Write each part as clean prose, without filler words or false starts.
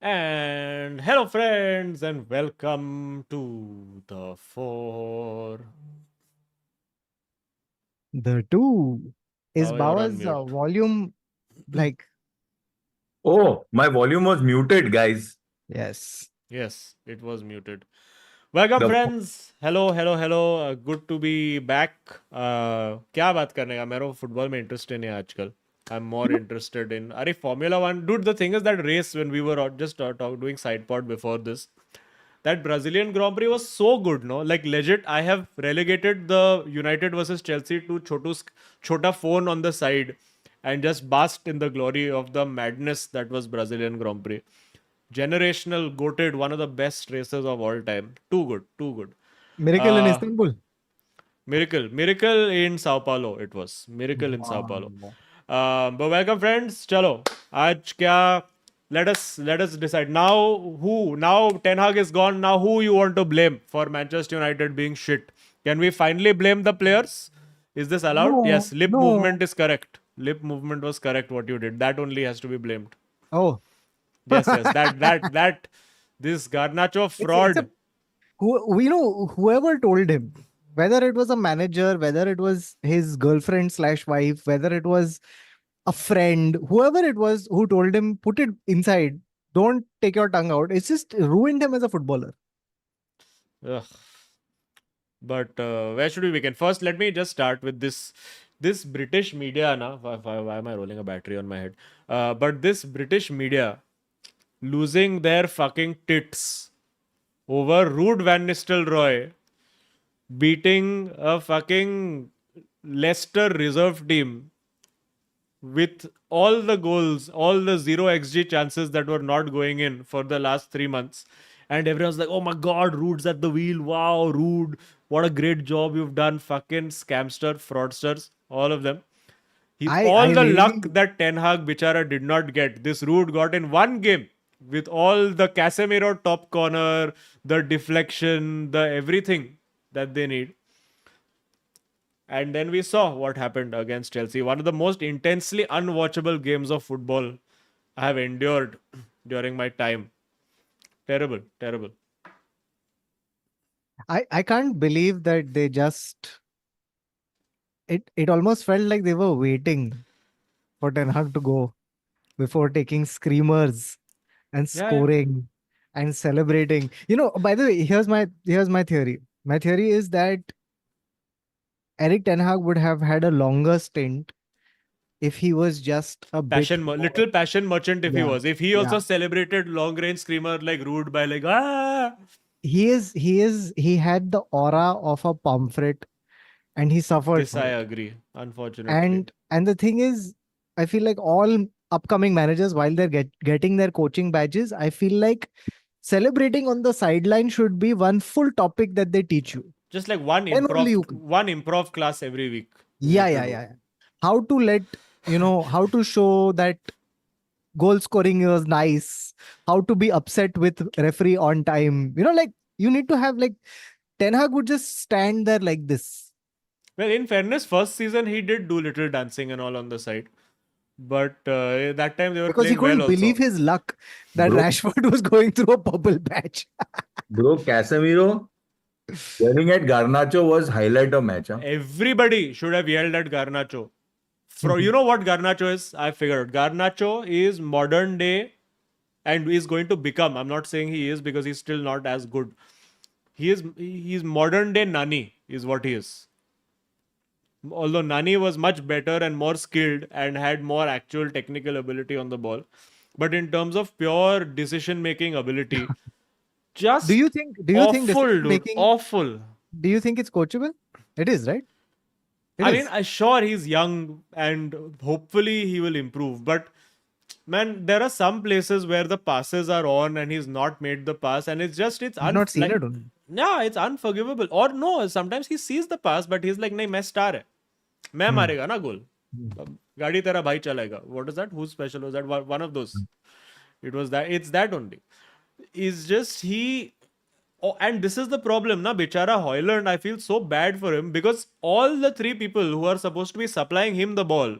And hello, friends, and welcome to the four. The two is Oh, you're on Baba's mute. volume like Oh, my volume was muted, guys. yes. Yes, it was muted. Welcome, The friends. Hello. Good to be back. क्या बात करने का मेरे को football में interest नहीं है आजकल. I'm more interested in Formula One. Dude, the thing is that race when we were just doing side pod before this. That Brazilian Grand Prix was so good, no? Like legit, I have relegated the United versus Chelsea to chota phone on the side and just basked in the glory of the madness that was Brazilian Grand Prix. Generational, goated, one of the best races of all time. Too good, too good. Miracle in Uh, Istanbul. Miracle in Sao Paulo. It was Miracle in Sao Paulo. Wow. But welcome, friends. Chalo, आज क्या? Let us decide now. Who now? Ten Hag is gone. Now who you want to blame for Manchester United being shit? Can we finally blame the players? Is this allowed? No, Yes. Lip no. movement is correct. Lip movement was correct. What you did. That only has to be blamed. Oh. Yes. That. This Garnacho It's a fraud. whoever told him, whether it was a manager, whether it was his girlfriend slash wife, whether it was a friend, whoever it was who told him, put it inside. Don't take your tongue out. It's just ruined him as a footballer. Ugh. But where should we begin? First, let me just start with this British media. Na, why am I rolling a battery on my head? But this British media losing their fucking tits over Ruud Van Nistelrooy beating a fucking Leicester reserve team with all the goals, all the 0xG chances that were not going in for the last 3 months. And everyone's like, oh my god, Ruud's at the wheel. Wow, Ruud, what a great job you've done. Fucking scamster, fraudsters, all of them. All I the luck really that Ten Hag Bichara did not get, this Ruud got in one game with all the Casemiro top corner, the deflection, the everything that they need. And then we saw what happened against Chelsea. One of the most intensely unwatchable games of football I have endured during my time. Terrible. I can't believe that they just it almost felt like they were waiting for Ten Hag to go before taking screamers and Yeah. scoring and celebrating. By the way, here's my theory. My theory is that Eric Ten Hag would have had a longer stint if he was just a bit more. Little passion merchant if he Yeah, was. If he yeah. also celebrated long range screamer like Rude by like, ah. He had the aura of a pamphlet and he suffered This for I it. agree, unfortunately. And the thing is, I feel like all upcoming managers, while they're getting their coaching badges, I feel like celebrating on the sideline should be one full topic that they teach you. Just like one Then only improv you can. one improv class every week. You Yeah, need to yeah, do. yeah. How to how to show that goal scoring was nice, how to be upset with referee on time. Like you need to have like Ten Hag would just stand there like this. Well, in fairness, first season he did do little dancing and all on the side. But that time they were Because he playing well couldn't believe also. his luck that bro, Rashford was going through a purple patch. Casemiro yelling at Garnacho was highlight of match. Huh? Everybody should have yelled at Garnacho. You know what Garnacho is? I figured Garnacho is modern day and is going to become. I'm not saying he is because he's still not as good. He's modern day Nani is what he is. Although Nani was much better and more skilled and had more actual technical ability on the ball. But in terms of pure decision making ability, do you just think do you think awful, decision dude. making, Awful. do you think it's coachable? It is, right? It I mean, is. sure he's young and hopefully he will improve. But man, there are some places where the passes are on and he's not made the pass, and it's He's not seen it only. yeah, it's unforgivable. Or no, sometimes he sees the pass, but he's like, "नहीं, मैं star है, मैं Hmm. मारेगा ना goal. गाड़ी तेरा भाई चलाएगा." What is that? Whose special was that? One of those. It was that. It's that only. Is just he. Oh, and this is the problem, na Bichara Hojlund. I feel so bad for him because all the three people who are supposed to be supplying him the ball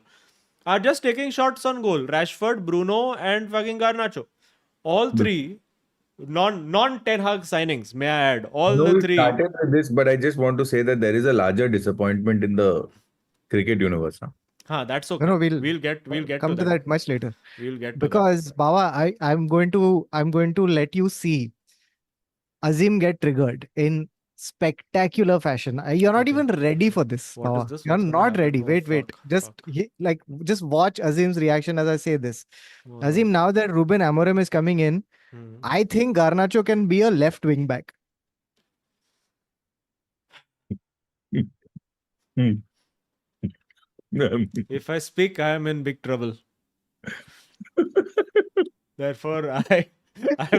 are just taking shots on goal. Rashford, Bruno, and fucking Garnacho. All three non Ten Hag signings, may I add, I all know the we three. started with this, but I just want to say that there is a larger disappointment in the cricket universe now. That's No, okay. no, We'll get to come to that much later. We'll get to that. Because Bawa, I'm going to let you see Azim get triggered in spectacular fashion. You're not Okay. even ready for this, What is Bawa. this? You're What's gonna not happen? ready. Oh, Wait. fuck, Just fuck. just watch Azim's reaction as I say this. Oh, Azim, now that Ruben Amorim is coming in, no. I think Garnacho can be a left wing back. If I speak, I am in big trouble. Therefore, I've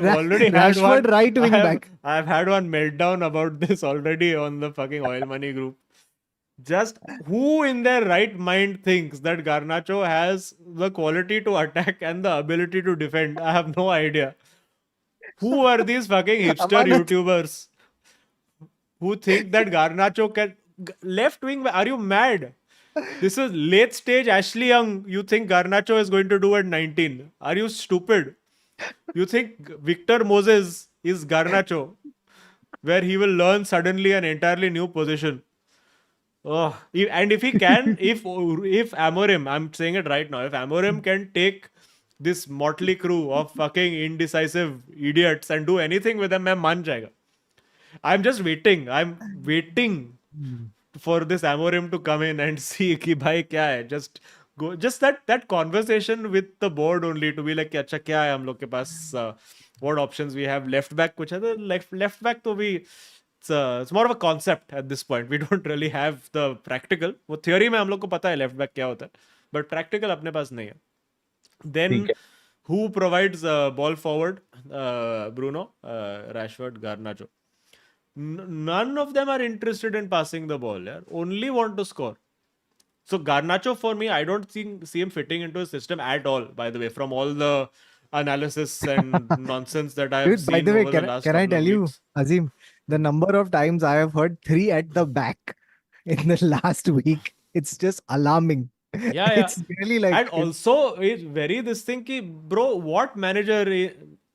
already had one. Rashford right wing back. I've had one meltdown about this already on the fucking Oil Money group. Just who in their right mind thinks that Garnacho has the quality to attack and the ability to defend? I have no idea. Who are these fucking hipster Amanat. YouTubers who think that Garnacho can left wing? Are you mad? This is late stage Ashley Young. You think Garnacho is going to do at 19? Are you stupid? You think Victor Moses is Garnacho, where he will learn suddenly an entirely new position? Oh, and if he can, if Amorim, I'm saying it right now, if Amorim can take this motley crew of fucking indecisive idiots and do anything with them, मैं मान जाएगा. I'm just waiting. I'm waiting for this Amorim to come in and see कि भाई क्या है. Just go. Just that conversation with the board only to be like कि अच्छा क्या है हम लोग के पास. What options we have? Left back कुछ है तो left back तो भी it's more of a concept at this point. We don't really have the practical. वो theory में हम लोग को पता है left back क्या होता है, but practical अपने पास नहीं है. Then who provides ball forward? Bruno, Rashford, Garnacho. None of them are interested in passing the ball. Yeah? Only want to score. So Garnacho for me, I don't see him fitting into a system at all. By the way, from all the analysis and nonsense that I have Dude, by seen the way, over the last can I couple tell of you, weeks. Azim, the number of times I have heard 3 at the back in the last week, it's just alarming. Yeah. It's really like. And also, it's very this thing ki, bro, what manager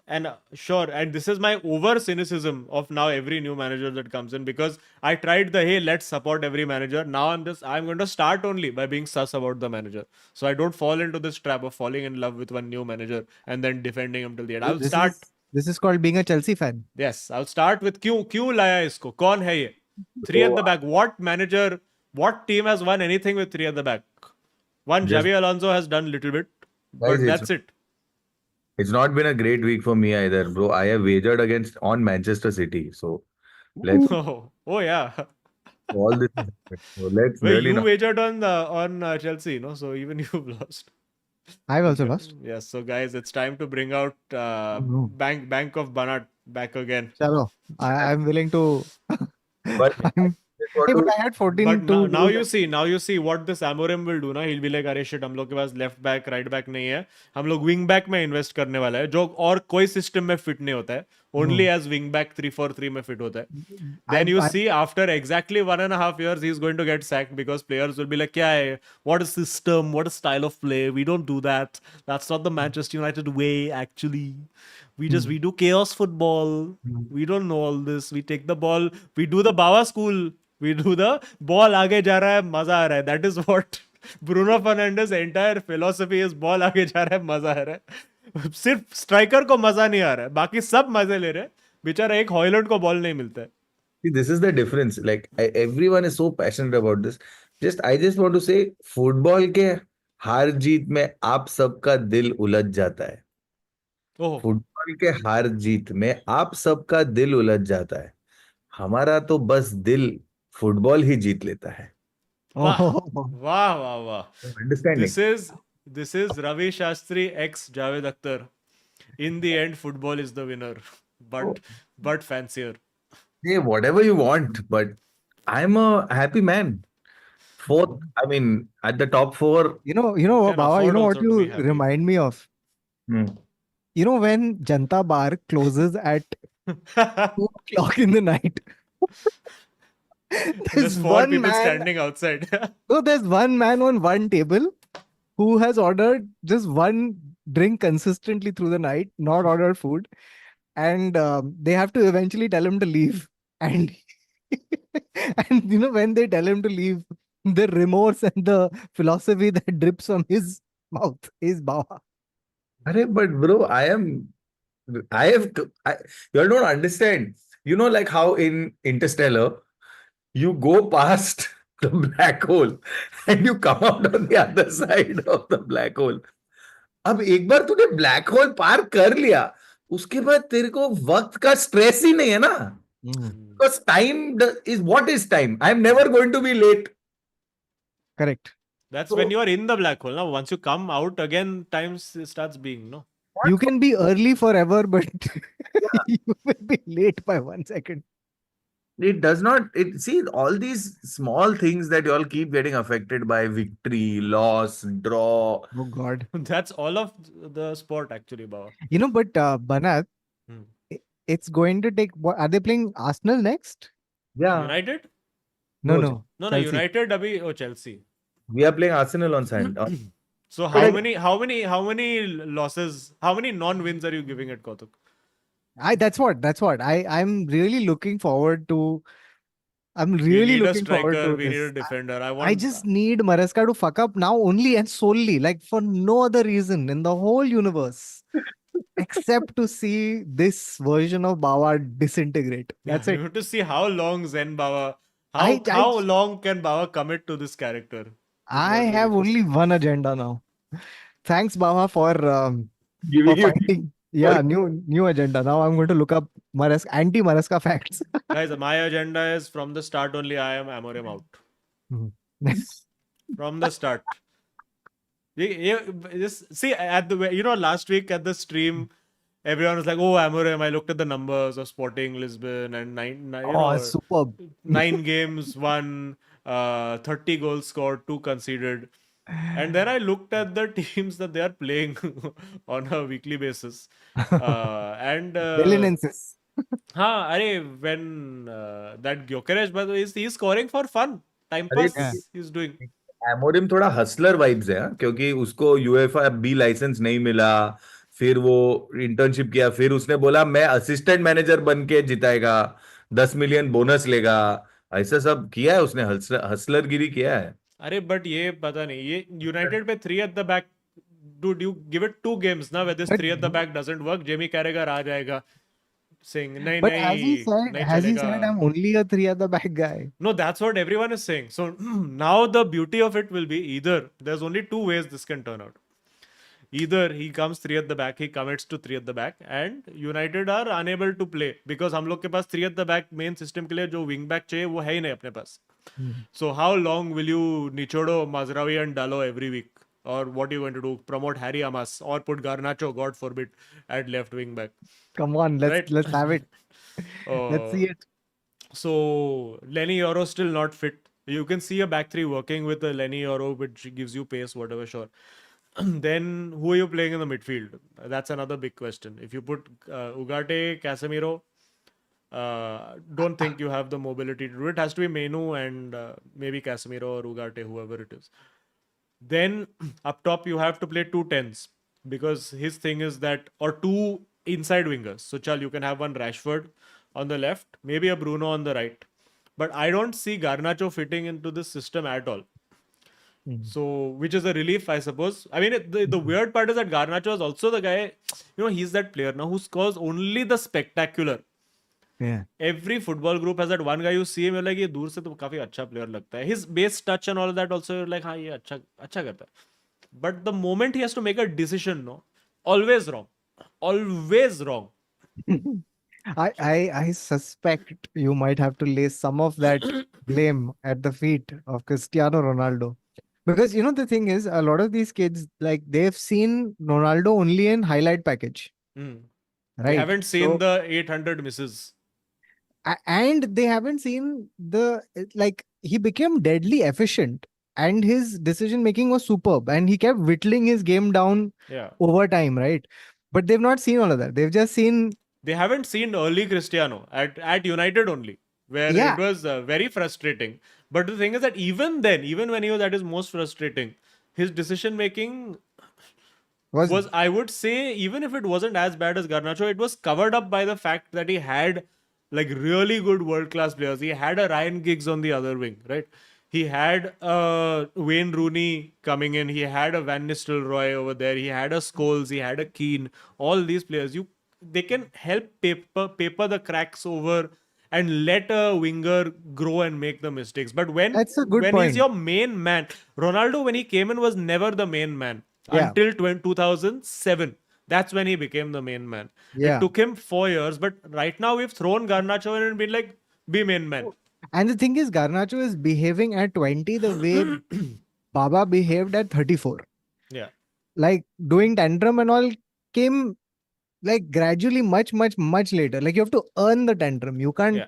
and sure, and this is my over cynicism of now every new manager that comes in, because I tried the hey, let's support every manager. Now I'm going to start only by being sus about the manager, so I don't fall into this trap of falling in love with one new manager and then defending him till the end. I'll start. This is called being a Chelsea fan. Yes, I'll start with क्यों लाया इसको? कौन है ये? 3 at the back. What manager? What team has won anything with 3 at the back? One, Xavi Alonso has done a little bit, but Guys, that's it. It's not been a great week for me either, bro. I have wagered on Manchester City. So let's Oh yeah. all this. So let's Well, really you not. wagered on Chelsea, no? So even you've lost. I've also lost. Yes. So guys, it's time to bring out No. Bank of Banat back again. Chalo, I'm willing to. But Hey, but I had 14 But to now do you see what this Amorim will do ना. He'll be like, अरे shit, हम लोग के पास left back right back नहीं है, हम लोग wing back में इन्वेस्ट करने वाला है, जो और कोई सिस्टम में फिट नहीं होता है, only as wing back 3-4-3 में fit होता है. Then you see after exactly 1.5 years he's going to get sacked because players will be like, क्या है, what is system, what is style of play, we don't do that, that's not the Manchester United way actually, we do chaos football, we don't know all this, we take the ball, we do the Bawa school, we do the ball आगे जा रहा है मजा आ रहा है. That is what Bruno Fernandes' entire philosophy is. Ball आगे जा रहा है मजा आ रहा है. सिर्फ स्ट्राइकर को मजा नहीं आ रहा है, बाकी सब मजे ले रहे हैं. बेचारा एक हॉयलैंड को बॉल नहीं मिलता है. See, this is the difference. Like everyone is so passionate about this. I just want to say, football के हार जीत में आप सबका दिल उलझ जाता है. फुटबॉल के हार जीत में आप सबका दिल उलझ जाता है. हमारा तो बस दिल फुटबॉल ही जीत लेता है. वाह वाह वाह वाह. This is Ravi Shastri ex Javed Akhtar. In the end, football is the winner, but fancier. Hey, whatever you want, but I'm a happy man. Fourth, I mean, at the top 4. You know, Baba, you know what you remind me of? You know when Janta Bar closes at 2 o'clock in the night? There's 4 people standing outside. So there's one man on one table who has ordered just one drink consistently through the night, not ordered food, and they have to eventually tell him to leave. And and when they tell him to leave, the remorse and the philosophy that drips from his mouth is Bawa. But bro, I have, you all don't understand. Like how in Interstellar, you go past the black hole and you come out on the other side of the black hole. अब एक बार तूने black hole पार कर लिया, उसके बाद तेरे को वक्त का स्ट्रेस ही नहीं है ना. Because time is what is time. I am never going to be late. Correct. That's when you are in the black hole. Now, once you come out again, time starts being, no? You can be early forever, but you will be late by 1 second. It does not. See, all these small things that you all keep getting affected by: victory, loss, draw. Oh God. That's all of the sport, actually, Bawa. But Banat, it's going to take. What are they playing? Arsenal next? Yeah. United? No. No, Chelsea. United abhi, Chelsea. We are playing Arsenal on Sunday. So how many losses, how many non-wins are you giving at Kautuk? That's what. I'm really looking forward to. I'm really looking forward to we need a this. defender. I just need Maresca to fuck up now only and solely, like for no other reason in the whole universe. Except to see this version of Bawa disintegrate. That's You it. have to see how long Zen Bawa, how long can Bawa commit to this character? I have only one agenda now. Thanks, Bawa, for finding new agenda. Now I'm going to look up anti-Maresca facts. Guys, my agenda is from the start only I am Amorim out. From the start. See, at the last week at the stream, everyone was like, "Oh, Amorim." I looked at the numbers of Sporting Lisbon and superb. 9 games won, 30 goals scored, 2 conceded. And then I looked at the teams that they are playing on a weekly basis. And Belenenses. when that Gyökeres, by the way, he's scoring for fun. Time pass he's doing. Amorim थोड़ा Hustler vibes है, क्योंकि उसको UEFA B licence नहीं मिला, फिर वो internship किया, फिर उसने बोला मैं असिस्टेंट मैनेजर बन के जिताएगा, 10 मिलियन बोनस लेगा, ऐसा सब किया है उसने, हसलर गिरी किया है. अरे बट ये पता नहीं, ये यूनाइटेड पे 3 at the back, dude, you give it 2 games ना, where this 3 at the back doesn't work, Jamie Carragher आ जाएगा saying नहीं But नहीं has he said I'm only a 3 at the back guy? No, that's what everyone is saying. So now the beauty of it will be either there's only 2 ways this can turn out. Either he comes 3 at the back, he commits to 3 at the back, and United are unable to play because हम लोग के पास 3 at the back main system के लिए जो wing back चाहिए वो है ही नहीं अपने पास. So how long will you Nichodo, Mazraoui and Dalot every week? Or what are you going to do? Promote Harry Amas or put Garnacho, God forbid, at left wing back? Come on, let's have it. Let's see it. So Lenny Yoro still not fit. You can see a back 3 working with a Lenny Yoro, which gives you pace, whatever, sure. Then who are you playing in the midfield? That's another big question. If you put Ugarte, Casemiro, don't think you have the mobility to do it. It has to be Mainoo and maybe Casemiro or Ugarte, whoever it is. Then up top you have to play 2 10s because his thing is that, or 2 inside wingers. So Chal, you can have one Rashford on the left, maybe a Bruno on the right. But I don't see Garnacho fitting into this system at all. So, which is a relief, I suppose. I mean, the weird part is that Garnacho is also the guy, he's that player now who scores only the spectacular. Yeah. Every football group has that one guy you see him, you're like, ये दूर से तो काफी अच्छा player लगता है. His base touch and all of that also, you're like, हाँ ये अच्छा करता है. But the moment he has to make a decision, always wrong. Always wrong. I suspect you might have to lay some of that blame at the feet of Cristiano Ronaldo. Because the thing is, a lot of these kids, like, they've seen Ronaldo only in highlight package. Right? They haven't seen the 800 misses. And they haven't seen he became deadly efficient and his decision making was superb and he kept whittling his game down over time, right? But they've not seen all of that. They've just seen... They haven't seen early Cristiano at United only, where it was very frustrating. But the thing is that even then, even when he was at his most frustrating, his decision making Was was, I would say, even if it wasn't as bad as Garnacho, it was covered up by the fact that he had like really good world class players. He had a Ryan Giggs on the other wing, right? He had Wayne Rooney coming in. He had a Van Nistelrooy over there. He had a Scholes. He had a Keane. All these players, they can help paper the cracks over and let a winger grow and make the mistakes. But That's a good when he's point. your main man, Ronaldo when he came in was never the main man Yeah, until 2007. That's when he became the main man. It yeah. took him 4 years, but right now we've thrown Garnacho in and been like, be main man. And the thing is, Garnacho is behaving at 20 the way Baba behaved at 34. Yeah. Like doing tantrum and all came like gradually much later. Like you have to earn the tantrum. You can't Yeah.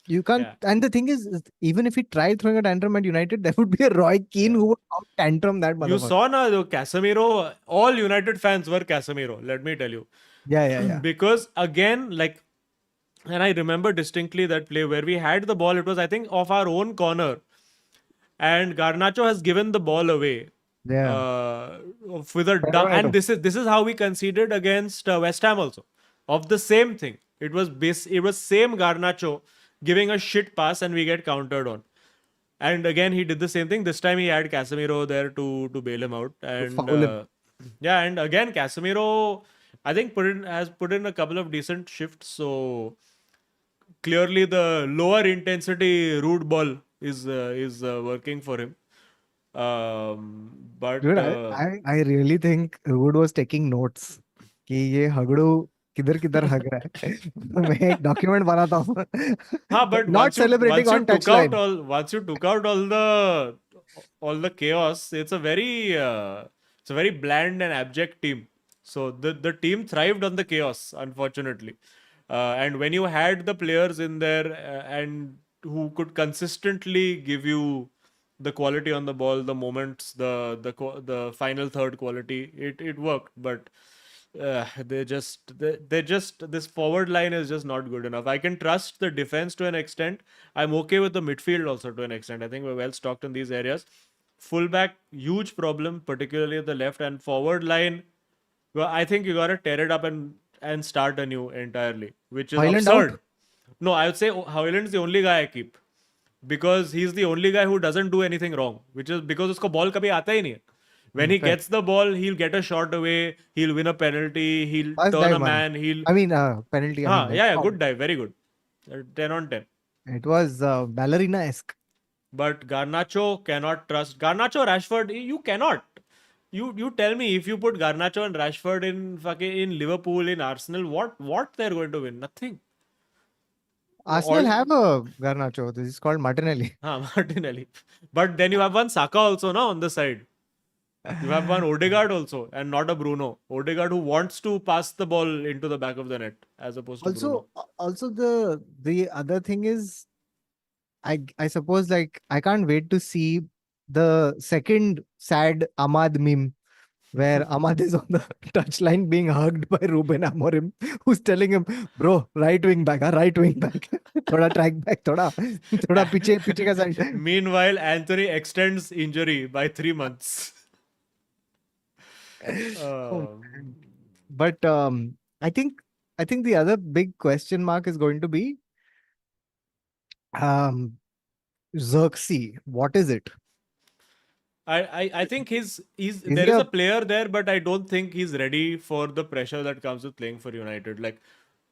Yeah. And the thing is, even if he tried throwing a tantrum at United, there would be a Roy Keane Yeah. who would out tantrum that You motherfucker. saw now, though, Casemiro, all United fans were Casemiro, let me tell you. Yeah. Because again, like, and I remember distinctly that play where we had the ball, it was, I think, off our own corner. And Garnacho has given the ball away. Yeah. With a Pedro Neto. and this is how we conceded against West Ham also, of the same thing. It was same Garnacho giving a shit pass and we get countered on. And again he did the same thing. This time he had Casemiro there to bail him out. And foul him. yeah, and again Casemiro I think has put in a couple of decent shifts. So clearly the lower intensity rude ball is working for him. But Dude, I really think Wood was taking notes कि ये हगड़ू किधर किधर हग रहा है मैं एक document बनाता हूँ but not celebrating on touchline. Once you took out all the chaos, it's a very bland and abject team. So the team thrived on the chaos, unfortunately. And when you had the players in there and who could consistently give you the quality on the ball, the moments, the final third quality, it worked. But they just this forward line is just not good enough. I can trust the defense to an extent. I'm okay with the midfield also to an extent. I think we're well stocked in these areas. Fullback, huge problem, particularly at the left, and forward line. Well, I think you gotta tear it up and start anew entirely, which is Hojlund absurd. out. No, I would say Hojlund's the only guy I keep because he's the only guy who doesn't do anything wrong, which is because usko ball kabhi aata hi nahi hai. When he Fair. gets the ball, he'll get a shot away, he'll win a penalty, he'll First turn dive a mana. man, he'll I mean, penalty. I mean, yeah, good dive, very good. 10 on 10. It was ballerina-esque. But Garnacho cannot trust. Garnacho, Rashford, you cannot. You tell me if you put Garnacho and Rashford in Liverpool, in Arsenal, what they're going to win? Nothing. Arsenal have a Garnacho. This is called Martinelli. Martinelli. But then you have one Saka also now on the side. You have one Odegaard also, and not a Bruno. Odegaard who wants to pass the ball into the back of the net as opposed to Bruno. Also the other thing is, I suppose like I can't wait to see the second sad Ahmad meme where Ahmad is on the touchline being hugged by Ruben Amorim, who's telling him, bro, right wing back, thoda track back, thoda piche ka side. Meanwhile, Anthony extends injury by 3 months. But I think the other big question mark is going to be Xerxes. What is it? I think there is he a a- player there, but I don't think he's ready for the pressure that comes with playing for United. Like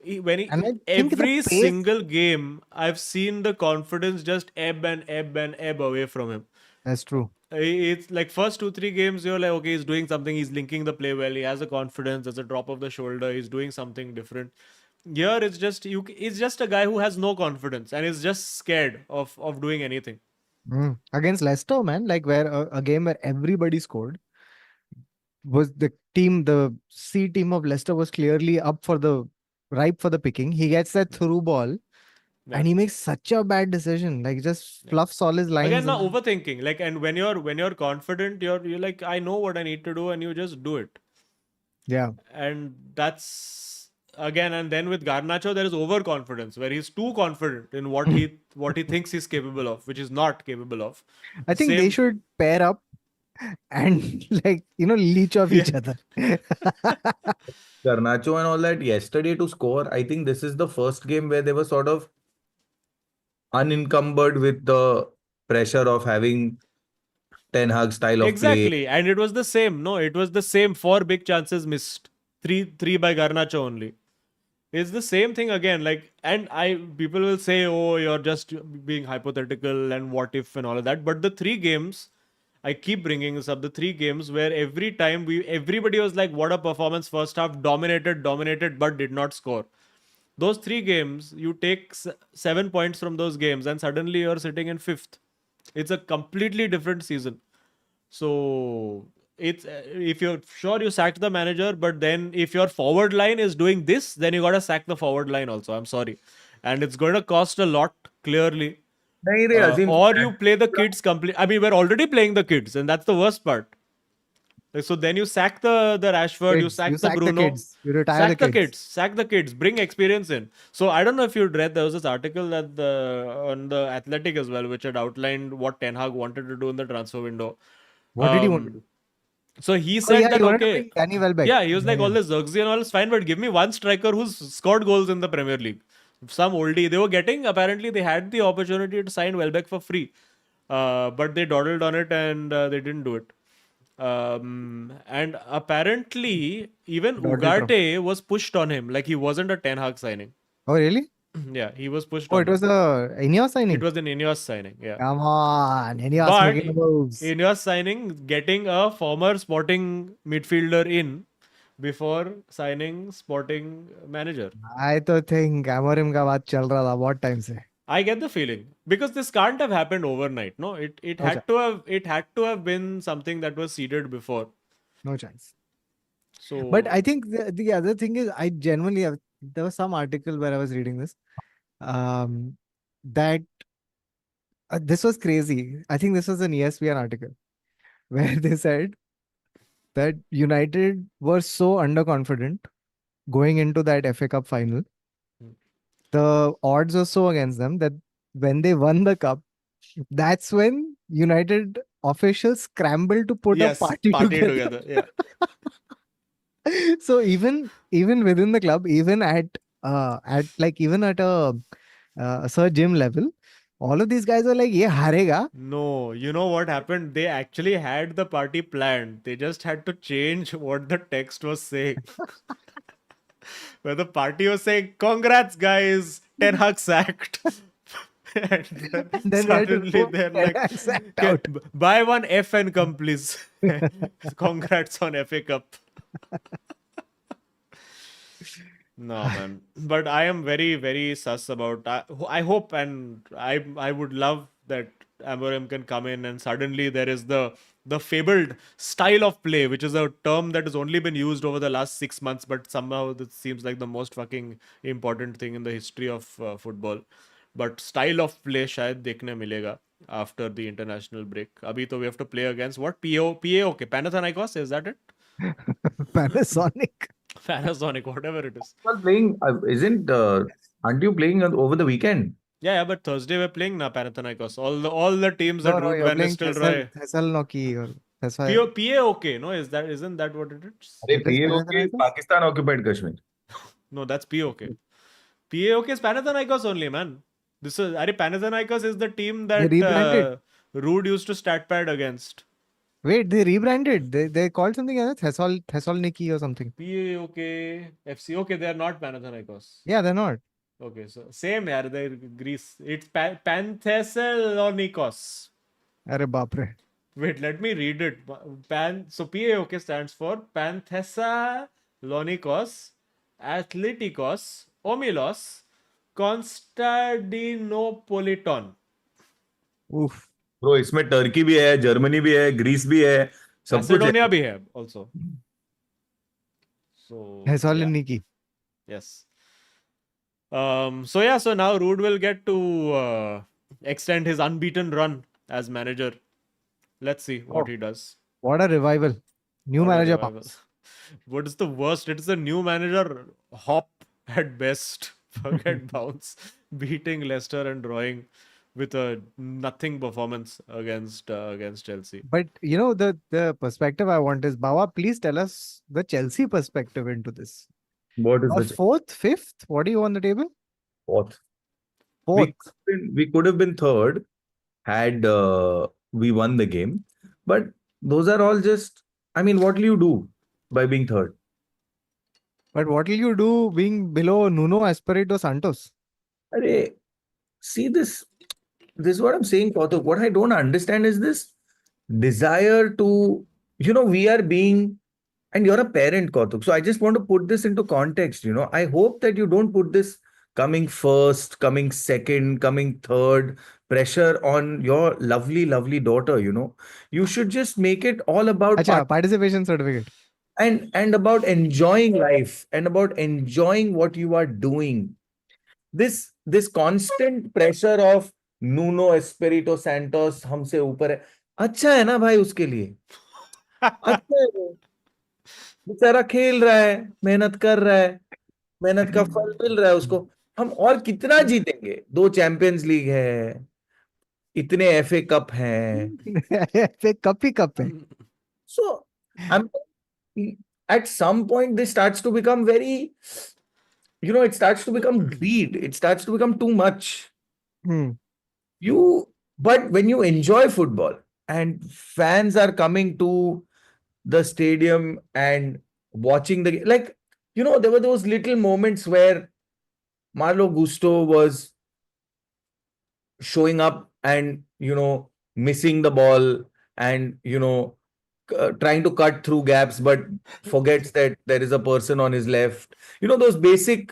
And I think the every pace- single game, I've seen the confidence just ebb and ebb away from him. That's true. It's like first 2-3 games, you're like, okay, he's doing something, he's linking the play well, he has a confidence, there's a drop of the shoulder, he's doing something different. Here it's just a guy who has no confidence and is just scared of doing anything. Against Leicester, man, like where a game where everybody scored, was the C team of Leicester was clearly ripe for the picking. He gets that through ball. Yeah. And he makes such a bad decision, like just fluffs all his lines. Again, not overthinking. Like, and when you're confident, you're like, I know what I need to do, and you just do it. Yeah. And that's again, and then with Garnacho, there is overconfidence where he's too confident in what he thinks he's capable of, which is not capable of. I think they should pair up and like, leech off each Yeah. other. Garnacho and all that yesterday to score. I think this is the first game where they were sort of unencumbered with the pressure of having Ten Hag style of play. Exactly. And it was the same. No, it was the same. 4 big chances missed. Three by Garnacho only. It's the same thing again. Like, and people will say, oh, you're just being hypothetical and what if and all of that. But the 3 games, I keep bringing this up. The 3 games where every time everybody was like, what a performance first half, dominated, but did not score. Those 3 games, you take 7 points from those games, and suddenly you're sitting in fifth. It's a completely different season. So it's if you're sure you sacked the manager, but then if your forward line is doing this, then you gotta sack the forward line also. I'm sorry, and it's going to cost a lot clearly. नहीं रे अजीम, Or you play the kids complete. I mean, we're already playing the kids, and that's the worst part. Like, so then you sack the Rashford, you Kids, you sack the sack the Bruno, kids, you retire the kids. sack the kids, bring experience in. So I don't know if you'd read, there was this article that on the Athletic as well, which had outlined what Ten Hag wanted to do in the transfer window. What did he want to do? So he Oh said yeah, that he wanted to okay, bring Danny Welbeck. yeah, he was like Yeah. all this Xerxes and all is fine, but give me one striker who's scored goals in the Premier League. Some oldie they were getting. Apparently, they had the opportunity to sign Welbeck for free, but they dawdled on it and they didn't do it. And apparently, even Dawdled from. Ugarte was pushed on him. Like he wasn't a Ten Hag signing. Oh really? Yeah, he was pushed Oh, on it him. was a Ineos It signing. was an Ineos signing. Yeah. Come on, Ineos But making the moves. Ineos signing, getting a former Sporting midfielder in before signing Sporting manager. I तो think Amorim का बात चल रहा था बहुत time से. I get the feeling because this can't have happened overnight. No, it No had chance. to have been something that was seeded before. No chance. So, But I think the other thing is, I genuinely have, there was some article where I was reading this, that this was crazy. I think this was an ESPN article where they said that United were so underconfident going into that FA Cup final. The odds were so against them that when they won the cup, that's when United officials scrambled to put a yes, party together. Yeah. So even within the club, even at even at a Sir Jim level, all of these guys are like, "Ye harega." No, you know what happened? They actually had the party planned. They just had to change what the text was saying. Where the party was saying, "Congrats, guys, Ten Hag sacked." And then And then they had to suddenly go they're and like, accept "Okay, out. buy one F and come, please." Congrats on FA Cup. No, man. But I am very, very sus about. I hope and I would love that Amorim can come in and suddenly there is the fabled style of play, which is a term that has only been used over the last 6 months, but somehow this seems like the most fucking important thing in the history of football. But style of play शायद देखने मिलेगा after the international break. अभी तो we have to play against what? PAOK, Panathinaikos, is that it? Panasonic. Panasonic, whatever it is. Well, playing aren't you playing over the weekend? Yeah, but Thursday we're playing na Panathinaikos. All the teams No, that no, Ruud you're Van playing Nistelrooy. Thessaloniki or PAOK, no? Isn't that what it is? अरे It is PAOK is Panathinaikos? Pakistan occupied Kashmir. No, that's PAOK. PAOK is Panathinaikos only, man. This is Panathinaikos is the team They that rebranded. Ruud used to stat pad against. Wait, they rebranded. They called something else, Thessaloniki or something. PAOK FC. Okay, they are not Panathinaikos. Yeah, they're not. Okay, so same yaar, they're Greece. It's Panthessalonikos. Arre baap re. Wait, let me read it. So PAOK stands for Panthessalonikos Athletikos Omilos Constantinopoliton. Oof. Bro इसमें Turkey भी है, Germany भी है, Greece भी है, सब कुछ है. Macedonia भी है also. So yeah, Thessaloniki. yes. So now Ruud will get to extend his unbeaten run as manager. Let's see what he does. What a revival. New What a manager revival. pops. What is the worst? It is a new manager hop at best. Forget bounce. Beating Leicester and drawing with a nothing performance against Chelsea. But you know, the perspective I want is, Bawa, please tell us the Chelsea perspective into this. What is Or the fourth, fifth? What do you on the table? fourth? Fourth. We could have been third had we won the game, but those are all just. I mean, what will you do by being third? But what will you do being below Nuno Espirito Santos? Arey, see this. This is what I'm saying, Kautuk. What I don't understand is this desire to, we are being, and you're a parent, Kautuk. So I just want to put this into context. I hope that you don't put this coming first, coming second, coming third pressure on your lovely, lovely daughter. You should just make it all about Acha, participation certificate. and about enjoying life and about enjoying what you are doing. This constant pressure of Nuno Espirito Santos हमसे ऊपर है, अच्छा है ना भाई उसके लिए, अच्छा है वो, बेचारा खेल रहा है, मेहनत कर रहा है, मेहनत का फल मिल रहा है उसको. हम और कितना जीतेंगे? 2 चैंपियंस लीग है, इतने एफए कप हैं. कप ही कप है. So I'm at some point this starts to become very, it starts to become greed. It starts to become too much. Hmm. But when you enjoy football and fans are coming to the stadium and watching the game, like, there were those little moments where Marlo Gusto was showing up and, missing the ball and, trying to cut through gaps, but forgets that there is a person on his left. Those basic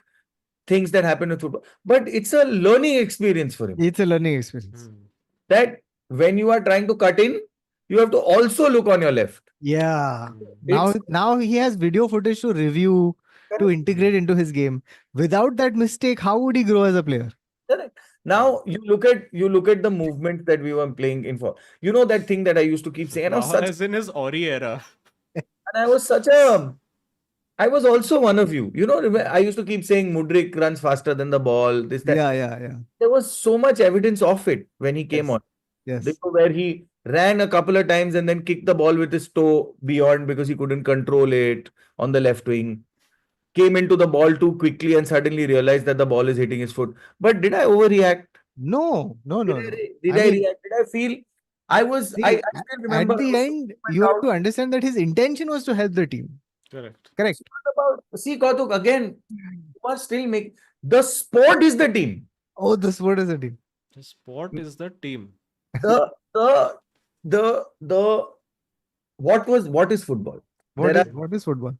things that happen in football. But it's a learning experience for him. It's a learning experience. That when you are trying to cut in, you have to also look on your left. Yeah. It's Now he has video footage to review, to correct. integrate into his game. Without that mistake, how would he grow as a player? Correct. Now you look at the movement that we were playing in for. You know that thing that I used to keep saying, and Bawa is in his Ori era. I was also one of you. I used to keep saying Mudrik runs faster than the ball. This, that. Yeah. There was so much evidence of it when he came on. Yes. Where he ran a couple of times and then kicked the ball with his toe beyond because he couldn't control it on the left wing. Came into the ball too quickly and suddenly realized that the ball is hitting his foot. But did I overreact? No. Did I react? Did I feel? I still remember. At the end, you have to understand that his intention was to help the team. Correct. See, Kautuk, again, you are still making. The sport is the team. Oh, the sport is a team. The sport is the team. What is football? What is football?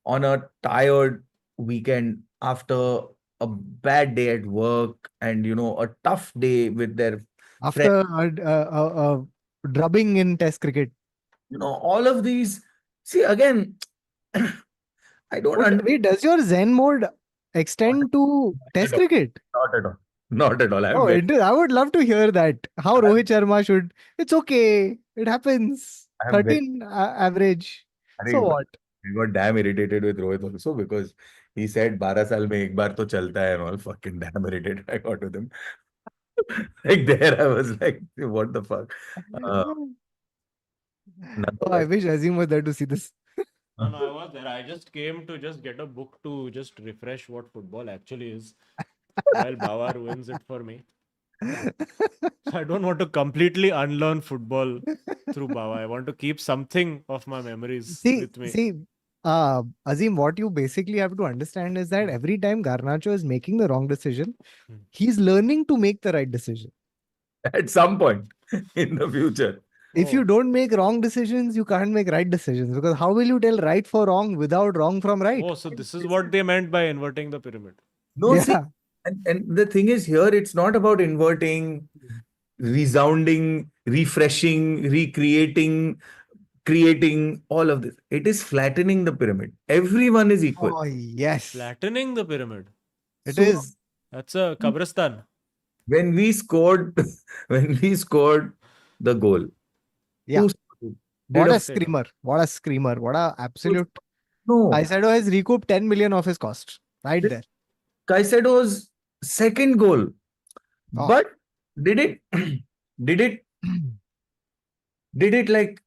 On a tired weekend after a bad day at work and a tough day with their After a drubbing in Test cricket. all of these. See, again, I don't understand. Wait, does your Zen mode extend to Test cricket? Not at all. I would love to hear that. How Rohit Sharma should. It's okay. It happens. 13 average. So what? I got damn irritated with Rohit also because he said 12 साल में एक बार तो चलता है and all. Fucking damn irritated I got with him. Like there I was like, what the fuck? I wish Azim was there to see this. No, I was there. I just came to just get a book to just refresh what football actually is. While Bawa ruins it for me. So I don't want to completely unlearn football through Bawa. I want to keep something of my memories with me. Azim, what you basically have to understand is that every time Garnacho is making the wrong decision, he's learning to make the right decision. At some point in the future. If you don't make wrong decisions, you can't make right decisions. Because how will you tell right for wrong without wrong from right? Oh, so this is what they meant by inverting the pyramid. No, see, and the thing is here, it's not about inverting, resounding, refreshing, recreating, creating all of this. It is flattening the pyramid. Everyone is equal. Oh, yes. Flattening the pyramid. It is. That's a Kabristan. When we scored the goal. Yeah. What a screamer. What a absolute. No. Caicedo has recouped 10 million of his cost. Right there. Caicedo's second goal. Oh. But did it, did it, did it like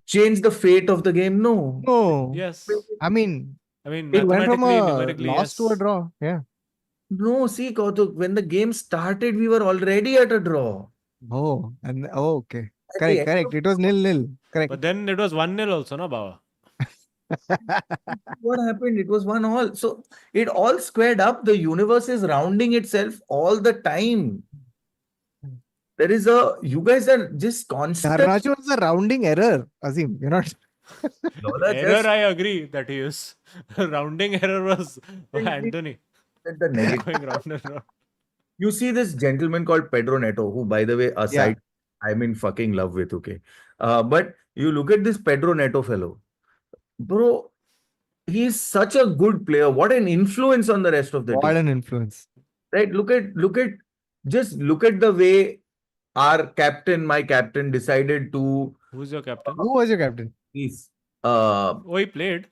change the fate of the game? No. No, Yes. I mean, I mean, it went from mathematically, a numerically, loss to a yes. draw. Yeah. No, see, Kautuk, when the game started, we were already at a draw. Oh, and okay. At the end Correct. of It was 0-0. Correct. But then it was 1-0 also, no, Baba? what happened? It was 1-1. So it all squared up. The universe is rounding itself all the time. There is you guys are just constant. Garnacho was a rounding error, Azim. You're not. Y'all are Error, just I agree that he is. Rounding error was Anthony at the negative. going round and round. You see this gentleman called Pedro Neto, who, by the way, Yeah. aside, I'm in fucking love with, okay? But you look at this Pedro Neto fellow, bro, he's such a good player. What an influence on the rest of the What team. an influence. Right? Just look at the way our captain, my captain, decided to Who's your captain? Who was your captain? he's Oh, he played.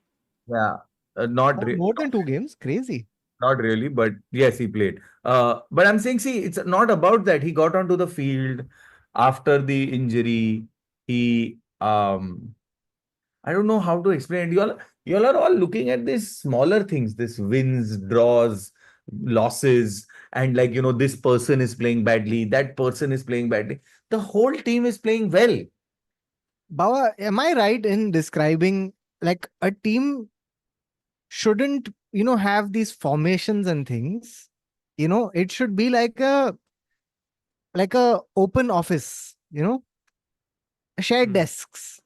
yeah, Oh, more than 2 games? Crazy. not really, but yes, he played. But I'm saying, see, it's not about that. He got onto the field after the injury. He I don't know how to explain it. Y'all are all looking at these smaller things, this wins, draws, losses, and like, this person is playing badly, that person is playing badly. The whole team is playing well. Baba, am I right in describing like a team shouldn't, have these formations and things? It should be like a open office, shared desks.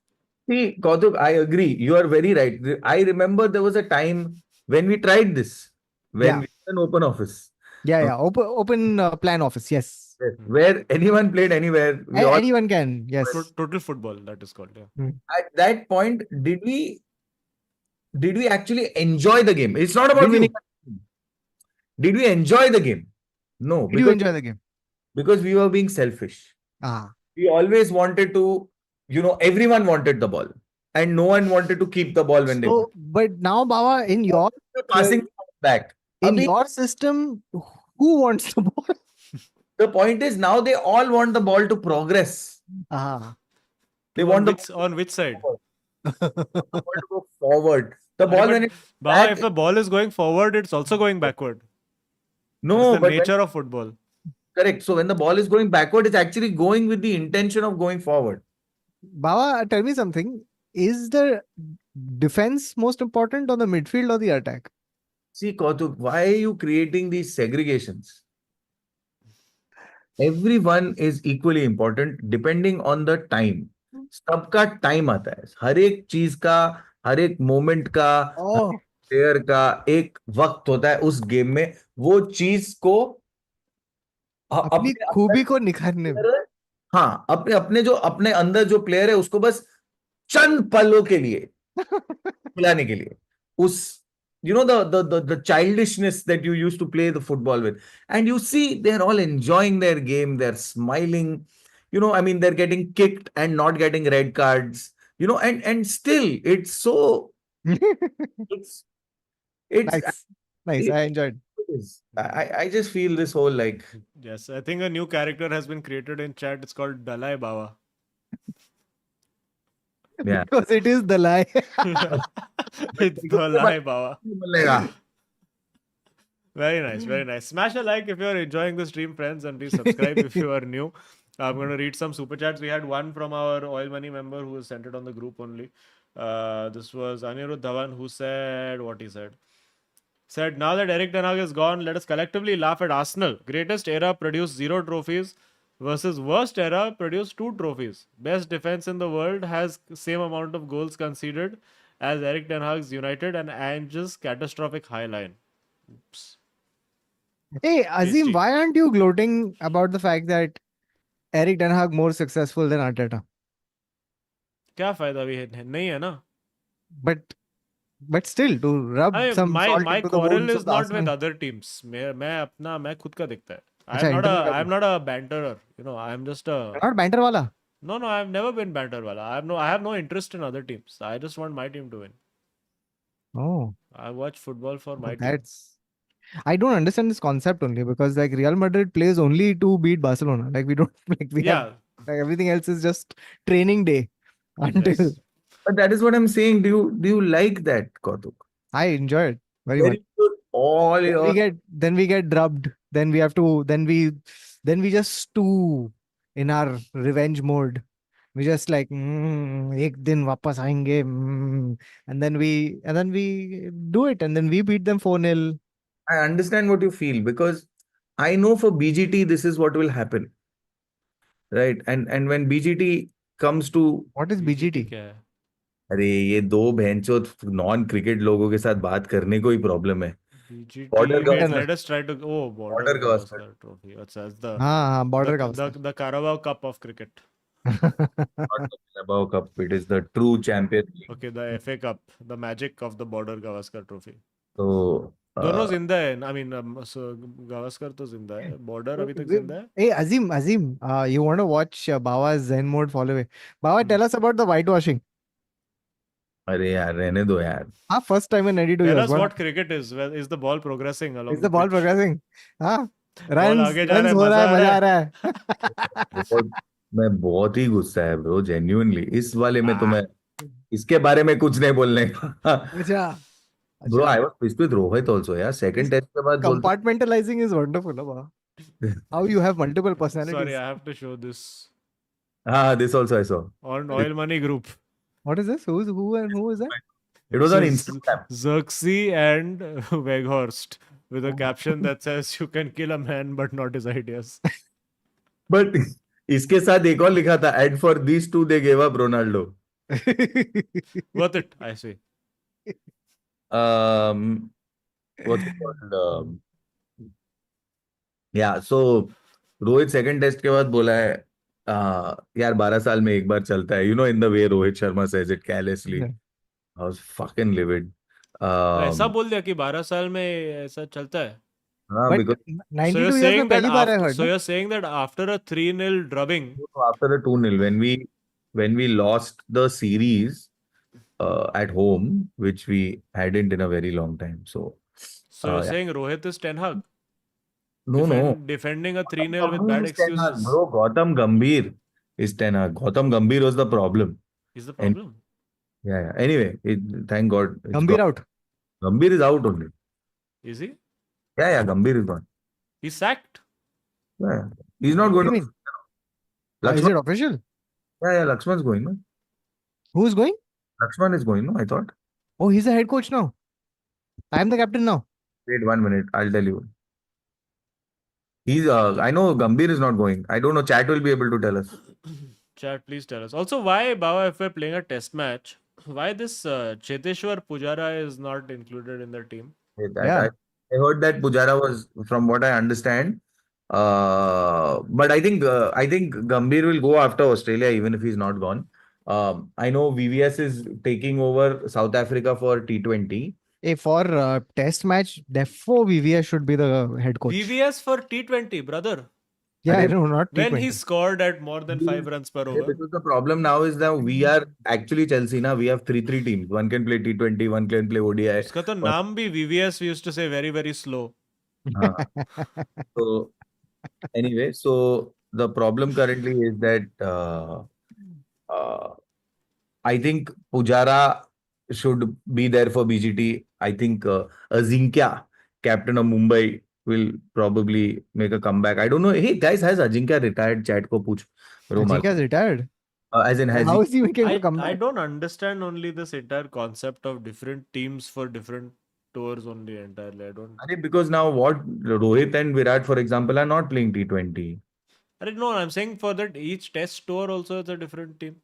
See, Kautuk, I agree. You are very right. I remember there was a time when we tried this, when Yeah. we had an open office, Yeah. Open plan office. Yes. where anyone played anywhere. We all Anyone can. Yes. Total football, that is called. Yeah. Mm. at that point, did we actually enjoy the game? It's not about Did we, you. Did we enjoy the game? No, did you enjoy the game? because we were being selfish. Ah. We always wanted to, everyone wanted the ball, and no one wanted to keep the ball when they So, but now, Baba, in your were passing back. system, who wants the ball? The point is now they all want the ball to progress. Ah. They want On which side? the ball to go forward. The Arey, ball but when it's Baba, back, if the ball is going forward, it's also going backward. That's no, the but nature of football. correct. So when the ball is going backward, it's actually going with the intention of going forward. Baba, tell me something. Is the defense most important or the midfield or the attack? See, Kautuk, why are you creating these segregations? Everyone is equally important depending on the time. सबका time आता है, हर एक चीज का, हर एक moment का, Oh, player का एक वक्त होता है उस गेम में, वो चीज को अपनी अपने खूबी को निखारने में. अंदर, हाँ, अपने अपने जो अपने अंदर जो प्लेयर है उसको बस चंद पलों के लिए खिलाने के लिए, उस the childishness that you used to play the football with, and you see they're all enjoying their game, they're smiling, I mean, they're getting kicked and not getting red cards, and still it's so it's Nice. Nice. I enjoyed. I just feel this whole like Yes, I think a new character has been created in chat. It's called Dalai Baba. yeah. Because it is the lie. It's Dalai Baba. मिलेगा. Very nice, very nice. Smash a like if you're enjoying the stream, friends, and please subscribe if you are new. I'm going to read some super chats. We had one from our Oil Money member who was sent it on the group only. This was Anirudh Dhawan who said what he said. Said, now that Eric Ten Hag is gone, let us collectively laugh at Arsenal. Greatest era produced 0 trophies versus worst era produced 2 trophies. Best defense in the world has same amount of goals conceded as Eric Ten Hag's United and Ange's catastrophic high line. Oops. Hey, Azim, PSG. why aren't you gloating about the fact that Eric Ten Hag more successful than Arteta? क्या फायदा भी है नहीं है ना. But still, to rub some salt my into the quarrel wounds is of the not with Arsenal. other teams. मैं खुद का दिखता है. अच्छा, internal I'm not a banterer. I'm just a Not banter wala. no. I've never been banter wala. I have no interest in other teams. I just want my team to win. Oh, I watch football for my team. that's I don't understand this concept only because like Real Madrid plays only to beat Barcelona. Like we don't like we have Yeah. like everything else is just training day until Yes. But that is what I'm saying. Do you like that, Kautuk? I enjoy it very much. Very good. All Then we your get drubbed. Then we have to then we just stew in our revenge mode. We just like ek din wapas aayenge and then we do it and then we beat them 4-0. I understand what you feel because I know for BGT this is what will happen, right? And when BGT comes to What is BGT BGT? क्या है? अरे ये दो भैंचोद non cricket लोगों के साथ बात करने को ही प्रॉब्लम है. BGT. Border Wait, International. let us try to. Oh, Border border Gavaskar. Gavaskar Trophy. That's the हाँ the border the Gavaskar. the Carabao Cup of cricket. Not the Carabao Cup, it is the true champion league. Okay, the FA Cup, the magic of the Border Gavaskar Trophy. तो दोनों जिंदा है. I mean, so Gavaskar तो जिंदा है. Border अभी तक जिंदा है. Hey Azim, you want to watch Bawa's Zen mode follow away? Bawa, tell us about the whitewashing. अरे यार रहने दो यार. First time in 92 Tell years. us what cricket is. Well, is the ball progressing Is along the the ball pitch? progressing? Ball Runs आगे जा रहा है, हो रहा मजा है, आ मजा रहा आ रहा है. बहुत मैं बहुत ही गुस्सा है ब्रो, जेन्युइनली इस वाले में तो Ah, मैं इसके बारे में कुछ नहीं बोलने का. अच्छा ब्रो अच्छा. I was pissed with Rohit also यार, This सेकंड टेस्ट के बाद बोलता compartmentalizing is wonderful, Bawa. How you have multiple Sorry, personalities. I have to show this हाँ, this also I saw. on Oil Money Group. What is this? Who is that? It was So on Instagram. Xerxes and Weghorst with a caption that says, "You can kill a man, but not his ideas." But इसके साथ एक और लिखा था, ad for this to they gave up Ronaldo. Worth it, I say. What's it called? Yeah, so Rohit second test के बाद बोला है यार 12 साल में एक बार चलता है, in the way Rohit Sharma says it carelessly. I was fucking livid. तो ऐसा Um, बोल दिया कि 12 साल में ऐसा चलता है. हाँ, But because 92 years में पहली बार है heard, ना? you're saying that after a 3-0 drubbing, after the 2-0, when we lost the series at home, which we hadn't in a very long time. So you're yeah. saying Rohit is Ten Hag No. defending a Gautam 3-0 with Gambhir bad is Ten Hag, excuses bro. Gautam Gambhir is Ten Hag. Gautam Gambhir was the problem. is the And problem. yeah. Anyway, thank God it's Gambhir gone. out. Gambhir is out only. Is he? Yeah, Gambhir is gone. He's sacked. Yeah. He's not What going do you to. mean? Is Lakshman, it official? yeah, Lakshman's going, no? Who's going? Lakshman is going, no? I thought. Oh, he's the head coach now. I am the captain now. Wait 1 minute, I'll tell you. I know Gambhir is not going. I don't know. Chat will be able to tell us. Chat, please tell us. Also, why Bawa, if we're playing a test match, why this Cheteshwar Pujara is not included in the team? Yeah. I heard that Pujara was, from what I understand. But I think Gambhir will go after Australia even if he's not gone. I know VVS is taking over South Africa for T20. For test match, therefore VVS should be the head coach. VVS for T20, brother. Yeah, I Arey, know, not When T20. he scored at more than 5 runs per over. Because the problem now is that we are actually Chelsea now. We have three teams. One can play T20, one can play ODI. उसका तो नाम भी VVS, we used to say very, very slow. So anyway, so the problem currently is that I think Pujara should be there for BGT. I think Ajinkya, captain of Mumbai, will probably make a comeback. I don't know. Hey guys, has Ajinkya retired? Chat ko pooch. Ajinkya is retired. As in, has How he? is he making a I comeback? don't understand only this entire concept of different teams for different tours only entirely. I don't. Because now what Rohit and Virat, for example, are not playing T20. I don't know. I'm saying for that each test tour also is a different team.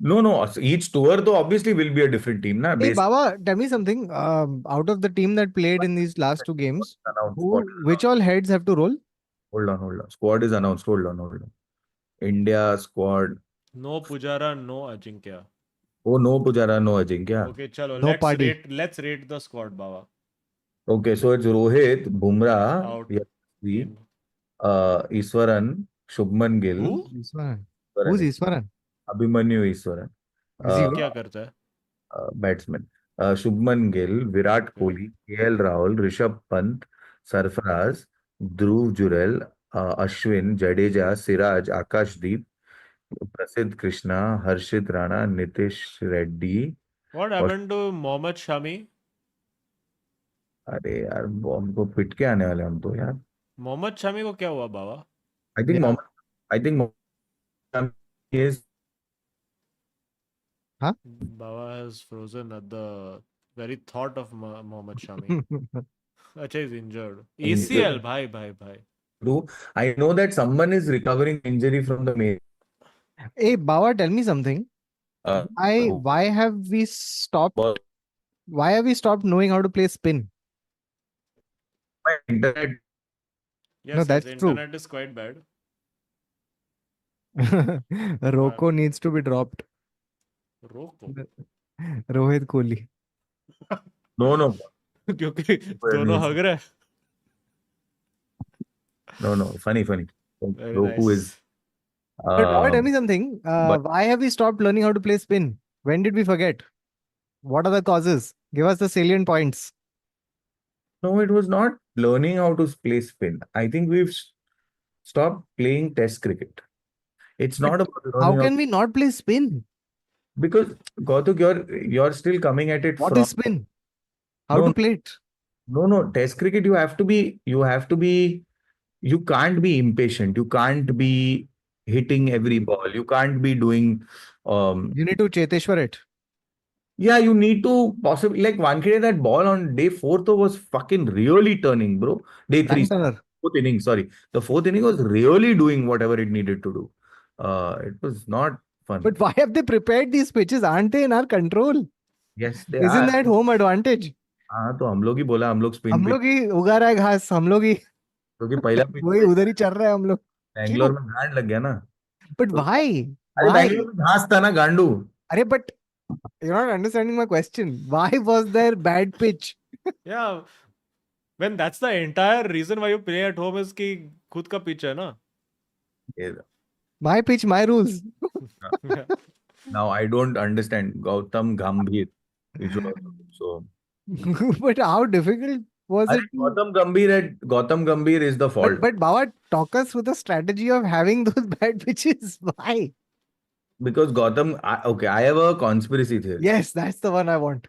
No. Each tour, though, obviously will be a different team, na? Hey, Baba, tell me something. Out of the team that played in these last two games, which all heads have to roll? Hold on. Squad is announced. Hold on. India squad. No Pujara, no Ajinkya. Oh, no Pujara, no Ajinkya. Okay, chalo. No party. Let's rate the squad, Baba. Okay, so it's Rohit, Bumrah, Out. Yashasvi, Iswaran, Shubman Gill. Who? Iswaran. Who's Iswaran? Abhimanyu Iswaran. Is he क्या करता है? Batsman. Shubman Gill, Virat Kohli, KL Rahul, Rishabh Pant, Sarfaraz, Dhruv Jurel, Ashwin, Jadeja, Siraj, Akashdeep, Prasidh Krishna, Harshit Rana, Nitish Reddy. What और happened to Mohammad Shami? अरे यार हमको पिट के आने वाले हम तो यार. मोहम्मद शमी को क्या हुआ बाबा? I think Yeah. Mohammed, I think Mohammed is Huh? Baba has frozen at the very thought of Mohammad Shami. Acha is injured. ACL, bhai. true. I know that someone is recovering injury from the main. Hey, Bawa, tell me something. Uh, Why have we stopped? Why have we stopped knowing how to play spin? my internet. No, Yes, that's true. internet is quite bad. Roko needs to be dropped. Roko. Rohit Kohli. No. क्योंकि दोनों हग रहे. No. Funny. Very Roku nice. is. But Bawa, tell me something. Why have we stopped learning how to play spin? When did we forget? What are the causes? Give us the salient points. No, it was not learning how to play spin. I think we've stopped playing test cricket. It's not about How learning can we not play spin? because Kautuk, you're still coming at it What from is spin? How no to play it? no test cricket. You can't be impatient. You can't be hitting every ball. You can't be doing You need to Cheteshwar it. yeah, you need to possibly like one kid that ball on day 4 though was fucking really turning, bro. Day 3, Banter. fourth inning, sorry. The fourth inning was really doing whatever it needed to do. It was not fun. But why have they prepared these pitches? Aren't they in our control? Yes, they Isn't are. that home advantage? हाँ तो हम लोग ही बोला हम लोग spin हम pitch लोग ही उगा रहा है घास हम लोग ही क्योंकि पहला पिच वही उधर ही चल रहा है हम लोग बैंगलोर क्यों में गांड लग गया ना. but तो why अरे why बैंगलोर में घास था ना गांडू. अरे but you're not understanding my question why was there bad pitch Yeah, when that's the entire reason why you play at home is कि खुद का pitch है ना. my pitch my rules Now I don't understand Gautam Gambhir. You should also so. but how difficult was अरे it Gautam Gambhir is the fault but Bawa talk us through the strategy of having those bad pitches why because I have a conspiracy theory. yes that's the one I want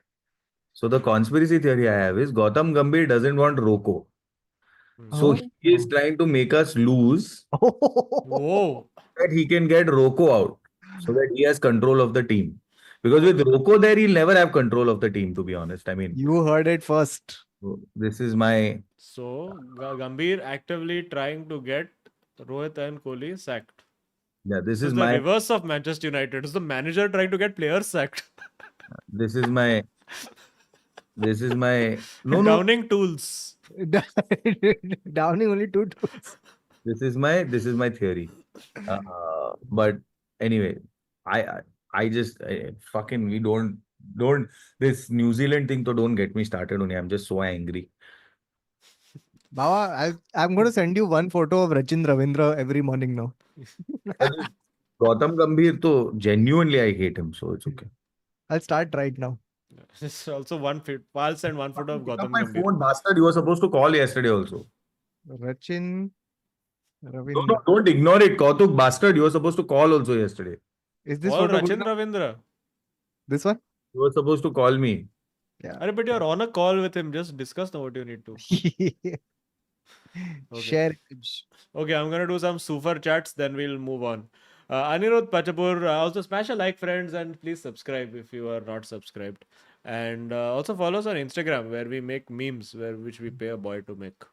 So the conspiracy theory I have is Gautam Gambhir doesn't want Roko. So oh. he is trying to make us lose Whoa. that he can get Roko out so that he has control of the team. Because with Roko there, he'll never have control of the team, to be honest. I mean, you heard it first this is my. So Gambhir actively trying to get Rohit and Kohli sacked. Yeah, this This is is the my. reverse of Manchester United. It's the manager trying to get players sacked. This is my. This is my. No. Downing tools. downing only two tools This is my theory. But anyway, I just fucking we don't this New Zealand thing. So don't get me started on it. I'm just so angry. Baba, I'm going to send you one photo of Rachin Ravindra every morning now. Gautam Gambhir, to genuinely I hate him, so it's okay. I'll start right now. This is also one fit. I'll send one photo of Pick up Gautam my Gambhir. phone, bastard. You were supposed to call yesterday also. Rachin No, Ravindra. don't ignore it, Kautuk, bastard. You were supposed to call also yesterday. Is this Or photo good Rachin enough? Ravindra. This one? You were supposed to call me. Yeah. But you're on a call with him. Just discuss now what you need to. Okay. Share image. Okay, I'm gonna do some super chats, then we'll move on. Anirudh Pachapur, also smash a like, friends, and please subscribe if you are not subscribed. And also follow us on Instagram where we make memes, which we pay a boy to make.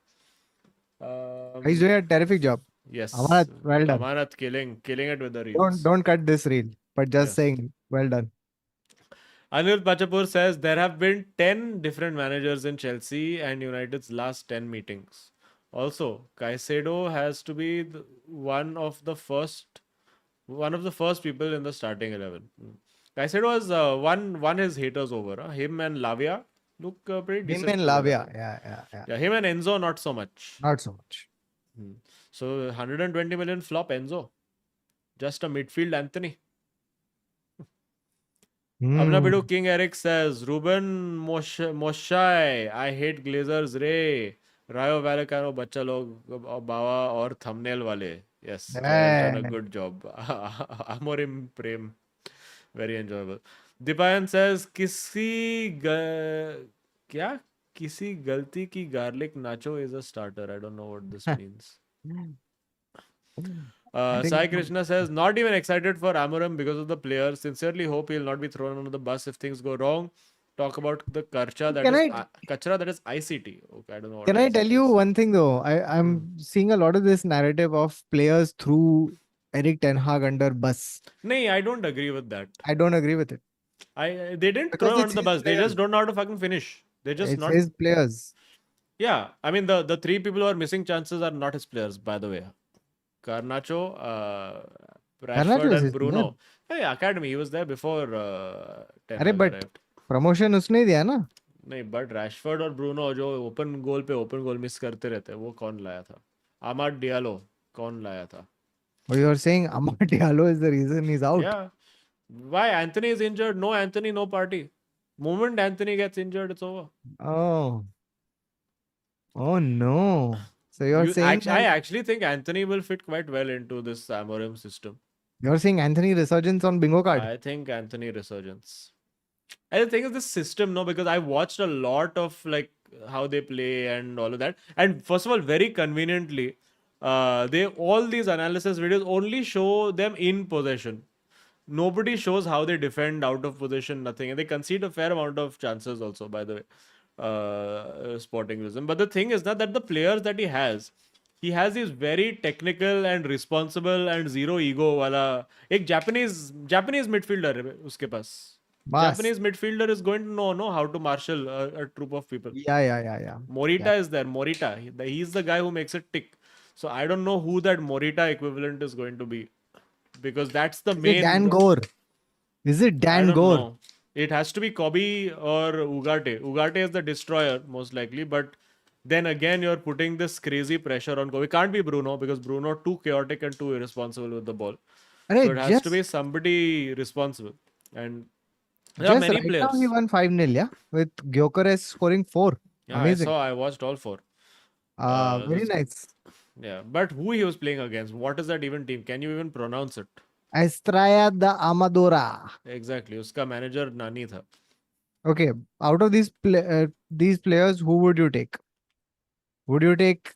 He's doing a terrific job. Yes. Amanat, well done. Amanat killing it with the reels. Don't cut this reel, but just Yeah. saying, well done. Anirudh Pachapur says there have been 10 different managers in Chelsea and United's last 10 meetings. Also, Caicedo has to be one of the first people in the starting 11. Caicedo has won his haters over. Him and Lavia look pretty Him decent. and Lavia. Yeah. Yeah, him and Enzo not so much. Not so much. So 120 million flop Enzo. Just a midfield Anthony. Abna Hmm. Bidu King Eric says, Ruben Moshai, I hate Glazers Ray. Rayo Vallecano, Bacha Log, Bawa, or Thumbnail Wale. Yes, they have done a Eh. good job. Amorim Prem, very enjoyable. Dipayan says, क्या किसी गलती की garlic nacho is a starter. I don't know what this means. I think Sai Krishna says, not even excited for Amorim because of the players. Sincerely hope he'll not be thrown under the bus if things go wrong. Talk about the can I kachra that is ICT. Okay, I don't know what can I tell ICT you is. one thing though? I'm seeing a lot of this narrative of players through Eric Ten Hag under bus. No, I don't agree with that. I don't agree with it They didn't throw because him it's under the his bus. They just players. don't know how to fucking finish. They just It's not. his players. Yeah, I mean the three people who are missing chances are not his players, by the way. Garnacho, Garnacho Rashford, is and his player. Bruno. Hey, academy. He was there before Ten अरे Hag but arrived. Promotion उसने ही दिया ना. नहीं but Rashford और Bruno जो open गोल miss करते रहते हैं वो कौन लाया था? आमाड डियालो कौन लाया था? Oh, you're saying Amar Diallo is the reason he's out. Yeah. Why Anthony is injured? No Anthony, no party. Moment Anthony gets injured, it's over. Oh. Oh no. So you're saying I that actually think Anthony will fit quite well into this Amorim system. you're saying Anthony resurgence on bingo card. I think Anthony resurgence. And the thing is this system, no, because I watched a lot of like how they play and all of that. And first of all, very conveniently, they all these analysis videos only show them in possession. Nobody shows how they defend out of position, nothing. And they concede a fair amount of chances also, by the way. Sporting wisdom. But the thing is that the players that he has these very technical and responsible and zero ego wala. एक Japanese midfielder है उसके पास. Bas. Japanese midfielder is going to know how to marshal a troop of people. Yeah. Morita Yeah. is there. Morita. He's the guy who makes it tick. So I don't know who that Morita equivalent is going to be. Because that's the Is it main. Dan Gore? Is it I Dan don't Gore? know. It has to be Kobe or Ugarte. Ugarte is the destroyer, most likely. But then again, you're putting this crazy pressure on Kobe. It can't be Bruno because Bruno too chaotic and too irresponsible with the ball. Arey, So it has to be somebody responsible. And there are just many right now he players. won 5-0, yeah, with Gyökeres scoring 4. Yeah, Amazing. I watched all four. Very nice. Yeah, but who he was playing against? What is that even team? Can you even pronounce it? Estrella da Amadora. Exactly. Uska manager Nani tha. Okay, out of these players, who would you take? Would you take?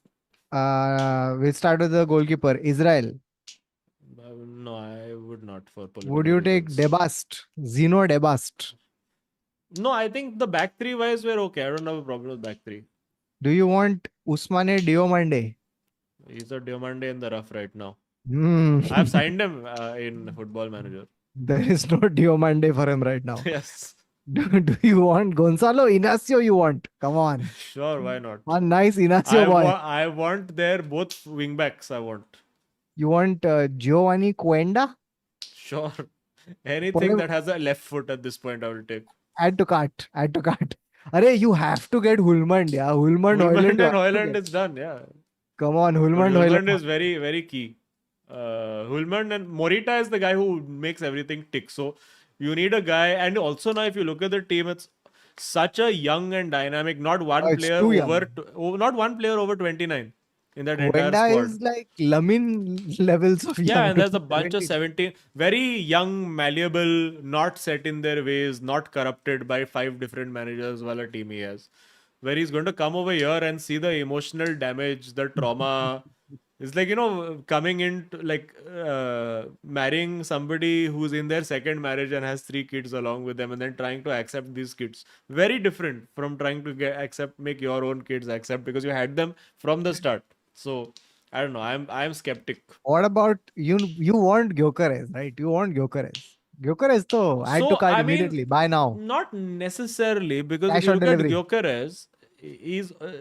We'll start with the goalkeeper, Israel. No, I would not for political Would you take reasons. Debast? Zeno Debast. No, I think the back three wise were okay. I don't have a problem with back three. Do you want Ousmane Diomande? He's a diamond in the rough right now. Hmm. I've signed him in Football Manager. There is no Diomande for him right now. Yes. Do you want Gonzalo Inacio? You want? Come on. Sure, why not? One nice Inacio boy. I want their both wing backs. I want. You want Giovanni Cuenda? Sure. Anything that has a left foot at this point, I will take. Add to cart. Add to cart. Arey, you have to get Hojlund, yeah. Hojlund, Hojlund Hojlund. and Hojlund is done, yeah. Come on, Hojlund, Hojlund Hojlund. is very, very key. Hojlund and Morita is the guy who makes everything tick. So you need a guy. And also now, if you look at the team, it's such a young and dynamic. Not one Oh, it's player too young. not one player over 29 in that entire Cuenda squad. is like Lamin levels of young. Yeah, and there's a bunch of 17. 17, very young, malleable, not set in their ways, not corrupted by 5 different managers while a team he has. Where he's going to come over here and see the emotional damage, the trauma. It's like, coming into like marrying somebody who's in their second marriage and has 3 kids along with them and then trying to accept these kids. Very different from trying to make your own kids accept because you had them from the start. So I don't know. I'm skeptic. What about you? You want Gyökeres, right? You want Gyökeres. Gyökeres, though, add to cart immediately. Buy now. Not necessarily because Cash if you on look at delivery. Gyökeres,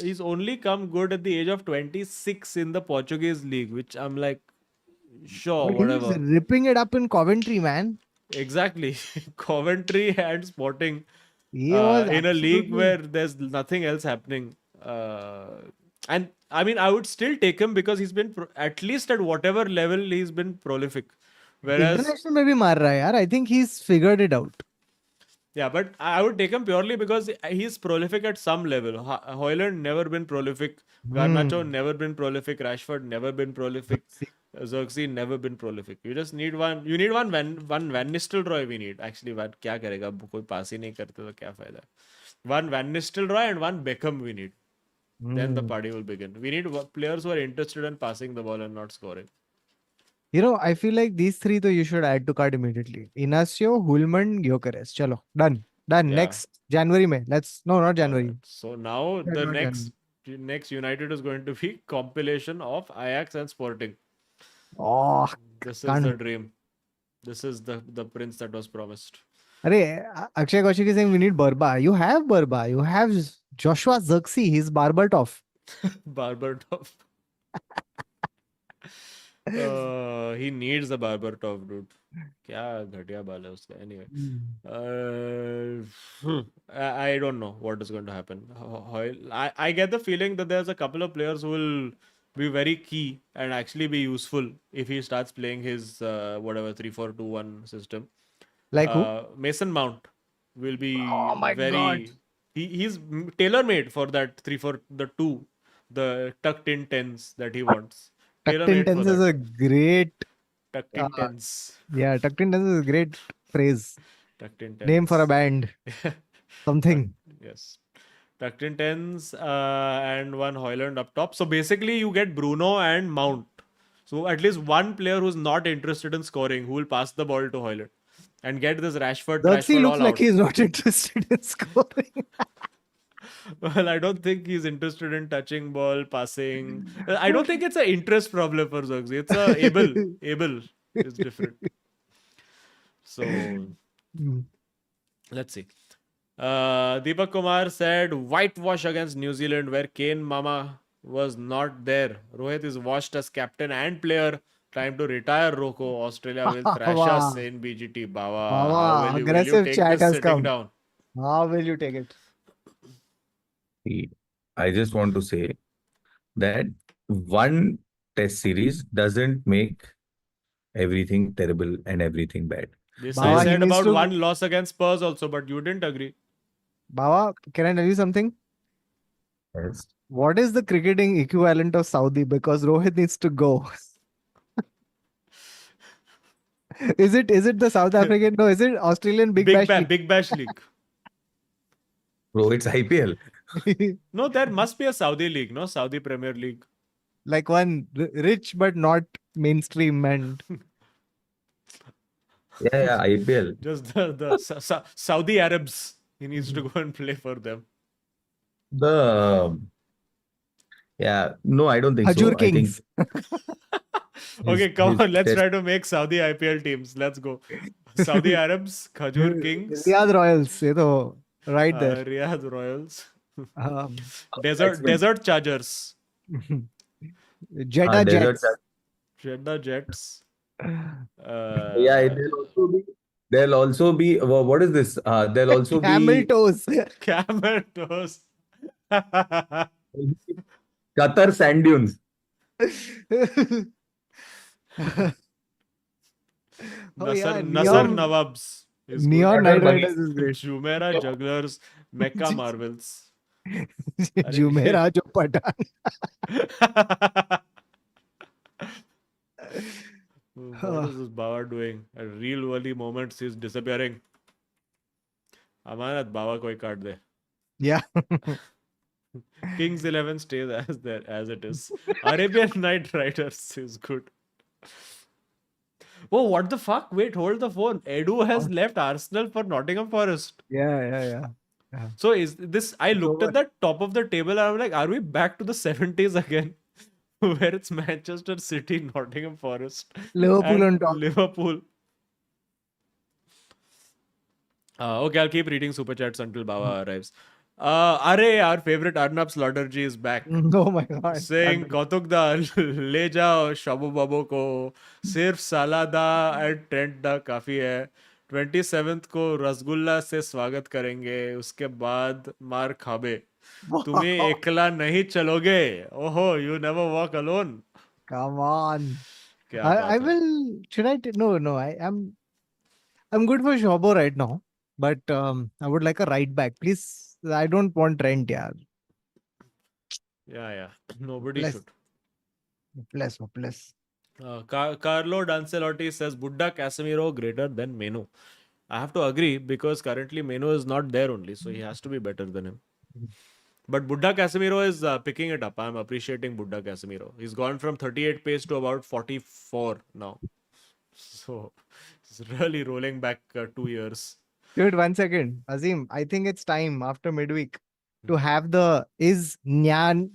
he's only come good at the age of 26 in the Portuguese league, which I'm like, sure, But he was whatever. ripping it up in Coventry, man. Exactly. Coventry and Sporting He was in a league absolutely- where there's nothing else happening. And I mean, I would still take him because he's been at least at whatever level he's been prolific. Whereas International में भी मार रहा है यार. I think he's figured it out. Yeah, but I would take him purely because he's prolific at some level. Hojlund never been prolific. Garnacho Hmm. never been prolific. Rashford never been prolific. Xerxes never been prolific. You just need one. You need one Van Nistelrooy. We need actually. One क्या करेगा? कोई पास ही नहीं करते तो क्या फायदा? One Van Nistelrooy and one Beckham we need. Then the Hmm. party will begin. We need players who are interested in passing the ball and not scoring. I feel like these three though you should add to cart immediately. Inacio, Hojlund, Gyökeres. Chalo, done. Done. Yeah. Next January May. No, not January. So now Yeah, the not January. next United is going to be compilation of Ajax and Sporting. Oh, This is the can't. dream. This is the prince that was promised. Akshay Kaushik is saying we need Barba. You have Barba. You have Joshua Zirkzee. He's Barbertov. Barbertov. He needs a Barbertov, dude. क्या घटिया बाल है उसका. Anyway, I don't know what is going to happen. I get the feeling that there's a couple of players who will be very key and actually be useful if he starts playing his whatever 3-4-2-1 system. Like who? Mason Mount will be Oh my God. very. He's tailor made for that 3-4-2, the tucked in tens that he wants. Tailor Tucked in made for tens is that. a great, Tucked in uh, tens. yeah, tucked in tens is a great phrase. Tucked in Name for a tens. band. Something. Yes. Tucked in tens and one Hojlund up top. So basically, you get Bruno and Mount. So at least one player who's not interested in scoring who will pass the ball to Hojlund and get this Zirkzee Rashford looks all like out. he's not interested in scoring. Well, I don't think he's interested in touching ball, passing. I don't think it's an interest problem for Zirkzee. It's a able. Able is different. So let's see. Deepak Kumar said whitewash against New Zealand where Kane Mama was not there. Rohit is washed as captain and player. Time to retire Roko. Australia will thrash us Wow. in BGT. Bawa, how Wow. will you Aggressive take chat this has sitting come. down? How will you take it? I just want to say that one test series doesn't make everything terrible and everything bad. This I Bawa, he said needs about to. one loss against Spurs also, but you didn't agree. Bawa, can I tell you something? Yes. What is the cricketing equivalent of Saudi? Because Rohit needs to go. Is it the South African? No, is it Australian Big Bash League? Big Bash League. Bro, it's IPL. No, there must be a Saudi league, no? Saudi Premier League. Like one rich but not mainstream and Yeah, IPL. Just the Saudi Arabs. He needs to go and play for them. No, I don't think Hajur so. I think Kings. Okay, come on. Let's test try to make Saudi IPL teams. Let's go. Saudi Arabs, Khajur Kings, Riyadh Royals, right there. Riyadh Royals, Um, Desert Chargers, Jeddah desert. Jets. Jeddah Jets. Yeah, there'll also be what is this? There'll also Camel be toes. Camel Toes. Qatar Sand Dunes. Nasser Neon Nawabs is good. Night Qatar Riders is great. Jumeirah Jugglers, Mecca Marvels. Jumeirah jo Pathan. What is this Bawa doing? At real worthy moments, he's disappearing. Amanat Bawa koi kaat de. Yeah. Kings 11 stays as it is. Arabian Night Riders is good. Oh, what the fuck? Wait, hold the phone. Edu has left Arsenal for Nottingham Forest. Yeah. So is this? I looked over. at the top of the table and I'm like, are we back to the 70s again? Where it's Manchester City, Nottingham Forest, Liverpool and on top. Liverpool. Okay, I'll keep reading super chats until Baba arrives. Our favorite Arnab Slaughterji is back. Oh my God. Saying Kautuk da ले जाओ शाबू बाबू को सिर्फ सालादा and tent दा काफी है 27th को रसगुल्ला से स्वागत करेंगे उसके बाद मार खाबे तुम्हें एकला नहीं चलोगे ओहो you never walk alone. Come on. क्या I बात है. will. Should I? No. I'm good for Shobo right now. But I would like a right back. Please, I don't want Trent, yeah. Yeah. Nobody Plus, should. plus. Carlo Dancelotti says Buddha Casemiro greater than Mainoo. I have to agree because currently Mainoo is not there only, so he has to be better than him. But Buddha Casemiro is picking it up. I'm appreciating Buddha Casemiro. He's gone from 38 pace to about 44 now. So he's really rolling back 2 years. Dude, 1 second. Azim, I think it's time after midweek to have the is Nwaneri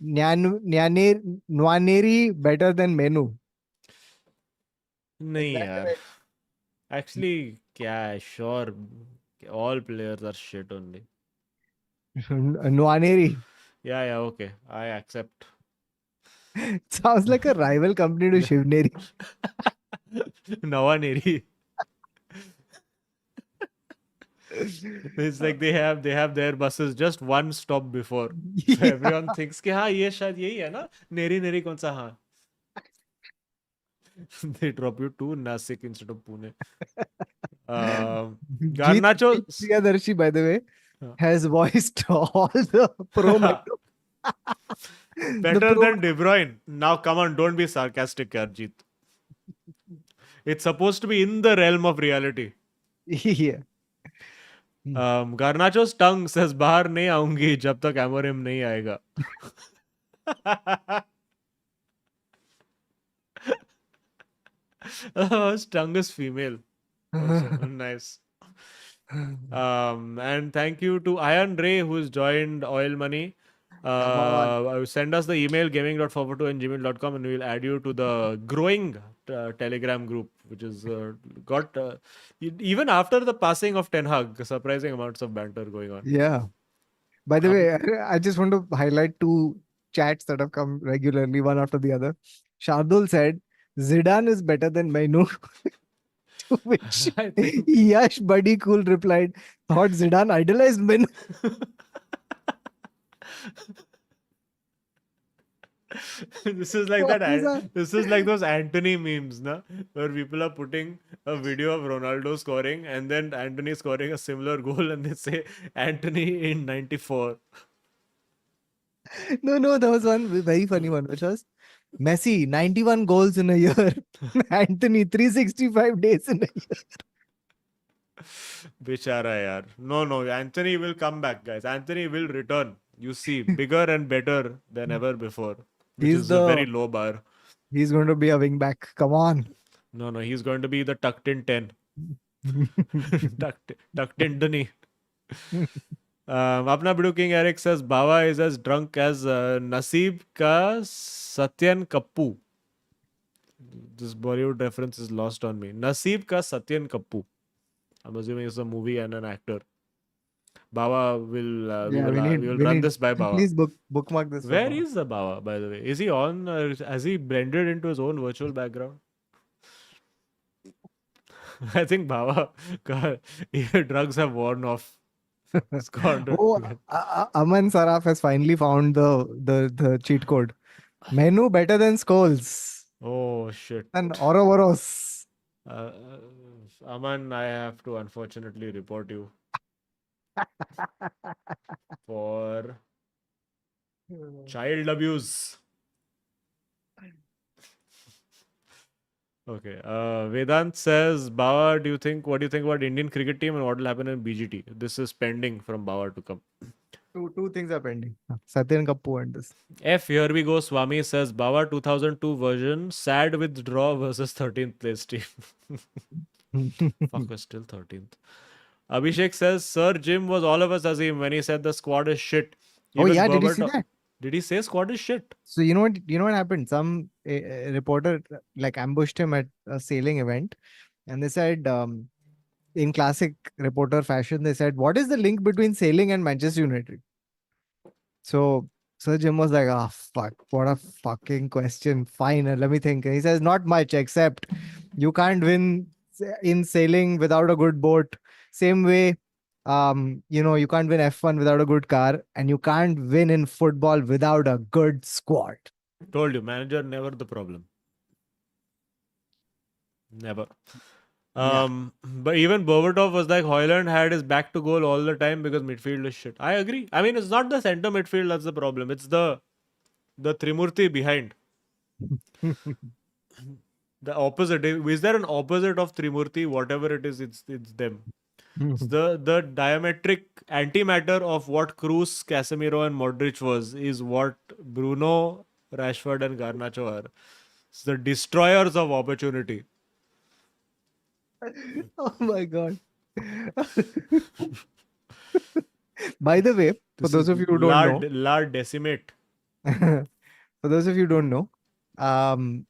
better than Menu? Is नहीं that यार. Actually, क्या है? Sure, all players are shit only. Nwaneri? Yeah, okay. I accept. Sounds like a rival company to Shivneri. Navaneri. It's like they have their buses just one stop before. So everyone thinks कि हाँ ये शायद यही है ना नेरी नेरी कौन सा हाँ. They drop you to Nasik instead of Pune. Jeet Garnacho. Priyadarshi, by the way, Huh. has voiced all the pro Metro. The Better pro. than De Bruyne. Now come on, don't be sarcastic, Arjit. It's supposed to be in the realm of reality. Yeah. Garnacho's tongue says बाहर नहीं आऊंगी जब तक Amorim नहीं आएगा. His tongue is female. Also. Nice. And thank you to Iron Ray who's joined Oil Money. Send us the email gaming.forward2@gmail.com and we'll add you to the growing Telegram group, which is got even after the passing of Ten Hag, surprising amounts of banter going on. Yeah. By the way, I just want to highlight two chats that have come regularly, one after the other. Shardul said, Zidane is better than Mainoo. To which I think Yash Buddy Cool replied, thought Zidane idolized Mainoo. This is like What that. is that? This is like those Anthony memes, na, where people are putting a video of Ronaldo scoring and then Anthony scoring a similar goal, and they say Anthony in '94. No, there was one very funny one, which was Messi, 91 goals in a year. Anthony, 365 days in a year. Bichara yaar. No, Anthony will come back, guys. Anthony will return. You see, bigger and better than ever before, which He's is a very low bar. He's going to be a wing back. Come on. No, he's going to be the tucked in 10. tucked in Dunny. Apna Bidu King Eric says Baba is as drunk as Naseeb ka Satyan Kappu. This Bollywood reference is lost on me. Naseeb ka Satyan Kappu. I'm assuming it's a movie and an actor. Baba will we will run this by Baba. Please bookmark this. Where is the Baba, by the way? Is he on? Has he blended into his own virtual background? I think Baba drugs have worn off. Aman Saraf has finally found the cheat code. Mainoo better than Scholes. Oh shit. And Ouroboros. Aman, I have to unfortunately report you for child abuse. Okay. Vedant says, Bauer, what do you think about Indian cricket team and what will happen in BGT? This is pending from Bauer to come. Two things are pending. Satyan Kappu and this. Here we go. Swami says, Bauer 2002 version, sad with draw versus 13th place team. Fuck, we're still 13th. Abhishek says, Sir Jim was all of us Azim when he said the squad is shit. Even did you see that? Did he say squad is shit? So you know what happened? Some reporter ambushed him at a sailing event, and they said, in classic reporter fashion, they said, "What is the link between sailing and Manchester United?" So Sir Jim was like, "Ah, fuck! What a fucking question." Fine, let me think. And he says, "Not much, except you can't win in sailing without a good boat. Same way." You can't win F1 without a good car, and you can't win in football without a good squad. Told you, manager never the problem. Never. Yeah. But even Berbatov was like Hojlund had his back to goal all the time because midfield is shit. I agree. I mean, it's not the center midfield that's the problem. It's the Trimurti behind. The opposite. Is there an opposite of Trimurti? Whatever it is, it's them. It's the diametric antimatter of what Cruz, Casemiro, and Modric was is what Bruno, Rashford, and Garnacho are. It's the destroyers of opportunity. Oh my God. By the way, for This those is of you who don't know, la decimate. for those of you who don't know, um,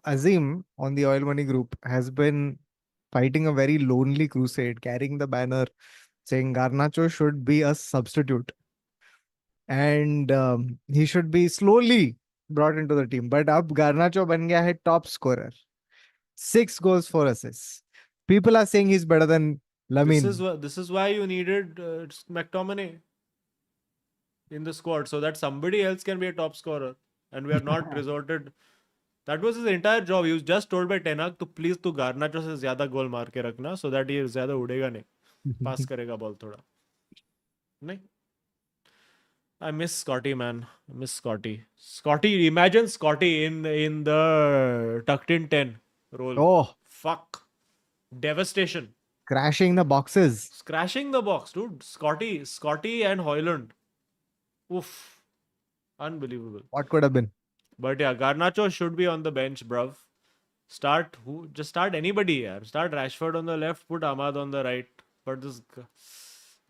Azim on the Oil Money group has been fighting a very lonely crusade, carrying the banner saying Garnacho should be a substitute and he should be slowly brought into the team. But अब Garnacho बन गया है top scorer, 6 goals, 4 assists. People are saying he's better than Lamine. This is why you needed McTominay in the squad so that somebody else can be a top scorer, and we are not resorted. That was his entire job. He was just told by Ten Hag to please तू Garnacho से ज़्यादा गोल मार के रखना so that ये ज़्यादा उड़ेगा नहीं, पास करेगा बॉल थोड़ा नहीं. I miss Scotty, man. I miss Scotty. Scotty, imagine Scotty in the tucked in 10 role. Oh, Fuck. Devastation. crashing the boxes. Crashing the box, dude. Scotty and Hojlund. Oof. Unbelievable. What could have been? But yeah, Garnacho should be on the bench, bruv. Just start anybody here. Start Rashford on the left, put Ahmad on the right. But this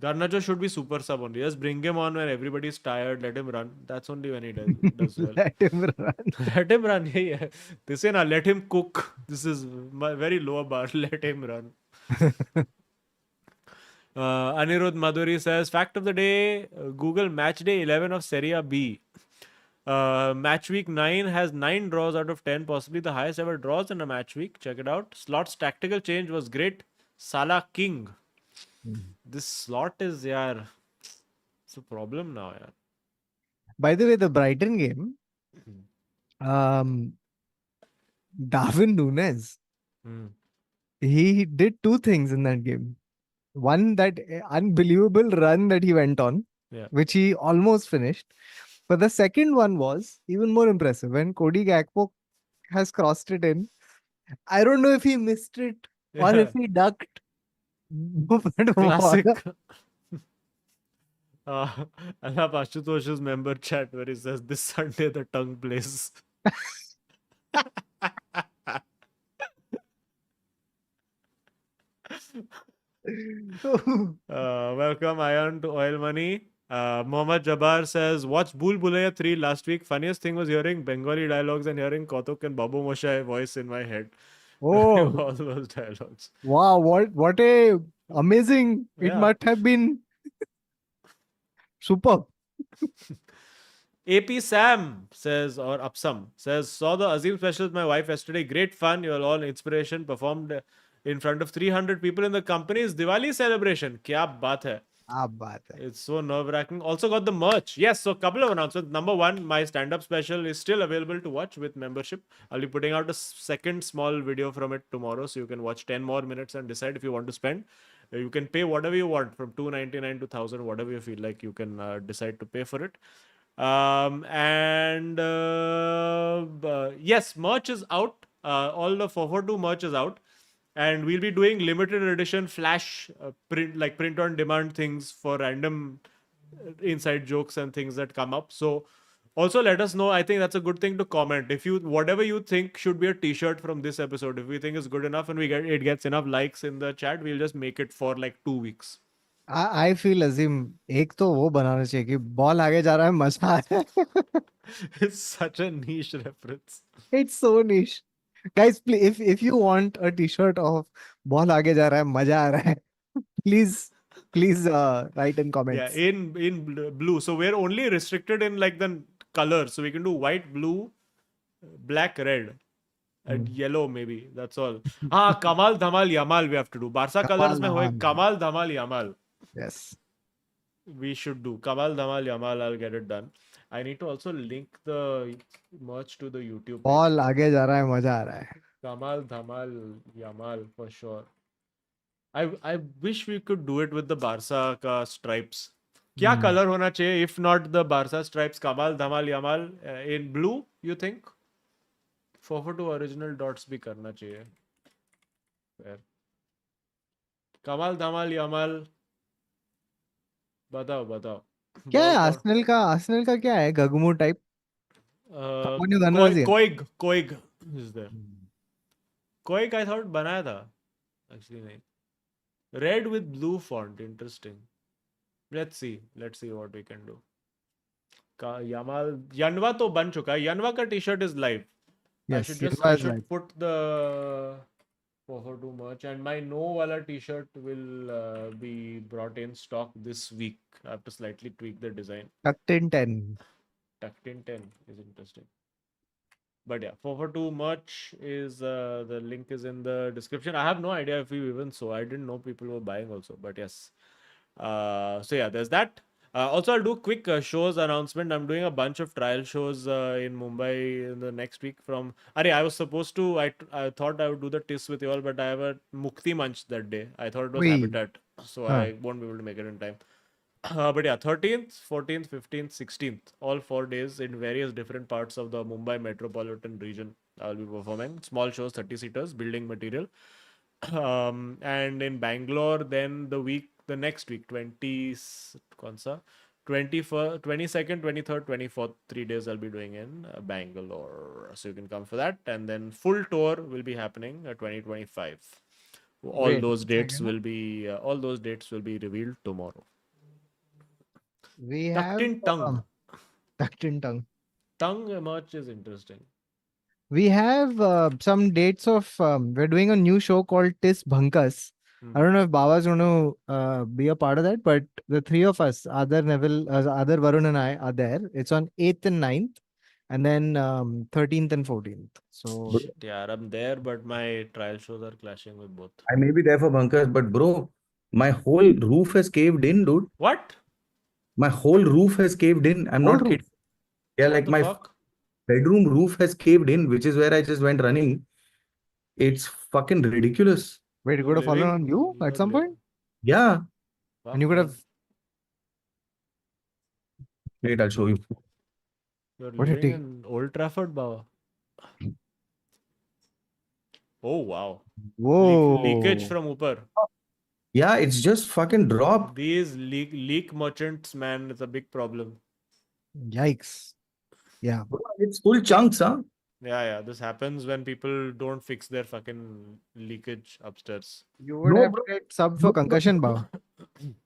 Garnacho should be super sub only. Just bring him on when everybody's tired. Let him run. That's only when he does well. Let him run. Let him run. Yeah. This is let him cook. This is my very low bar. Let him run. Anirudh Madhuri says, fact of the day, Google match day 11 of Serie B. Match week 9 has 9 draws out of 10, possibly the highest ever draws in a match week. Check it out. Slot's tactical change was great. Salah king. This slot is, yeah, it's a problem now, yeah. By the way, the Brighton game, Darwin Núñez, he did 2 things in that game. One, that unbelievable run that he went on, which he almost finished. But the second one was even more impressive. When Cody Gakpo has crossed it in, I don't know if he missed it or if he ducked. But Classic. I love Ashutosh's member chat where he says, this Sunday the tongue plays. Welcome, Iron, to Oil Money. Mohammad Jabbar says, watched Bhool Bhulaiya 3 last week. Funniest thing was hearing Bengali dialogues and hearing Kautuk and Babu Moshe voice in my head. Oh, all those dialogues. Wow, what a amazing. It must have been superb. AP Sam says, or Upsum says, saw the Azim special with my wife yesterday. Great fun. You are all inspiration. Performed in front of 300 people in the company's Diwali celebration. Kya baat hai? It's so nerve-wracking. Also got the merch. Yes, so a couple of announcements. Number one, my stand-up special is still available to watch with membership. I'll be putting out a second small video from it tomorrow, so you can watch 10 more minutes and decide if you want to spend. You can pay whatever you want, from $2.99 to $1,000, whatever you feel like. You can decide to pay for it. Yes, merch is out. All the 442 merch is out. And we'll be doing limited edition flash print on demand things for random inside jokes and things that come up. So also let us know. I think that's a good thing to comment. If you, whatever you think should be a t-shirt from this episode, if we think is good enough and it gets enough likes in the chat, we'll just make it for like 2 weeks. I feel Azim, एक तो वो बनाना चाहिए कि ball आगे जा रहा है, मजा आ रहा है. It's such a niche reference. It's so niche. Guys, please, if you want a t-shirt of ball aage ja raha hai, maja aa raha hai, please write in comments. Yeah, in blue. So we're only restricted in like the colors. So we can do white, blue, black, red, and yellow maybe. That's all. Kamal, Dhamal, Yamal we have to do. Barca colors mein hoye Kamal, Dhamal, Yamal. Yes. We should do Kamal, Dhamal, Yamal. I'll get it done. I need to also link the merch to the YouTube page. Ball aage ja raha hai, maja aa raha hai. Kamal, Dhamal, Yamal for sure. I wish we could do it with the Barca ka stripes. क्या Hmm. color होना चाहिए? If not the Barca stripes, Kamal, Dhamal, Yamal in blue, you think? 442 original dots भी करना चाहिए. Fair. Kamal, Dhamal, Yamal. बताओ बताओ. क्या है Ball thought. आर्सेनल का क्या है गगमू टाइप कौन गनवाजी है Koig is there. Koig I thought बनाया था. Actually नहीं. Red with blue font. Interesting. Let's see what we can do. Yamal Yanwa तो बन चुका है. Yanwa का t-shirt is live. I yes should ये was put the for too much, and my no wala t-shirt will be brought in stock this week. I have to slightly tweak the design. tucked in 10 Tucked in 10 is interesting. But yeah, for too much is the link is in the description. I have no idea if we even saw. I didn't know people were buying also, but yes. So yeah, there's that. Also, I'll do quick shows announcement. I'm doing a bunch of trial shows in Mumbai in the next week. I was supposed to. I thought I would do the TIS with you all, but I have a Mukti Manch that day. I thought it was Wee. Habitat, so Huh. I won't be able to make it in time. But yeah, 13th, 14th, 15th, 16th, all 4 days in various different parts of the Mumbai metropolitan region. I'll be performing small shows, 30 seaters, building material. And in Bangalore, then the next week, 21st, 22nd, 23rd, 24th, 3 days I'll be doing in Bangalore. So you can come for that. And then full tour will be happening 2025. Wait, second. All those dates will be revealed tomorrow. We Tucked have in tongue. tucked in tongue. Tongue merch is interesting. We have some dates of we're doing a new show called Tis Bhankas. I don't know if Baba's going to be a part of that, but the three of us, Adar Neville, Adar Varun and I are there. It's on 8th and 9th, and then 13th and 14th. So Bro, Shit, yeah, I'm there, but my trial shows are clashing with both. I may be there for bunkers, but bro, my whole roof has caved in, dude. What? My whole roof has caved in. I'm Whole not roof? kidding. Yeah, What like the my fuck? bedroom roof has caved in, which is where I just went running. It's fucking ridiculous. Wait, it could have fallen on you at some point? Yeah. And you could have. Wait, I'll show you. You're What did living he- in Old Trafford, Baba. Oh wow. Whoa. Leakage from Upper. Yeah, it's just fucking dropped. These leak merchants, man, it's a big problem. Yikes. Yeah. Bro, it's full chunks, huh? Yeah. This happens when people don't fix their fucking leakage upstairs. You would No, have bro. to get sub for concussion, Baba.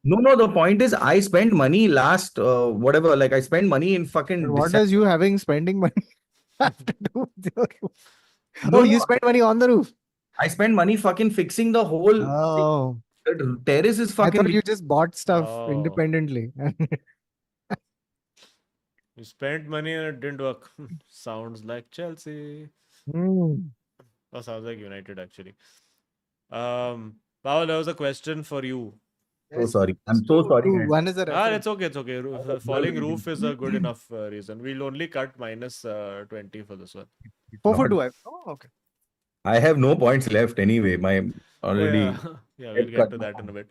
No, the point is I spent money last whatever, like I spent money in fucking But what December. does you having spending money have to do with your roof? No, you spent money on the roof. I spent money fucking fixing the whole thing. Oh. The terrace is I fucking thought you just bought stuff Oh. independently. You spent money and it didn't work. Sounds like Chelsea. Hmm. Or sounds like United actually. Paul, there was a question for you. so sorry. I'm so sorry, guys. One is a reference. It's okay. Falling roof is a good enough reason. We'll only cut minus 20 for this one. 4 for 2. Oh, okay. I have no points left anyway. My already. Yeah, we'll get to that in a bit.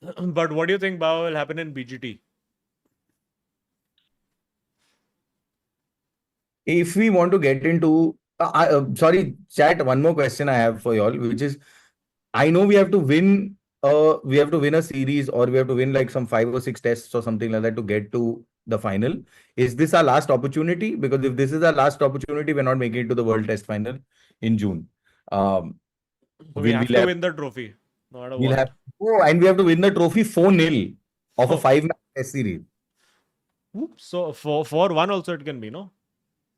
But what do you think, Bao, will happen in BGT? If we want to get into, sorry, chat. One more question I have for y'all, which is, I know we have to win. We have to win a series, or we have to win like some 5 or 6 tests or something like that to get to the final. Is this our last opportunity? Because if this is our last opportunity, we're not making it to the World Test Final in June. We have to win the trophy, no matter what. And we have to win the trophy 4-0 of a 5-match test series. So 4-1 also it can be, no?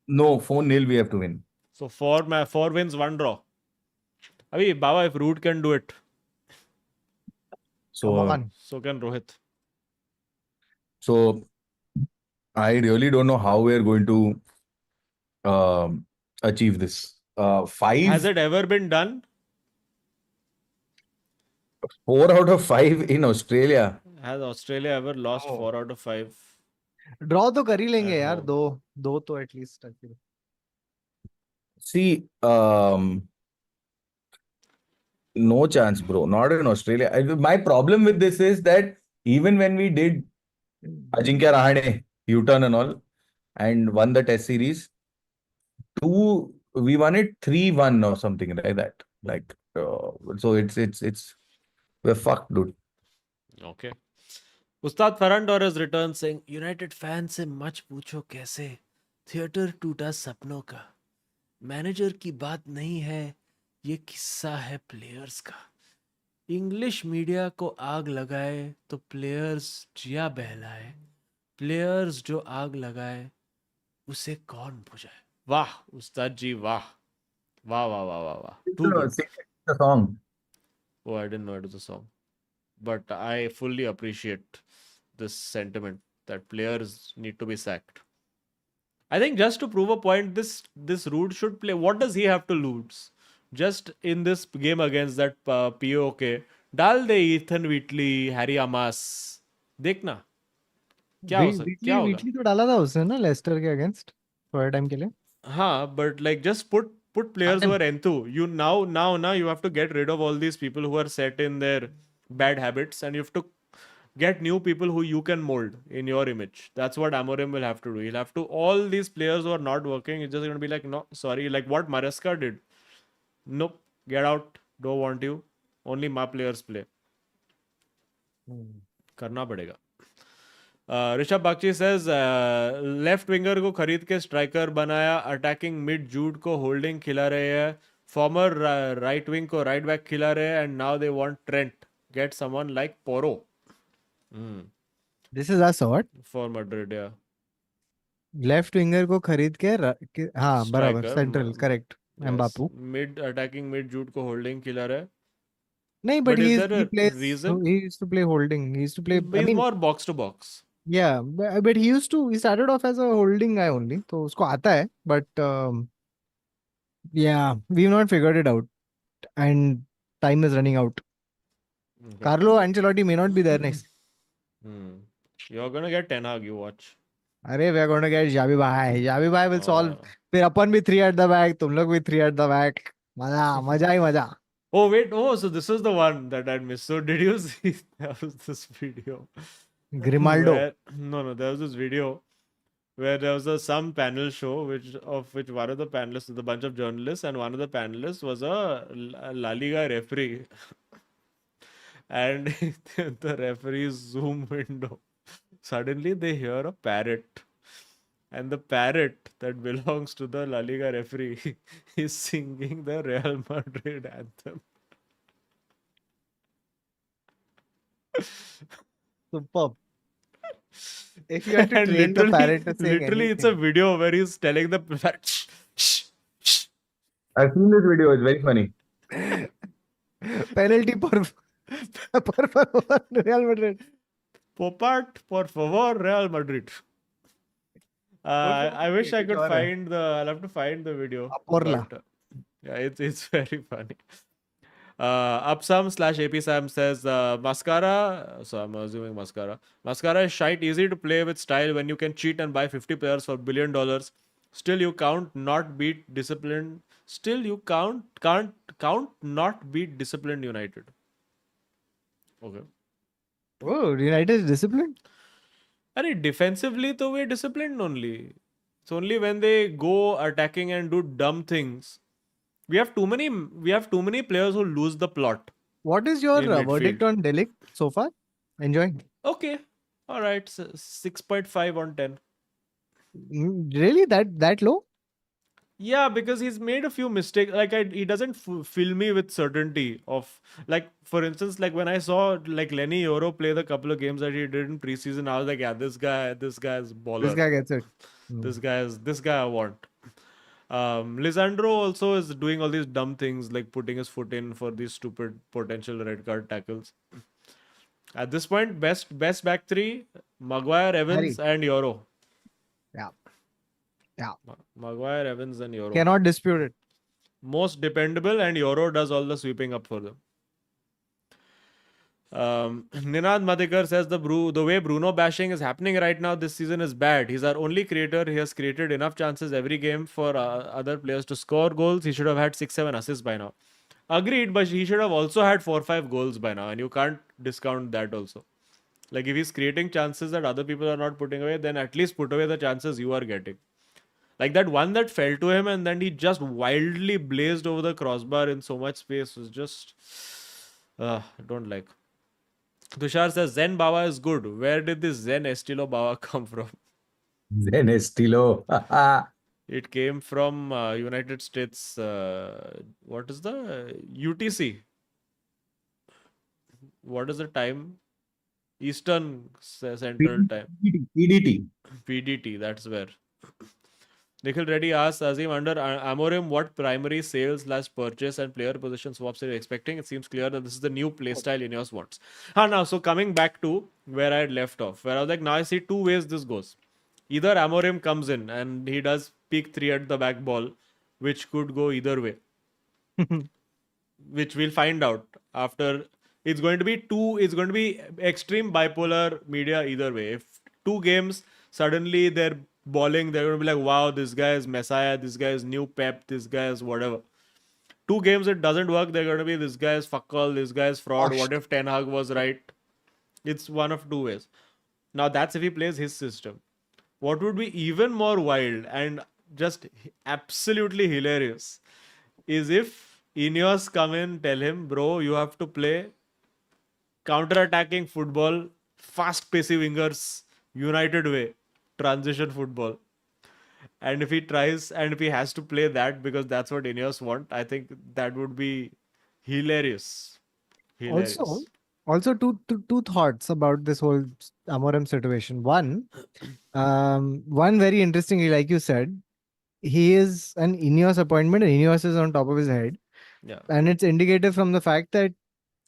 No, 4-0 we have to win. So 4 wins, 1 draw. Abhi, Baba, if Root can do it, so can Rohit. So I really don't know how we're going to achieve this. 5. Has it ever been done? 4 out of 5 in Australia. Has Australia ever lost 4 out of 5? Draw तो कर ही लेंगे यार दो तो at least. See, No chance, bro. Not in Australia. My problem with this is that even when we did Ajinkya Rahane U-turn and all and won the Test series, we won it 3-1 or something like that. Like, so it's we're fucked, dude. Okay. Ustad Farhan Dor has returned saying, United fans से much पूछो कैसे theatre टूटा सपनों का manager की बात नहीं है ये किस्सा है प्लेयर्स का इंग्लिश मीडिया को आग लगाए तो प्लेयर्स जिया बहलाए प्लेयर्स जो आग लगाए उसे कौन बुझाए वाह उस्ताद जी वाह वाह वाह वाह वाह वाह too good Sing the song. oh I didn't know it was a song but I fully appreciate this sentiment that players need to be sacked. I think just to prove a point, this Root should play. What does he have to lose? Just in this game against that POK, डाल दे Ethan Wheatley, Harry Amas. देखना क्या होगा? वीटली तो डाला था उसने ना Lester के अगेंस्ट थोड़ा टाइम के लिए. हाँ, but like just put players who are enthu. You now you have to get rid of all these people who are set in their bad habits, and you have to get new people who you can mold in your image. That's what Amorim will have to do. He'll have to all these players who are not working. It's just going to be like, no, sorry, like what Maresca did. Nope, get out. Don't want you. Only my players play. करना पड़ेगा. Rishabh Bagchi says left winger को खरीद के striker बनाया attacking mid Jude को holding खिला रहे हैं फॉर्मर राइट विंग को राइट बैक खिला रहे हैं and now they want Trent get someone like Porro this is a sort for Madrid या लेफ्ट विंगर को खरीद के हाँ बराबर Striker, central correct Mbappe mid attacking mid Jude को होल्डिंग खिला रहा है नहीं but but is he there he a plays reason he used to play holding he used to play I he's mean more box to box yeah but he started off as a holding guy only तो उसको आता है but yeah we've not figured it out and time is running out. okay. Carlo Ancelotti may not be there next. You're gonna get Ten Hag, you watch. अरे we are going to get Javi Bhai. Javi Bhai will solve. फिर अपन भी 3 at the back, तुम लोग भी 3 at the back. मजा ही मजा. Oh wait, so this is the one that I missed. So did you see there was this video? Grimaldo. No, there was this video where there was some panel show which one of the panelists was a bunch of journalists and one of the panelists was a La Liga referee. And the referee's Zoom window. Suddenly they hear a parrot. And the parrot that belongs to the La Liga referee is singing the Real Madrid anthem. Superb. If you had to And train the parrot to sing literally it's a anything. video where he's telling the parrot, shh, shh, shh. I've seen this video. It's very funny. Penalty por favor, Real Madrid. Popart, por favor, Real Madrid. I wish I could find I'll have to find the video. Porla. But, yeah, it's very funny. Upsum/AP Sam says Mascara. So I'm assuming Mascara. Mascara is shite, easy to play with style when you can cheat and buy 50 players for $1 billion. Still you can't not beat disciplined. Still you can't not beat disciplined United. Okay. Oh, United is disciplined. Arey, defensively, तो we're disciplined only. It's only when they go attacking and do dumb things. We have too many players who lose the plot. What is your In verdict midfield. on Delic so far? Enjoying. Okay. All right. 6.5 on 10. Really? That low? Yeah, because he's made a few mistakes. Like he doesn't fill me with certainty of, like, for instance, like when I saw like Lenny Yoro play the couple of games that he did in preseason, I was like, yeah, this guy is baller. This guy gets it. This guy I want. Lisandro also is doing all these dumb things like putting his foot in for these stupid potential red card tackles. At this point, best back three: Maguire, Evans, and Yoro. Yeah. Maguire, Evans, and Yoro. Cannot dispute it. Most dependable, and Yoro does all the sweeping up for them. Ninad Madhikar says the way Bruno bashing is happening right now this season is bad. He's our only creator. He has created enough chances every game for other players to score goals. He should have had 6-7 assists by now. Agreed, but he should have also had 4-5 goals by now, and you can't discount that also. Like if he's creating chances that other people are not putting away, then at least put away the chances you are getting. Like that one that fell to him and then he just wildly blazed over the crossbar in so much space was just don't like. Tushar says Zen Bawa is good. Where did this Zen Estilo Bawa come from? Zen Estilo. It came from United States. What is the UTC? What is the time? Eastern Central Time. PDT. PDT. That's where. Nikhil Reddy asks Azim, under Amorim, what primary sales / purchase and player position swaps are you expecting? It seems clear that this is the new playstyle Ineos wants. Now, so coming back to where I had left off, where I was like, now I see two ways this goes. Either Amorim comes in and he does peak 3 at the back ball, which could go either way. Which we'll find out after. It's going to be extreme bipolar media either way. If 2 games suddenly they're balling, they're going to be like, wow, this guy is messiah, this guy is new Pep, this guy is whatever. 2 games it doesn't work, they're going to be, this guy is fuck all, this guy is fraud. What if Ten Hag was right? It's one of 2 ways. Now that's if he plays his system. What would be even more wild and just absolutely hilarious is if Ineos come in, tell him, bro, you have to play counter-attacking football, fast-pacey wingers, United way, transition football. And if he tries and if he has to play that because that's what Ineos want, I think that would be hilarious. Also, two thoughts about this whole Amorim situation. One very interestingly, like you said, he is an Ineos appointment and Ineos is on top of his head. Yeah. And it's indicative from the fact that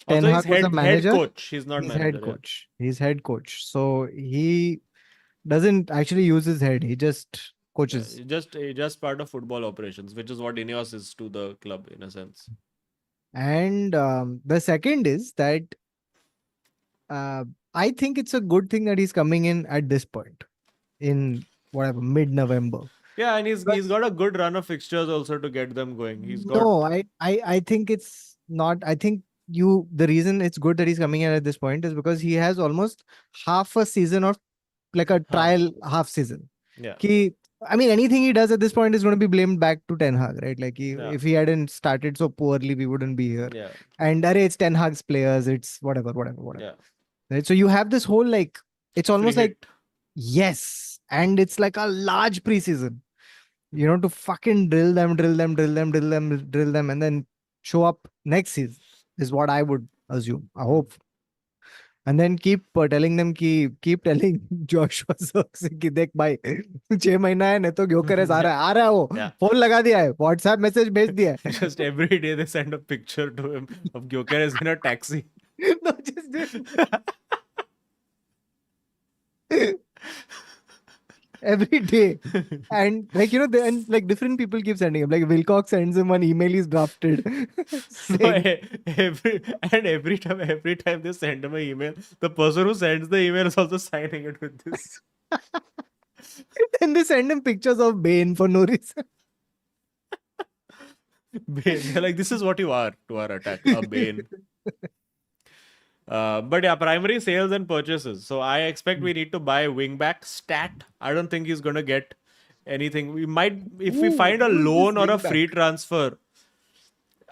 Ten Hag was a manager. Head coach. He's not manager. Head coach. Yeah. He's head coach. So he doesn't actually use his head. He just coaches. Yeah, just part of football operations, which is what Ineos is to the club in a sense. And the second is that I think it's a good thing that he's coming in at this point in whatever mid-November. Yeah, and he's got a good run of fixtures also to get them going. He's got. No, I think it's not. I think the reason it's good that he's coming in at this point is because he has almost half a season of like a trial half season. Yeah. I mean, anything he does at this point is going to be blamed back to Ten Hag, right? Like if he hadn't started so poorly, we wouldn't be here. Yeah. And it's Ten Hag's players. It's whatever. Yeah. Right. So you have this whole like it's almost like yes, and it's like a large preseason. You know, to fucking drill them, and then show up next season is what I would assume. I hope. And then keep telling them keep telling Joshua Zirkzee कि देख भाई 6 महीना है नहीं तो Gyökeres आ रहा है वो फोन लगा दिया है WhatsApp मैसेज भेज दिया है. Just every day they send a picture to him of Gyökeres in a taxi. No, every day. And like, you know, and like different people keep sending him. Like Wilcox sends him one email he's drafted. every time they send him an email, the person who sends the email is also signing it with this. Then they send him pictures of Bane for no reason. Bane. They're like, this is what you are to our attack, a Bane. But yeah, primary sales and purchases. So I expect we need to buy wingback stat. I don't think he's going to get anything. We might, if we find a loan or a free transfer.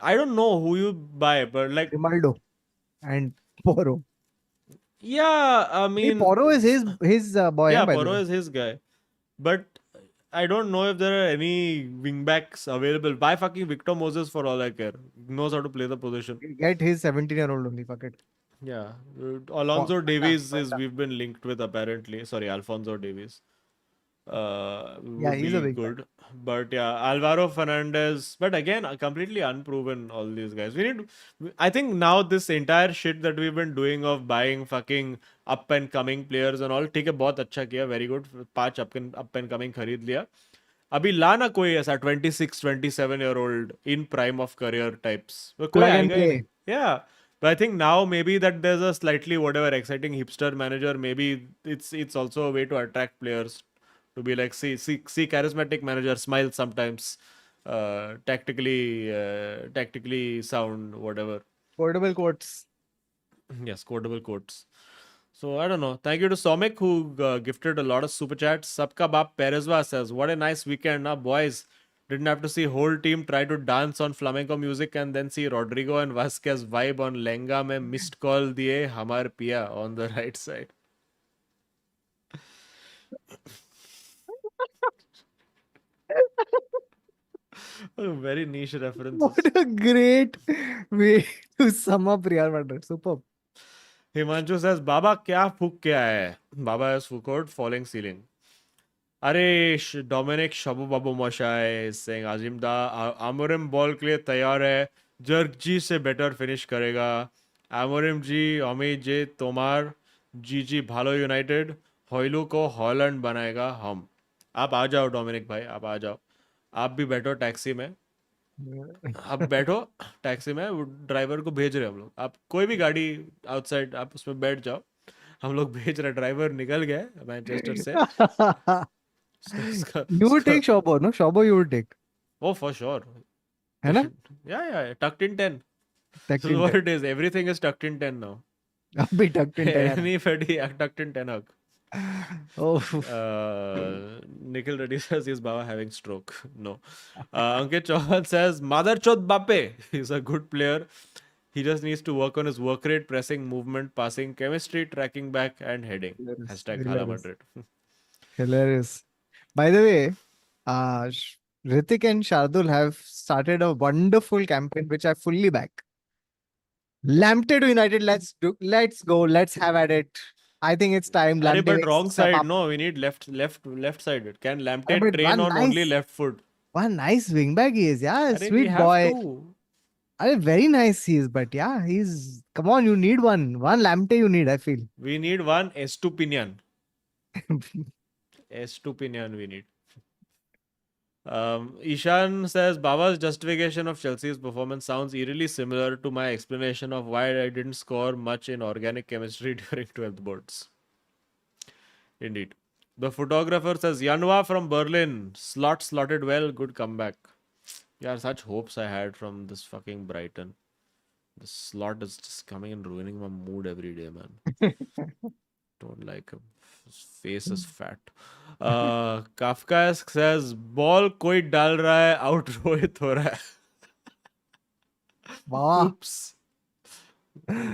I don't know who you buy, but like Ronaldo and Porro. Yeah, I mean, Porro is his boy. Yeah, Porro is his guy. But I don't know if there are any wingbacks available. Buy fucking Victor Moses for all I care. He knows how to play the position. Get his 17-year-old only. Fuck it. Yeah. Alonso Davies we've been linked with apparently. Sorry, Alfonso Davies. Yeah, he's a big good. But yeah, Alvaro Fernandez. But again, completely unproven, all these guys. I think now this entire shit that we've been doing of buying fucking up and coming players and all, ठीक है, बहुत अच्छा किया, very good. 5 up and coming खरीद लिया. अभी लाना कोई ऐसा 26-27-year-old in prime of career types. Yeah. But I think now maybe that there's a slightly whatever exciting hipster manager, maybe it's also a way to attract players to be like, see charismatic manager, smile sometimes. tactically sound, whatever. Quotable quotes. Yes, quotable quotes. So I don't know. Thank you to Somik who gifted a lot of super chats. Sabka Bap Perezwa says, "What a nice weekend, now boys. Didn't have to see whole team try to dance on flamenco music and then see Rodrigo and Vasquez vibe on Lenga mein missed call diye Hamar Pia on the right side." Very niche references. What a great way to sum up Real Madrid. Superb. Himanshu says, "Baba kya फूक के आया है?" Baba has फूकोड falling ceiling. अरे Dominic Shabu Babu Moshai is saying, "Azim da Amorim ball के लिए तैयार है, jerk जी से बेटर फिनिश करेगा, Amorim जी अमित जी तोमार जी भालो यूनाइटेड, हॉयलू को हॉलैंड बनाएगा हम." आप आ जाओ डोमिनिक भाई, आप आ जाओ, आप भी बैठो टैक्सी में, आप बैठो टैक्सी में, ड्राइवर को भेज रहे हैं हम लोग, आप कोई भी गाड़ी आउटसाइड आप उसमें बैठ जाओ, हम लोग भेज रहे, ड्राइवर निकल गए मैनचेस्टर से। You would take Shobo, no? Shobo you would take. Oh, for sure. है ना? Yeah, tucked in 10. Tucked This is in what 10. it is. Everything is tucked in 10 now. अभी tucked in 10 है। Anybody tucked in 10 hug. Oh. Nikhil Reddy says, "Is Baba having stroke?" No. Ankit Chauhan says, "Mother Chod Bape." He's a good player. He just needs to work on his work rate, pressing, movement, passing, chemistry, tracking back, and heading. Hilarious. Hashtag Hala Hilarious. Madrid. Hilarious. By the way, Ritik and Shardul have started a wonderful campaign which I fully back. Lamptey to United, let's go, let's have at it. I think it's time Arey, Lamptey but makes a wrong step side. up. No, we need left sided. Can Lamptey But train on only left foot? one nice wingback he is, yeah, Arey, we sweet have boy. to. Very nice he is, but yeah, he's come on, you need one Lamptey you need, I feel. We need one Estupinian. Estupinian we need. Ishan says, "Baba's justification of Chelsea's performance sounds eerily similar to my explanation of why I didn't score much in organic chemistry during 12th boards." Indeed. The photographer says, "Yanwa from Berlin. Slotted well. Good comeback." Yeah, such hopes I had from this fucking Brighton. The slot is just coming and ruining my mood every day, man. Don't like him. His face is fat. Kafka says, "Ball कोई डाल रहा है, out Rohit हो रहा है." वाह Oops.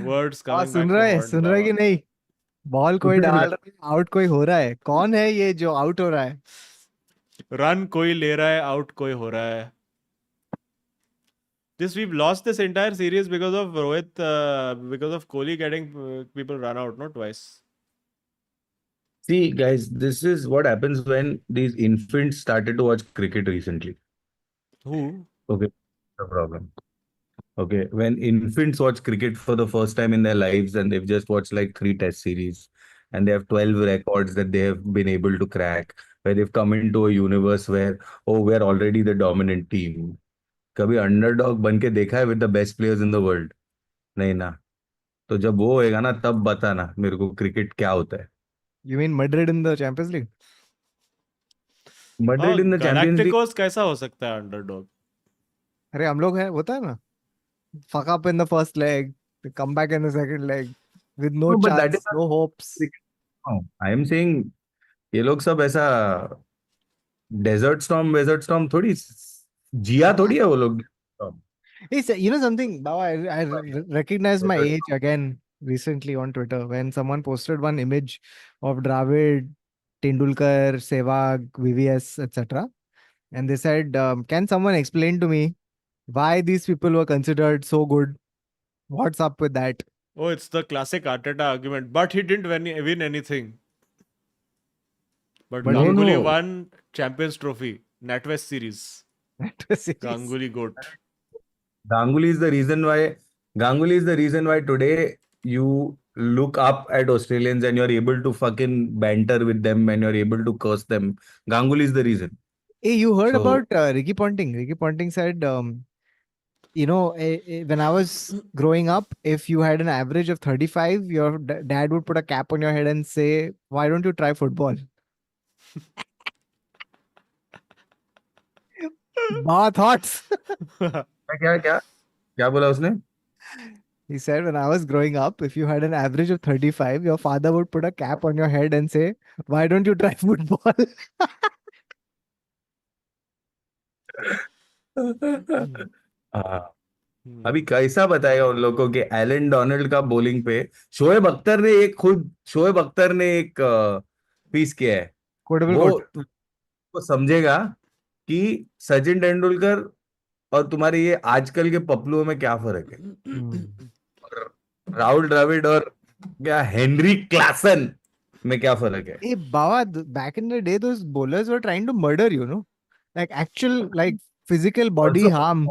Words coming back soon from रहा है Horn कि Baba. नहीं, बॉल कोई डाल रहा है, आउट कोई हो रहा है, कौन है ये जो आउट हो रहा है? Run कोई ले रहा है, out कोई हो रहा है. We've lost this entire series because of Rohit, because of Kohli getting people run out, not twice. See, guys, this is what happens when these infants started to watch cricket recently. Who? Okay, no problem. Okay, when infants watch cricket for the first time in their lives and they've just watched like 3 test series and they have 12 records that they have been able to crack, where they've come into a universe where, oh, we're already the dominant team. कभी underdog बन के देखा है with the best players in the world? नहीं ना। तो जब वो होएगा ना तब बताना मेरे को क्रिकेट क्या होता है। You mean Madrid in the Champions League? Madrid in the Champions League. Galacticos कैसा हो सकता है underdog? अरे हम लोग है, होता है ना, fuck up in the first leg, come back in the second leg with no No, but that chance, is no hopes. no, I am saying ये लोग सब ऐसा डेजर्ट स्टॉर्म थोड़ी जिया थोड़ी है वो लोग। It's, you know something, Baba, I recognize my age again recently on Twitter when someone posted one image of Dravid, Tendulkar, Sehwag, VVS, etc. And they said, can someone explain to me why these people were considered so good? What's up with that? Oh, it's the classic Arteta argument. But he didn't win anything. But But Ganguly won Champions Trophy, NatWest Series. NatWest Ganguly GOAT. Ganguly is the reason why today you look up at Australians and you're able to fucking banter with them and you're able to curse them. Ganguly is the reason. Hey, you heard So- about Ricky Ponting? Ricky Ponting said, you know, when I was growing up, if you had an average of 35, your dad would put a cap on your head and say, "Why don't you try football?" Bawa thoughts. क्या क्या क्या बोला उसने? He said, when I was growing up, if you had an average of 35, your father would put a cap on your head and say, why don't you try football? हाँ, अभी कैसा बताएगा उन लोगों को कि एलन डोनाल्ड का bowling पे शोएब अख्तर ने एक पीस किया है। Quotable वो quote. तुमको समझेगा कि सचिन तेंदुलकर और तुम्हारे ये आजकल के पपलुओं में क्या फर्क है, और राहुल द्रविड़ और क्या हेनरी क्लासन में क्या फर्क है। Hey, Bawa, back in the day, those bowlers were trying to murder you, no? Like actual, like physical body Also, harm.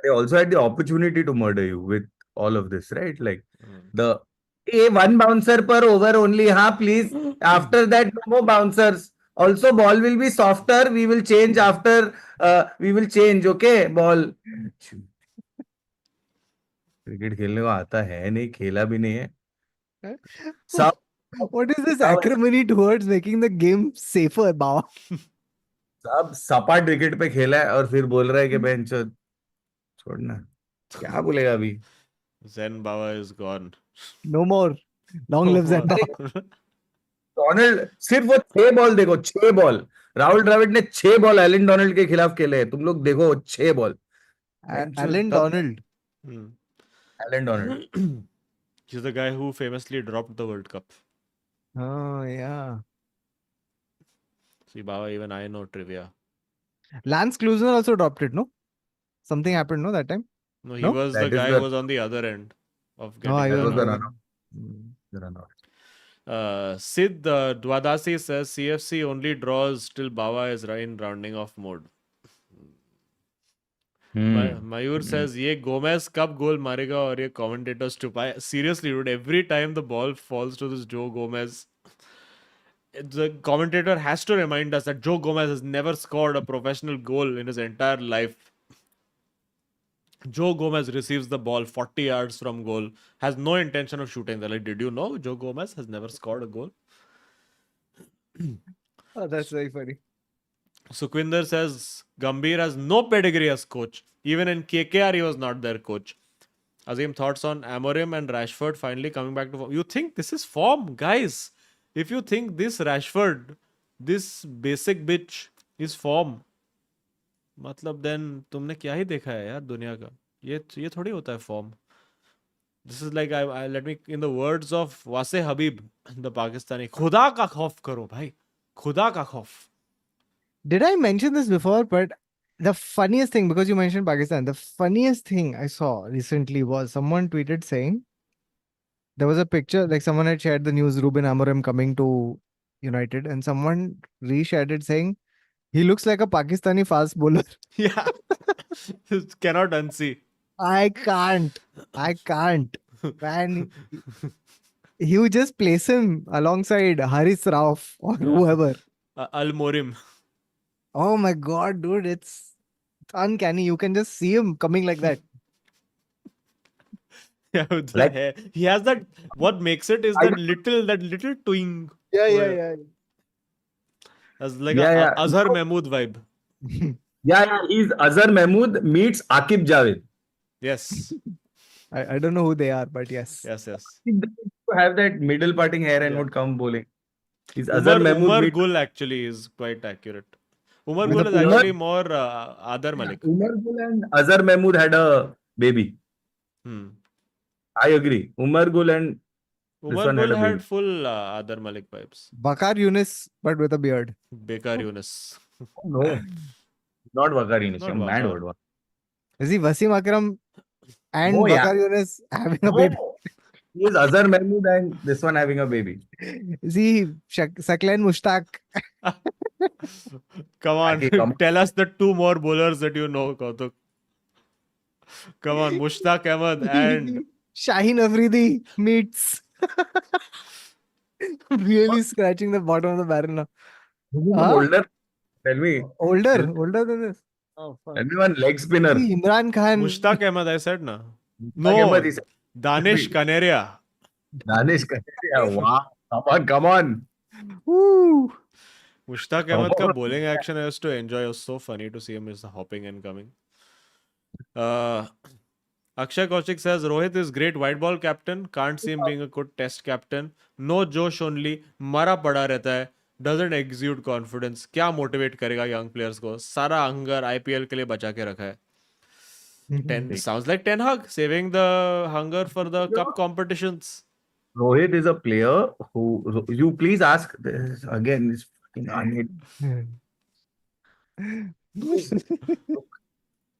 they also had the opportunity to murder you with all of this, right? Like Hmm. the one bouncer per over only, huh? Please. After that, no more bouncers. Also, ball will be softer. We will change after. We will change. Okay, ball. Cricket खेलने को आता है नहीं, खेला भी नहीं है। सब What is this सब acrimony towards making the game safer, Bawa? सब सपाट विकेट पे खेला है और फिर बोल रहा है कि बेंच छोड़ना, क्या बोलेगा अभी। Zen Baba is gone. No more. Long No live Zen more. Bawa. Donald सिर्फ वो 6 बॉल, देखो 6 बॉल, राहुल द्रविड़ ने 6 बॉल एलन डोनाल्ड के खिलाफ खेले हैं, तुम लोग देखो 6 बॉल। Alan तब Donald. Hmm. Allan Donald He's the guy who famously dropped the World Cup. Oh, yeah. See, Baba, even I know trivia. Lance Klusener also dropped it, no? Something happened, no, that time? No, he No? was the That is guy the who was on the other end of Oh, getting I that run was the out. run out. Mm. The run out. Sid Dwadasi says CFC only draws till Baba is in rounding off mode. Mayur says ये Gomez कब गोल मारेगा और ये commentators छुपाए. Seriously, dude, every time the ball falls to this Joe Gomez, the commentator has to remind us that Joe Gomez has never scored a professional goal in his entire life. Joe Gomez receives the ball 40 yards from goal, has no intention of shooting. They're like, did you know Joe Gomez has never scored a goal? Oh, that's very funny. Sukhwinder says Gambhir has no pedigree as coach. Even in KKR, he was not their coach. Azim, thoughts on Amorim and Rashford finally coming back to form? You think this is form, guys? If you think this Rashford, this basic bitch is form, मतलब then तुमने क्या ही देखा है यार दुनिया का? ये थोड़ी होता है form. This is like I let me in the words of Wase Habib, the Pakistani, खुदा का खौफ करो भाई, खुदा का खौफ. Did I mention this before? But the funniest thing, because you mentioned Pakistan, the funniest thing I saw recently was someone tweeted saying there was a picture, like someone had shared the news, Ruben Amorim coming to United, and someone reshared it saying he looks like a Pakistani fast bowler. Yeah, cannot unsee. I can't. Man, you just place him alongside Haris Rauf or whoever. Al-Morim. Oh my god, dude, it's uncanny. You can just see him coming like that. Yeah, with the Like- hair. He has that. What makes it is that little twing. Yeah. As like Yeah, a yeah. Azhar Mahmood vibe. Yeah, he's Azhar Mahmood meets Akib Javed. Yes. I don't know who they are, but yes. Yes, yes. He used to have that middle parting hair and Yeah. would come bowling. He's Azhar Umar Mahmood meets Gul actually is quite accurate. Umar With Gul a is Umar- actually more Adar Malik. Umar Gul and Azhar Mahmood had a baby. Hmm. I agree. Umar Gul and this Umar one had Gul a had baby. full Adar Malik vibes. Bakar Yunus, but with a beard. Bekar Yunus. No, not Wakarini. Not I'm mad Waka. about Is he Wasim Akram and Oh, yeah. Bakar Yunus having a No. baby? He is Azhar Mahmood and this one having a baby. Is he Saklan Mushtaq? Come on, Okay, come on. tell us the two more bowlers that you know, Kautuk. Come on, Mushtaq Ahmed and Shaheen Afridi meets. Really scratching the bottom of the barrel now. Who is Huh? older? Tell me. Older than this. Oh, fuck. Tell me one leg spinner. See, Imran Khan. Mushtaq Ahmed, I said na. Mushtaq No, Ahmed, he said. Danish Kaneria. Danish Kaneria. Wow. Come on. Woo. Mushtaq Ahmed ka bowling action I used to enjoy. It was so funny to see him just hopping and coming. Akshay Kaushik says Rohit is great white ball captain. Can't see him being a good test captain. No Josh only. मरा पड़ा रहता है. Doesn't exude confidence. क्या motivate करेगा young players को? सारा hunger IPL के लिए बचा के रखा है. Sounds like Ten Hag saving the hunger for the cup competitions. Rohit is a player who you please ask this again. This fucking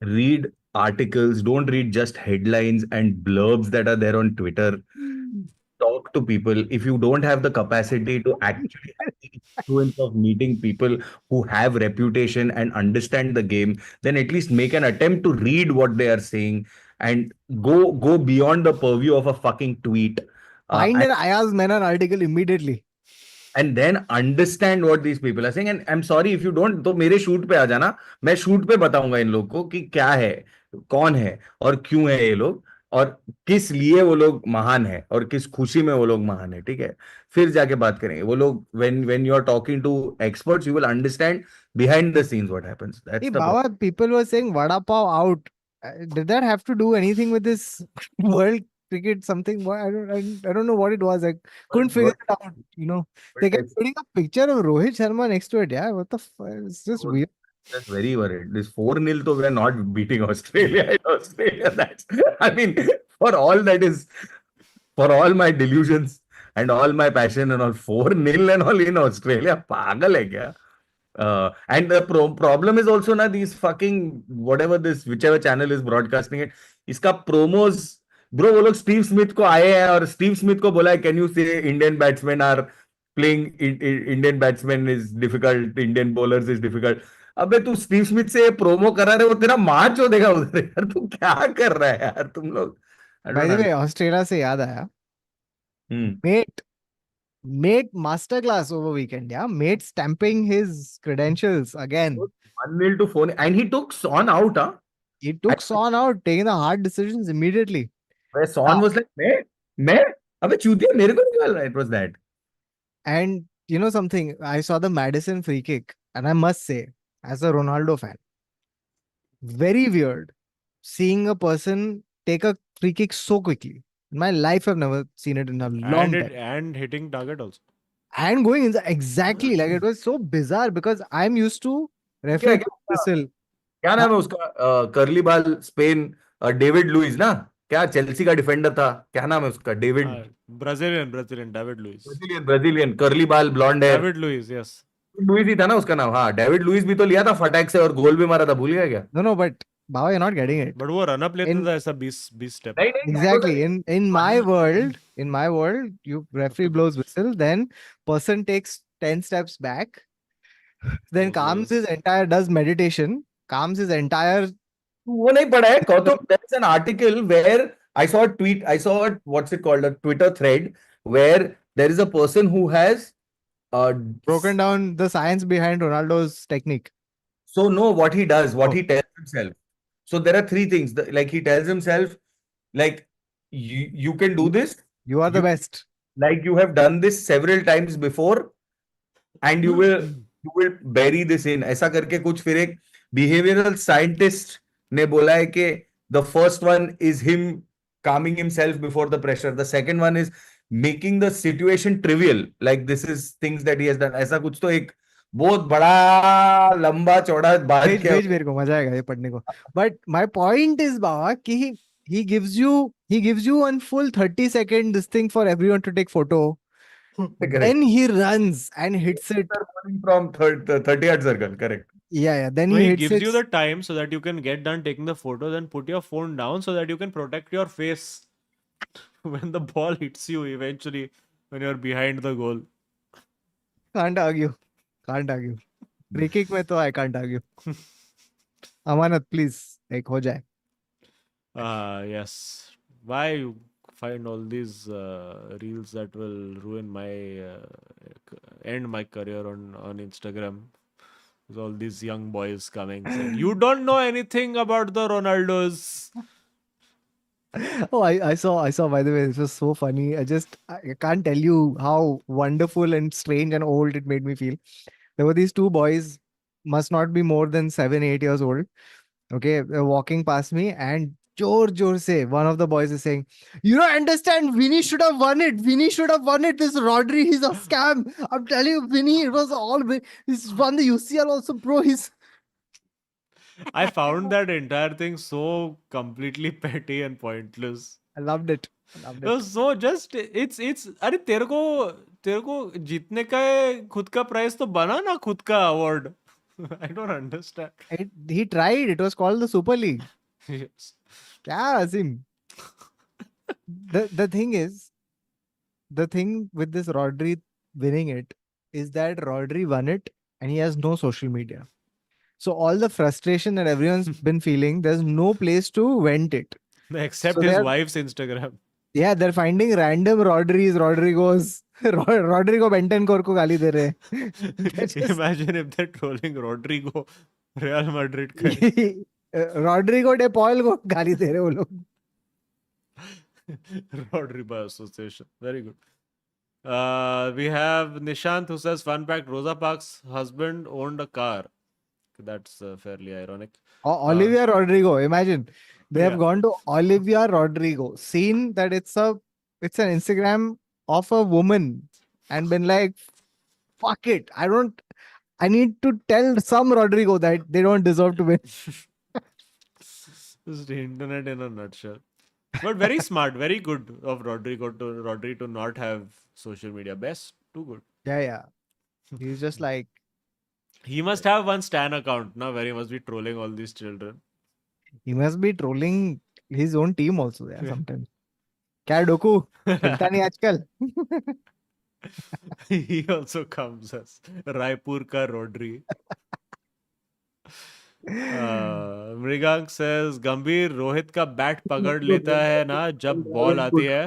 read articles. Don't read just headlines and blurbs that are there on Twitter. Talk to people. If you don't have the capacity to actually have the influence of meeting people who have reputation and understand the game, then at least make an attempt to read what they are saying and go beyond the purview of a fucking tweet. Find an Ayaz Menon article immediately. And then understand what these people are saying. And I'm sorry if you don't, तो मेरे shoot पे आ जाना, मैं shoot पे बताऊंगा इन लोग को कि क्या है, कौन है और क्यों है ये लोग और किस लिए वो लोग महान है और किस खुशी में वो लोग महान है. ठीक है, फिर जाके बात करेंगे वो लोग. when you are talking to experts, you will understand behind the scenes what happens. That's Hey, the problem. Baba, people were saying Vada Pav out. Did that have to do anything with this world cricket something? I don't know what it was. I couldn't figure it out. You know, they kept putting a picture of Rohit Sharma next to it. Yeah, what the fuck? It's just weird. Just very worried. This 4-0, so we're not beating Australia in Australia. That's, I mean, for all that is, for all my delusions and all my passion and all, 4-0 and all in Australia, pagal hai kya? And the problem is also na these fucking whatever this whichever channel is broadcasting it, इसका promos, bro, वो लोग Steve Smith को आए हैं और Steve Smith को बोला है can you say Indian batsman are playing, Indian batsman is difficult, Indian bowlers is difficult. अबे तू स्टीव स्मिथ से प्रोमो करा रहे, वो तेरा मार्च हो देगा उधर. यार तू क्या कर रहा है यार तुम लोग. By the way, Australia से याद आया. Mate masterclass over weekend. Yeah, mate stamping his credentials again. 1-0 to 4 and he took Son out. He took Son out, taking the hard decisions immediately. Where Son was like, मैं अबे चूतिया मेरे को निकाल रहा है. It was that. And you know something, I saw the Madison free kick, and I must say, as a Ronaldo fan, very weird seeing a person take a free kick so quickly. In my life, I've never seen it in a long time. And hitting target also. And going in exactly, like it was so bizarre because I'm used to referee whistle. क्या नाम है उसका, curly बाल Spain, David Louis ना, क्या Chelsea का defender था, क्या नाम है उसका, David, Brazilian David Luiz, Brazilian curly बाल blonde hair, David Luiz. Yes, Luiz ही था ना उसका नाम. हाँ, डेविड लुइस भी तो लिया था फटाक से और गोल भी मारा था, भूल गया क्या? No, but Baba, you're not getting it. But वो रन अप लेता था ऐसा 20 step. Exactly. In my world, you referee blows whistle, then person takes 10 steps back, then calms his entire, does meditation, calms his entire. वो नहीं पढ़ा है कौतुक. There is an article where I saw a tweet, I saw a, what's it called, a Twitter thread where there is a person who has broken down the science behind Ronaldo's technique. So no, what he does, what he tells himself. So there are three things. Like he tells himself, like you can do this. You are the best. Like you have done this several times before, and you will bury this in. ऐसा करके कुछ फिर एक behavioral scientist ने बोला है कि the first one is him calming himself before the pressure. The second one is making the situation trivial. Like this is things that he has done. ऐसा कुछ तो एक बहुत बड़ा लंबा चौड़ा बात क्या भेज मेरे को मजा आएगा ये पढ़ने को. But my point is बाबा कि he gives you one full 30-second this thing for everyone to take photo. Then he runs and hits it from 30-yard circle. Correct. Yeah. Then he hits gives it. you the time so that you can get done taking the photos and put your phone down so that you can protect your face when the ball hits you eventually when you're behind the goal. Can't argue. Free kick में तो I can't argue. Amanat, please, like हो जाए. Yes. Why you find all these reels that will ruin my end my career on Instagram? With all these young boys coming saying, you don't know anything about the Ronaldos. Oh, I saw, by the way, this was so funny. I can't tell you how wonderful and strange and old it made me feel. There were these two boys, must not be more than 7, 8 years old. Okay, they're walking past me, and jor se, one of the boys is saying, "You don't understand. Vinnie should have won it. Vinnie should have won it. This Rodri, he's a scam. I'm telling you, Vinnie, it was all. He's won the UCL also, bro. He's." I found that entire thing so completely petty and pointless. I loved it. I loved It it. was so just it's अरे तेरे को जीतने का है, खुद का price तो बना ना खुद का award. I don't understand. He tried. It was called the Super League. Yes. Kya, Azim? The thing is, the thing with this Rodri winning it is that Rodri won it and he has no social media. So all the frustration that everyone's been feeling, there's no place to vent it. Except So his they're- wife's Instagram. Yeah, they're finding random Rodrigos. Rodrigo Bentancur को गाली दे रहे हैं. They're just- Imagine if they're trolling Rodrigo, Real Madrid का. Rodrigo de Paul को गाली दे रहे हैं वो लोग. Rodri by association. Very good. We have Nishant who says, fun fact, Rosa Parks' husband owned a car. That's fairly ironic. Olivia Rodrigo, imagine. They have Yeah. gone to Olivia Rodrigo, seen that it's an Instagram of a woman and been like, fuck it. I need to tell some Rodrigo that they don't deserve to win. This is the internet in a nutshell. But very smart, very good of Rodri to not have social media. Best, too good. Yeah. He's just like, He must have one Stan account now where he must be trolling all these children. he must be trolling his own team also there Yeah. sometimes. क्या Docu खेलता नहीं आजकल. He also comes as Raipur ka Rodri. Mrigank says Gambhir Rohit का bat पकड़ लेता है ना जब बॉल आती है.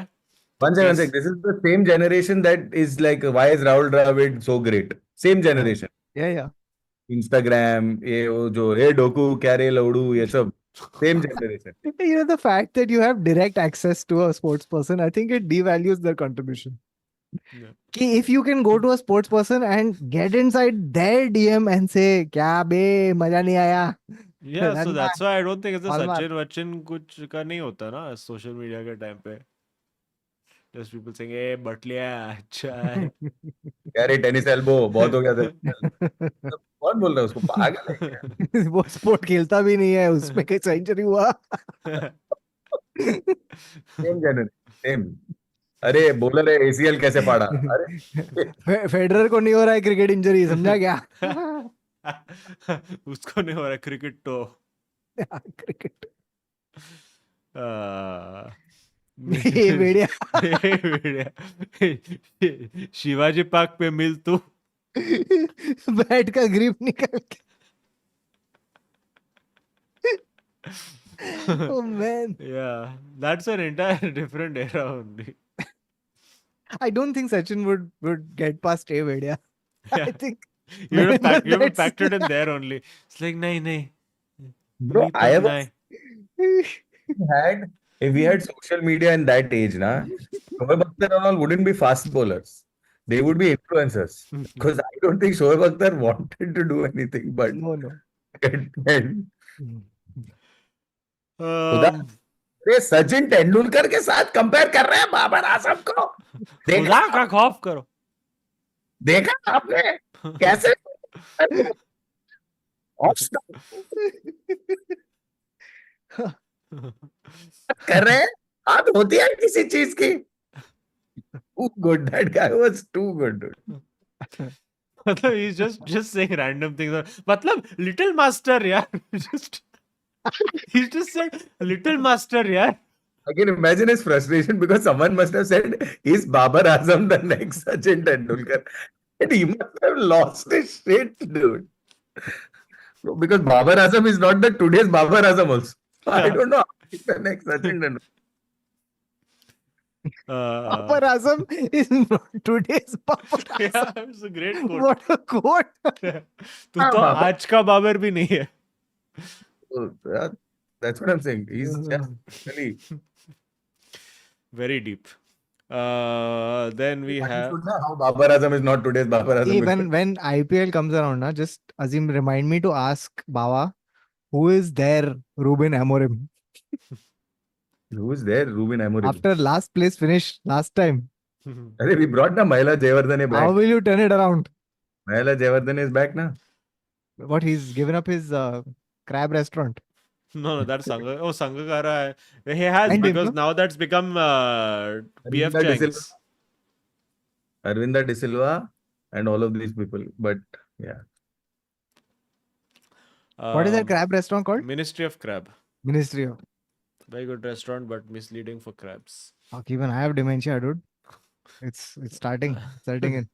One second. This is the same generation that is like, why is Rahul Dravid so great? Same generation. Yeah. Instagram, ये वो जो ये डोकू क्या रे लौड़ू ये सब same generation. You know, the fact that you have direct access to a sports person, I think it devalues their contribution. Yeah. Ki if you can go to a sports person and get inside their DM and say, "Kya be, maja nahi aaya." Yeah, so that's why I don't think it's a All Sachin Vachin कुछ का नहीं होता ना social media के time पे. Just people saying, "Hey, बटलिया अच्छा है." क्या रे टेनिस एल्बो बहुत हो गया था. कौन बोल रहा है उसको पागल है क्या? वो स्पोर्ट खेलता भी नहीं है, उसमें कहीं सेंचुरी हुआ. Same generation. Same. अरे बॉलर है ACL कैसे पाड़ा? अरे फेडरर को नहीं हो रहा है क्रिकेट इंजरी, समझा क्या? उसको नहीं हो रहा क्रिकेट तो. क्रिकेट. ये भेड़िया. शिवाजी पार्क पे मिल तू. बैट का ग्रिप निकल के. Oh man. Yeah, that's an entire different era only. I don't think Sachin would get past A Vedia. Yeah. I think You would have that's- packed it in there only. It's like, nahi. Bro, Meet I up, was nahi. if we had social media in that age, na, Shoaib Akhtar and all wouldn't be fast bowlers. They would be influencers. Because I don't think Shoaib Akhtar wanted to do anything but no. get. अरे सचिन तेंदुलकर के साथ compare कर रहे हैं बाबर आजम को. खुदा का खौफ करो. देखा आपने कैसे कर रहे हैं. बात होती है किसी चीज की. Too good. That guy was too good. मतलब he's just saying random things. मतलब little master यार. He just said little master यार. I can imagine his frustration because someone must have said, "Is Babar Azam the next Sachin Tendulkar?" And he must have lost his shit, dude. Because Babar Azam is not the today's Babar Azam also. I don't know how he's the next Sachin Tendulkar. Babar Azam is not today's Babar Azam. Yeah, it's a great quote. What a quote. तू तो आज का बाबर भी नहीं है. So, that's what I'm saying. He's just really Very deep. Then we have Understood na how Babar Azam is not today's Babar Hey, Azam. when IPL comes around, na, just Azim, remind me to ask Bawa, who is there Ruben Amorim? Who is there? Ruben Amorim. After last place finish last time, Arey, we brought na Mahela Jayawardene how back. will you turn it around? Mahela Jayawardene is back na. What, he's given up his crab restaurant. no, that's Sangha. Oh, Sanghakara. He has And if because no, now that's become PF Arvinda De Silva, Chang's. Arvinda De Silva and all of these people. But yeah. what is that crab restaurant called? Ministry of Crab. Ministry of. Very good restaurant, but misleading for crabs. Fuck, even I have dementia, dude. It's starting in.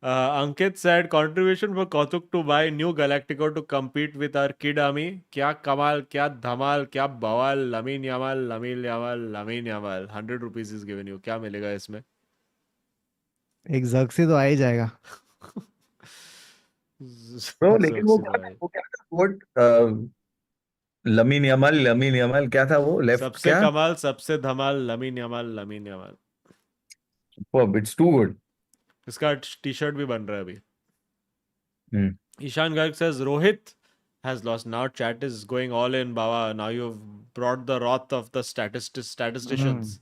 Ankit said contribution for Kautuk to buy new Galactico to compete with our kid army. Kya kamal, kya dhamal, kya bawal, Lamin Yamal, Lamil Yamal, Lamin Yamal. 100 rupees is given you. क्या मिलेगा इसमें? एक जग से तो आ ही जाएगा. Bro, लेकिन वो क्या था? What? लमीन यमाल क्या था वो? Left सबसे क्या? कमाल, सबसे धमाल, Lamin Yamal, Lamin Yamal. It's too good. इसका टी-शर्ट भी बन रहा है अभी. Hmm. Ishan Garg says Rohit has lost. Now chat is going all in, Bawa. Now you've brought the wrath of the statisticians.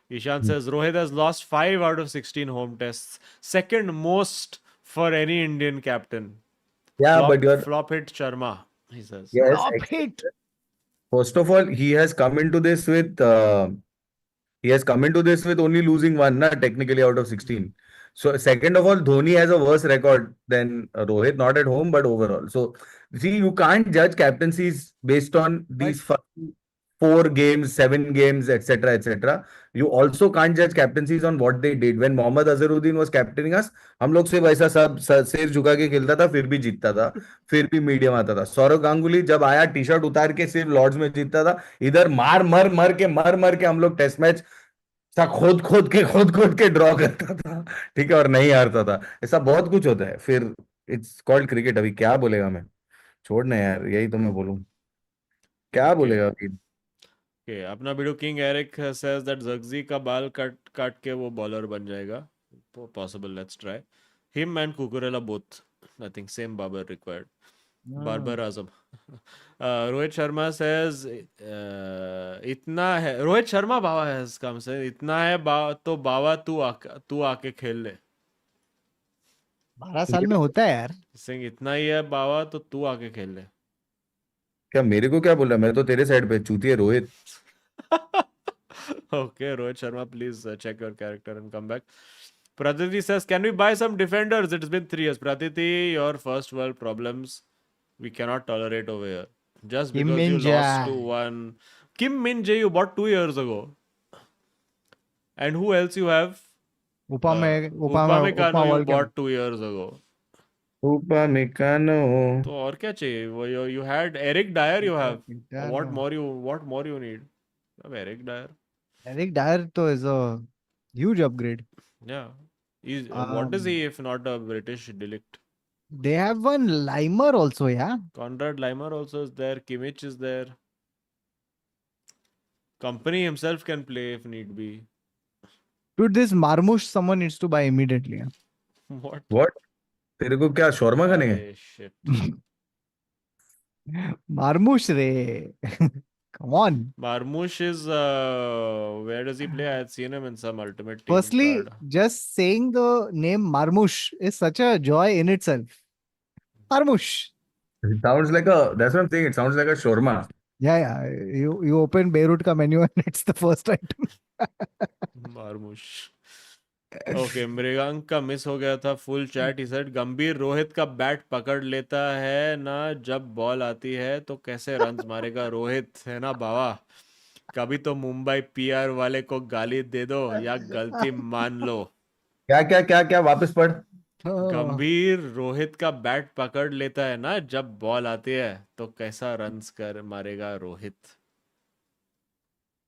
Ishan says Rohit has lost 5 out of 16 home tests. Second most for any Indian captain. Yeah, flop, but you're flop hit Sharma, he says. yes. Flop hit. First of all, he has come into this with only losing one, na, technically out of 16. So second of all, Dhoni has a worse record than Rohit, not at home but overall. So see, you can't judge captaincies based on these 4 games, 7 games, etc., etc. You also can't judge captaincies on what they did. When Mohammad Azharuddin was captaining us, हम लोग सिर्फ ऐसा सब सिर झुका के खेलता था, फिर भी जीतता था, फिर भी मीडियम आता था. सौरव गांगुली जब आया टी शर्ट उतार के सिर्फ लॉर्ड्स में जीतता था. इधर मार मर के हम लोग टेस्ट मैच खोद के ड्रॉ करता था, ठीक है, और नहीं हारता था. ऐसा बहुत कुछ होता है. फिर इट्स कॉल्ड क्रिकेट. अभी क्या बोलेगा मैं, छोड़ना यार, यही तो मैं बोलूं, क्या बोलेगा अभी. Okay, अपना video king Eric says that Zagzi का बाल काट के वो बॉलर बन जाएगा. Possible, let's try. Him and Cucurella both. Nothing, same barber required. Barber Azam. Rohit Sharma says इतना है. Rohit Sharma Bawa has come say इतना है तो बावा तू आके खेल ले. 12 साल में होता है यार. सिंह इतना ही है बावा तो तू आके खेल ले. क्या मेरे को क्या बोल रहा है? मैं तो तेरे साइड पे चूती है Rohit. Okay, Rohit Sharma, please check your character and come back. Praditi says, can we buy some defenders? It's been 3 years. Praditi, your first world problems we cannot tolerate over here. Just Kim because you Min-jae. lost to one. Kim Min-jae you bought 2 years ago. And who else you have? Upamecano you bought 2 years ago. Upamecano. तो और क्या चाहिए? You had Eric Dyer you have. What more you need? You have Eric Dyer. Eric Dyer तो is a huge upgrade. Yeah. What is he if not a British delict? They have one Limer also, yeah. Conrad Limer also is there. Kimmich is there. Company himself can play if need be. Dude, this Marmoush someone needs to buy immediately. Yeah? What? तेरे को क्या shawarma खाने है? Shit. Marmoush re. Come on. Marmoush is where does he play? I had seen him in some ultimate team Firstly, card. just saying the name Marmoush is such a joy in itself. Marmoush. It sounds like a, that's what I'm saying, it sounds like a shawarma. Yeah. You open Beirut ka menu and it's the first item. Marmoush. Okay Mrigank का miss हो गया था full chat. He said गंभीर रोहित का bat पकड़ लेता है ना जब बॉल आती है तो कैसे रन्स मारेगा रोहित, है ना बाबा. कभी तो मुंबई पीआर वाले को गाली दे दो या गलती मान लो. क्या वापस पढ़. गंभीर रोहित का बैट पकड़ लेता है ना जब बॉल आती है तो कैसा रन्स कर मारेगा Rohit.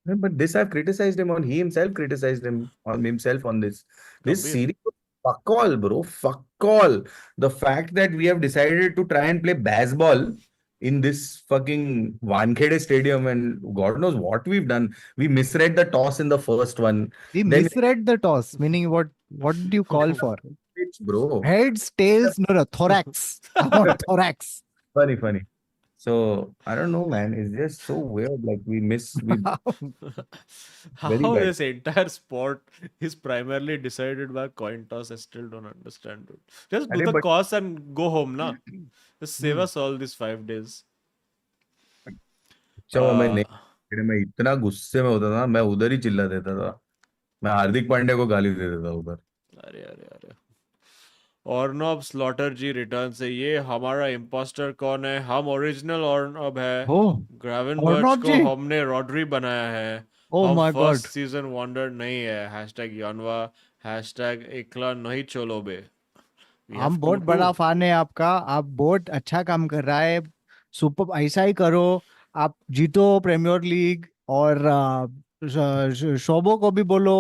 But this I've criticized him on. He himself criticized himself on this. This Gambhir. series, fuck all, bro. Fuck all. The fact that we have decided to try and play baseball in this fucking Wankhede stadium, and God knows what we've done. We misread the toss in the first one. We Then misread the toss, meaning what did you call for? it's bro. Heads, tails, no, thorax. I want thorax. Funny, funny. So I don't know, man. It's just so weird. Like we very How bad. this entire sport is primarily decided by coin toss, I still don't understand it. Just do अरे the but course and go home, na. Just save Hmm. us all these 5 days. अच्छा मैं Uh, नहीं, मैं इतना गुस्से में होता था, मैं उधर ही चिल्ला देता था। मैं हार्दिक पांड्या को गाली दे देता उधर। अरे अरे अरे ऑर्नब स्लॉटर जी रिटर्न से ये हमारा इम्पोस्टर कौन है? हम ओरिजिनल ऑर्नब है। Oh, ग्रेवेनबर्च Ornov को ji. हमने रॉड्री बनाया है। Oh हम my first God. Season wonder नहीं है। हैशटैग यानवा हैशटैग एकला नहीं चलो बे। वी हैव हम टू बहुत टू बड़ा फैन है आपका। आप बहुत अच्छा काम कर रहा है। सुपर, ऐसा ही करो। आप जीतो प्रीमियर लीग, और शोबो को भी बोलो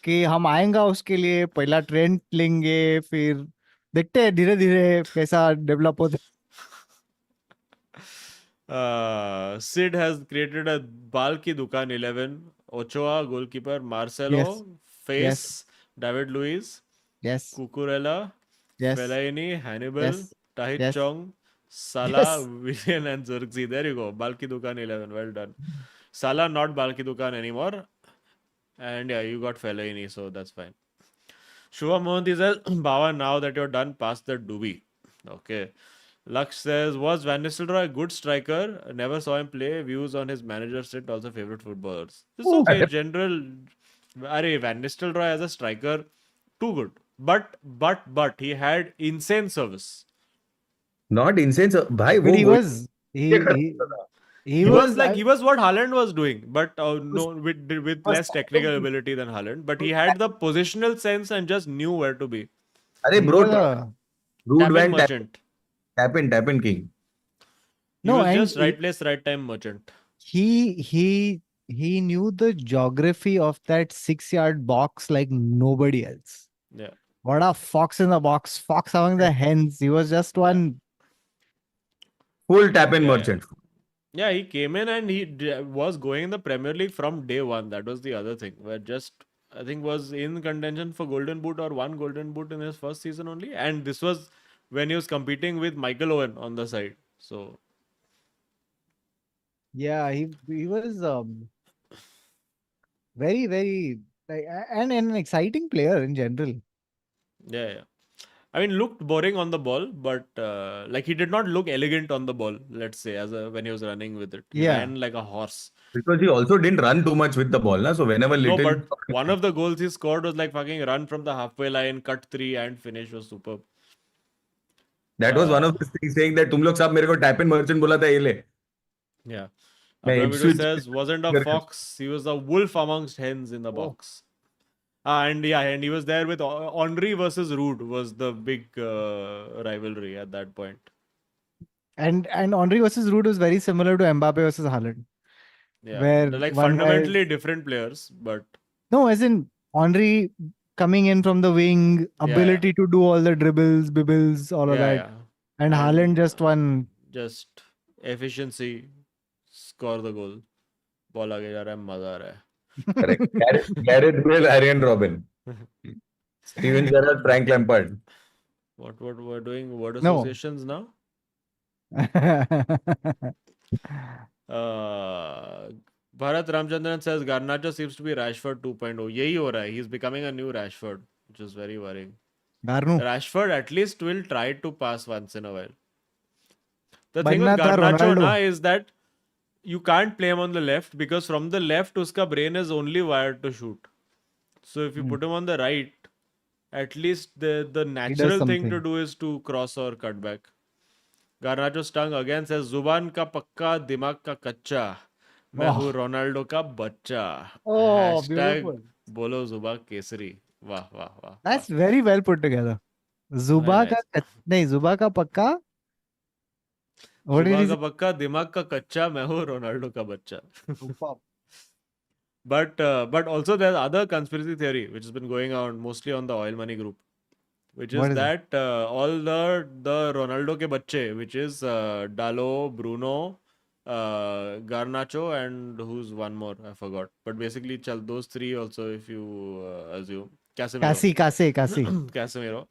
कि हम आएंगा उसके लिए। पहला ट्रेंड लेंगे, फिर देखते हैं धीरे धीरे कैसा डेवलप होता Sid has created a बाल की दुकान 11. Ochoa goalkeeper, है। Marcelo yes, yes, face, David Luiz, yes, Cucurella, yes, Fellaini, Hannibal, yes, Tahith yes, Chong, Salah, yes. Willian and Zirkzee. There you go. बाल की दुकान 11. Well done. Salah not बाल की दुकान anymore. And yeah, you got Fellaini, so that's fine. Shubham Mohanty says, Bawa, now that you're done, pass the doobie. Okay. Lux says, was Van Nistelrooy a good striker? Never saw him play. Views on his manager set, also favorite footballers. It's Ooh. okay. General, Arey, Van Nistelrooy as a striker, too good. But he had insane service. Not incense भाई, But वो he goal was ये करता था। he He was was like he was what Haaland was doing, but was no, with was less kind technical of ability than Haaland. But he had the positional sense and just knew where to be. अरे he bro, was a rude Tap in van merchant. Tap in king. He no, was and just right place, right time merchant. he he he knew the geography of that 6 yard box like nobody else. Yeah, What a fox in the box, fox among the hens. He was just yeah, one. Full tap in yeah, yeah. Merchant. Yeah, he came in and was going in the Premier League from day one. That was the other thing. Where just I think was in contention for Golden Boot or one Golden Boot in his first season only. And this was when he was competing with Michael Owen on the side. So Yeah, he was very very like, and an exciting player in general. yeah, yeah. I mean, looked boring on the ball, but like he did not look elegant on the ball. Let's say when he was running with it, he Yeah, ran like a horse. Because he also didn't run too much with the ball, na? So whenever No, little, but one of the goals he scored was like fucking run from the halfway line, cut three, and finish was superb. that was one of Uh, the things saying that तुम लोग सब मेरे को tap in merchant बोला था, ये ले yeah. मैं Abravido Ipswich. says, wasn't a fox, he was a wolf amongst hens in the oh, box. And yeah, and he was there with Henry versus Rude was the big rivalry at that point. and Henry versus Rude was very similar to Mbappe versus Haaland, Yeah, where they're like one guy fundamentally different players, but no, as in Henry coming in from the wing, yeah, yeah, ability to do all the dribbles, bibbles, all of yeah, that, yeah. and Haaland And just one. just efficiency, score the goal. Ball आगे जा रहा है, मजा आ रहा correct, Gareth Bale, Arjen Robben, है. Steven Gerrard, Frank Lampard. What we're doing word No. associations now? Bharat Ramchandran says Garnacho seems to be Rashford 2.0. यही हो रहा है. He's becoming a new Rashford, which is very worrying. Garnu. Rashford at least will try to pass once in a while. The thing with बनना था Garnacho Ronaldo. na is that you can't play him on the left because from the left uska brain is only wired to shoot. So if you put him on the right, at least the natural thing to something. do is to cross or cut back. Garnacho's tongue again says जुबान का पक्का दिमाग का कच्चा मैं हूँ Oh, Ronaldo का बच्चा oh, हैशटैग beautiful. बोलो जुबा केसरी वाह वाह वाह That's वाह very well put together. very Zuba का nice नहीं, Zuba का पक्का. What did जुबा he का say? पक्का दिमाग का कच्चा मैं हूँ रोनाल्डो का बच्चा. Superb. But also there's other conspiracy theory which has been going on mostly on the oil money group which What is is that? that all the Ronaldo ke bacche, which is Dalo, Bruno, Garnacho, and who's one more? I forgot. But basically, those three also, if you assume Casemiro, Kasi. Casemiro,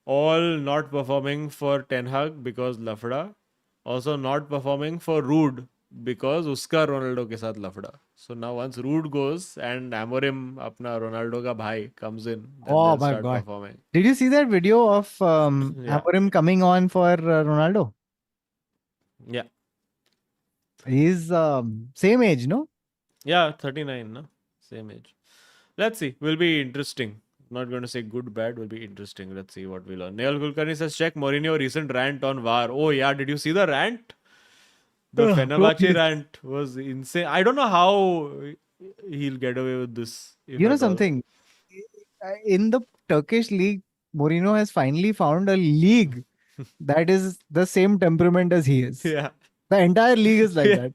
all not performing for Ten Hag because Lafda, also not performing for Rude because uska Ronaldo के साथ लफड़ा. So now once Rude goes and Amorim अपना Ronaldo का भाई comes in, then Oh they'll my start God. performing. Did you see that video of Yeah, Amorim coming on for Ronaldo? yeah, He's same age, no? yeah. 39, no? Same age. Let's see. Will be interesting. Not going to say good, bad. Will be interesting. Let's see what we learn. Neil Kulkarni says check Mourinho recent rant on VAR. Oh yeah, did you see the rant? The Bro, Fenerbahce rant was insane. I don't know how he'll get away with this, if you know at all. something? In the Turkish league, Mourinho has finally found a league that is the same temperament as he is. Yeah. The entire league is like Yeah. that.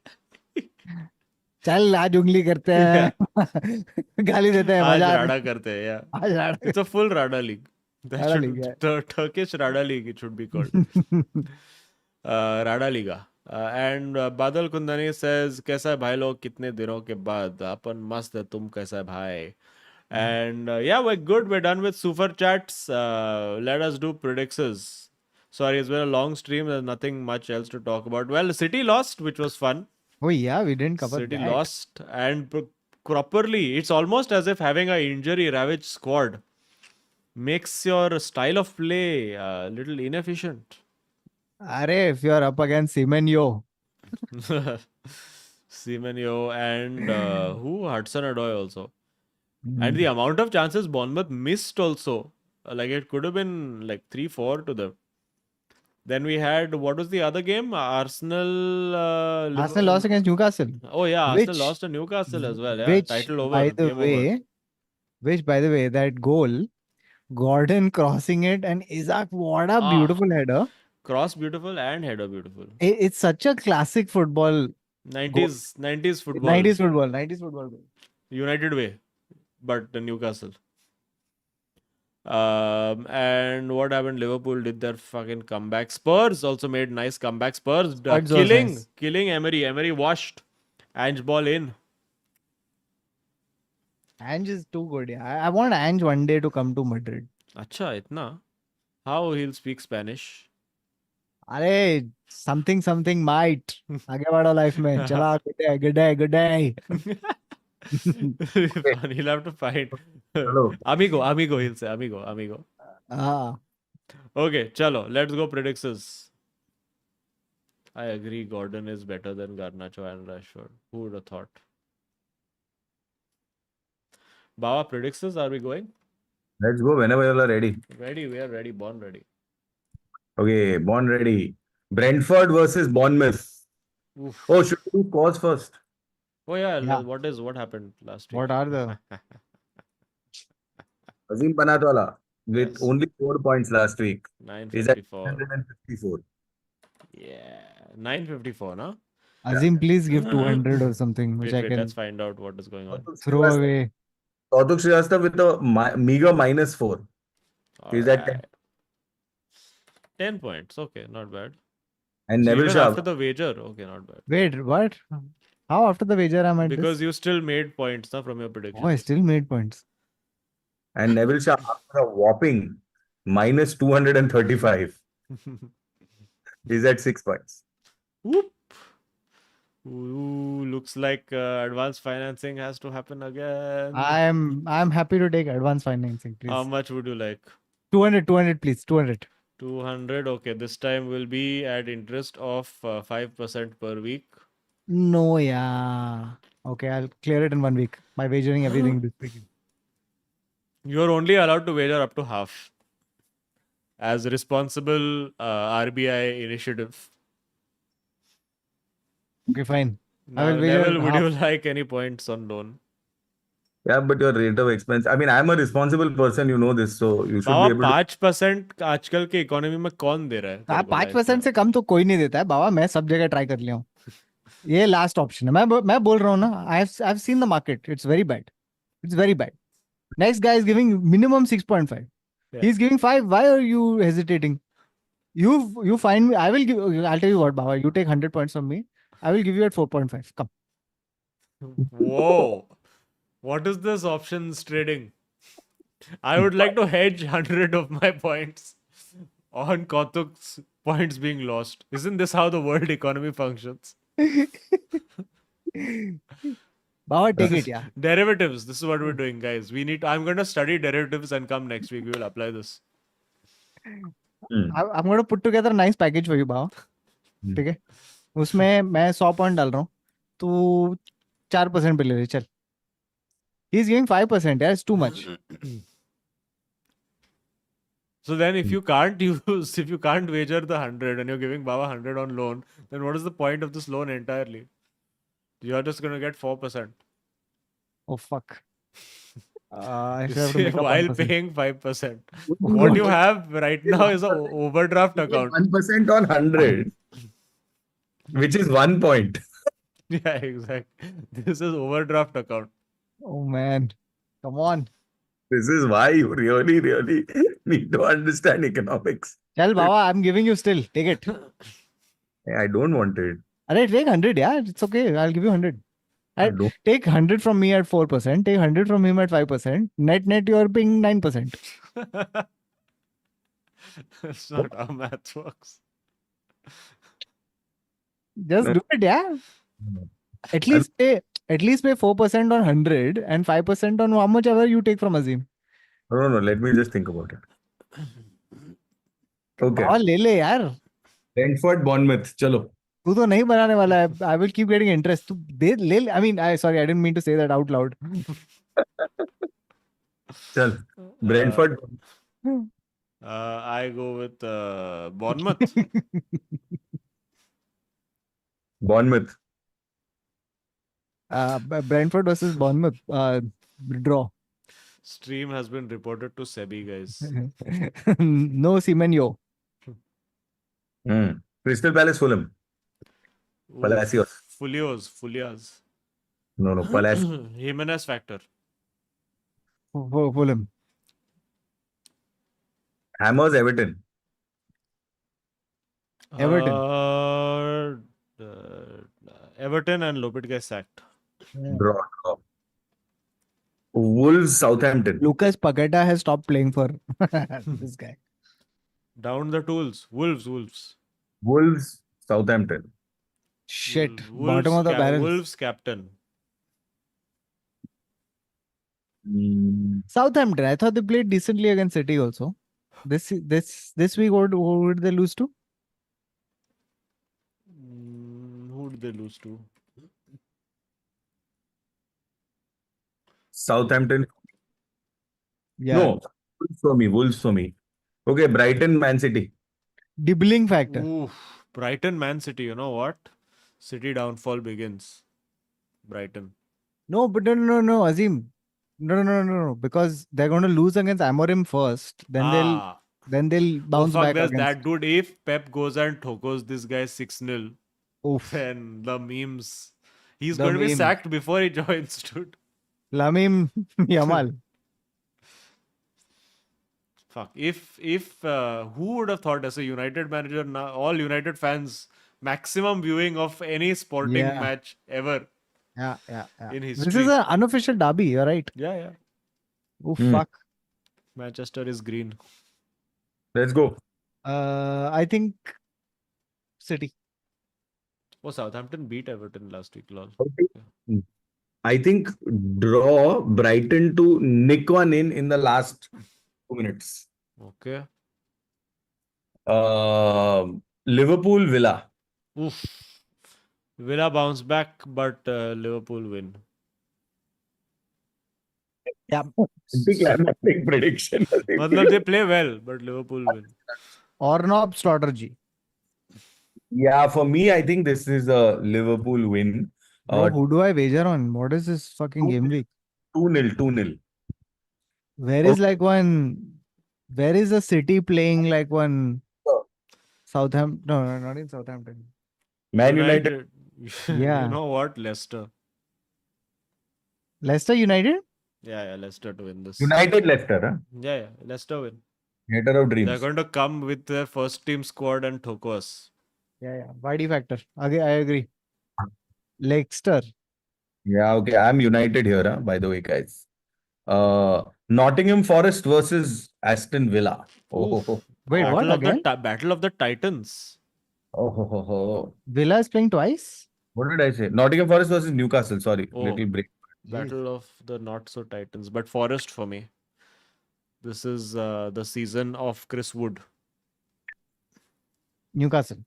चल आज उंगली करते Yeah. हैं गाली देते हैं आज मजा आ रहा राडा है करते हैं, yeah. आज राडा It's a full Rada league. That Rada should league the Turkish Rada league. It should be called है Rada Liga. And Badal Kundani says, "कैसा है भाई लोग कितने दिनों के बाद अपन मस्त है तुम कैसा है भाई." And yeah, we're good. We're done with super chats. Let us do predictions. Sorry, it's been a long stream. There's nothing much else to talk about. Well, City lost, which was fun. Oh yeah, we didn't cover City that. lost and properly. It's almost as if having a injury ravaged squad makes your style of play a little inefficient. Arey, if you're up against Semenyo, Semenyo and who Hudson Odoi also. And the amount of chances Bournemouth missed also, like it could have been like 3-4 to them. Then we had, what was the other game? Arsenal. Arsenal lost against Newcastle. Oh yeah, Arsenal Which- lost to Newcastle as well. Yeah, Which, title over, by the game over. way, that goal, Gordon crossing it and Isaac, what a beautiful header. Cross beautiful and header beautiful. It's such a classic football. 90s football. 90s football goal. United way, but the Newcastle. And what happened? Liverpool did their fucking comeback. Spurs also made nice comeback. Spurs Spurs was nice. killing Emery. Emery washed. Ange ball in. Ange is too good. Yeah. I want Ange one day to come to Madrid. Acha, itna. How he'll speak Spanish? अरे something might. आगे बढ़ो life में. चला good day. Fun. He'll have to find. Hello. Amigo, he'll say. Amigo. Ah. Okay, chalo. Let's go predictions. I agree. Gordon is better than Garnacho and Rashford. Who would have thought? Bawa, predictions. Are we going? Let's go whenever you are ready. Ready. We are ready. Born ready. Okay, born ready. Brentford versus Bournemouth. Oof. Oh, should we do cause first? Oh yeah. Yeah. What happened last week? What are the? Azim Panatwala with Yes. only 4 points last week. Is at 954. 154. Yeah. 954, no? Azim, please give 200 or something, which I Wait, can let's find out what is going on. throw away. Kautuk Srivastava with a meager -4. He's at 10. Alright. 10 points. Okay, not bad. And So Neville even Shah. after the wager, okay, not bad. Wait, what? How after the wager am I Because this? you still made points from your prediction. Oh, I still made points. And Neville Shah after a whopping -235. He's at 6 points. Whoop. Ooh, looks like advanced financing has to happen again. I'm happy to take advance financing, please. How much would you like? 200, please. 200. 200. Okay, this time will be at interest of 5% per week. No, yeah. Okay, I'll clear it in 1 week by wagering everything this week. You're only allowed to wager up to half as responsible RBI initiative. Okay, fine. I Now, will wager Neville, would you half. like any points on loan? Yeah, but your rate of expense. I mean, I'm a responsible person, you know this, so you should Baba be able to. 5% आजकल के economy में कौन दे रहा है तेरे को 5% life से कम तो कोई नहीं देता है बाबा. मैं सब जगह ट्राई कर लिया हूँ. ये लास्ट ऑप्शन है. मैं बोल रहा हूँ ना. I've seen the market. It's very bad. Next guy is giving minimum 6.5. में? Yeah. He's giving 5. Why are you hesitating? You find me. I'll tell you what, Baba. You take 100 points from me. I will give you at 4.5. Come. Whoa. What is this options trading? I would like to hedge 100 of my points on Kautuk's points being lost. Isn't this how the world economy functions? Baba, take it, yeah. Derivatives. This is what we're doing, guys. I'm going to study derivatives and come next week. We will apply this. I'm going to put together a nice package for you, Baba. ठीक है उसमें मैं 100 point डाल रहा हूँ तू 4% पे ले ले चल ही इज गिविंग 5% यार it's too much So then if you can't use, if you can't wager the 100 and you're giving Baba 100 on loan, then what is the point of this loan entirely? You're just going to get 4%. oh fuck I should have to make up While 1%. paying 5%. What you have right now is an overdraft account. 1% on 100, which is 1 point. Yeah, exactly. This is overdraft account. Oh man, come on. This is why you really, really need to understand economics. Chal Baba, I'm giving you still. Take it. I don't want it. Alright, take 100, yeah. It's okay. I'll give you 100. I don't. Take 100 from me at 4%. Take 100 from him at 5%. Net, you're paying 9%. That's not how math works. Just do it, yeah. At least pay 4% on 100 and 5% on how much ever you take from Azim. No. Let me just think about it. Okay. Baba, ले ले यार. Brentford, Bournemouth. Chalo. तू तो नहीं बनाने वाला है. I will keep getting interest. तू दे ले. I mean, sorry, I didn't mean to say that out loud. Chal. Brentford. I go with Bournemouth. Bournemouth. Brentford versus Bournemouth. Draw. Stream has been reported to SEBI, guys. No Semenyo. Crystal Palace, Fulham. Palacios. Fulias. No, Palacios. Jimenez factor. Fulham. Hammers, Everton. Everton and Lopet gets sacked. Draw. Wolves, Southampton. Lucas Paqueta has stopped playing for this guy. Down the tools. Wolves. Wolves, Southampton. Shit. Bottom of the barrel. Wolves captain. Southampton. I thought they played decently against City also. This week, who did they lose to? Who did they lose to? Southampton. Yeah. No. Wolves for me. Okay, Brighton, Man City. Dibbling factor. Oof. Brighton, Man City. You know what? City downfall begins. Brighton. No, but no, Azim. No. Because they're going to lose against Amorim first. Then they'll bounce back against... that dude. If Pep goes and thokos this guy 6-0, oof. then the memes. He's going to be sacked before he joins, dude. Lamine Yamal. Fuck. If who would have thought as a United manager, now all United fans, maximum viewing of any sporting match ever. Yeah. In history. This is an unofficial derby, you're right. Yeah. Oh, fuck. Manchester is green. Let's go. I think City. Oh, Southampton beat Everton last week. Lol. I think draw Brighton to nick one in the last 2 minutes. Okay. Liverpool, Villa. Oof. Villa bounce back, but Liverpool win. Yeah. Anticlimactic prediction. They play well, but Liverpool win. Ornob strategy. Yeah, for me, I think this is a Liverpool win. Bro, who do I wager on? What is this fucking game week? 2-0. Where is a City playing like one Southampton? No, not in Southampton. Man United. Yeah. You know what? Leicester United? Yeah, Leicester to win this. United, Leicester. Huh? Yeah, Leicester win. Hater of They're dreams. going to come with their first team squad and thoko us. Yeah. YD factor. Okay, I agree. Leicester. Yeah, okay. I'm United here, huh, by the way, guys. Nottingham Forest versus Aston Villa. Oh, ho, ho. Oof. Wait, Oh, what again? Battle of the Titans. oh, ho, ho, ho. Villa is playing twice? What did I say? Nottingham Forest versus Newcastle. Sorry, Oh, little break. Jeez. Battle of the not so Titans, but Forest for me. This is the season of Chris Wood. Newcastle.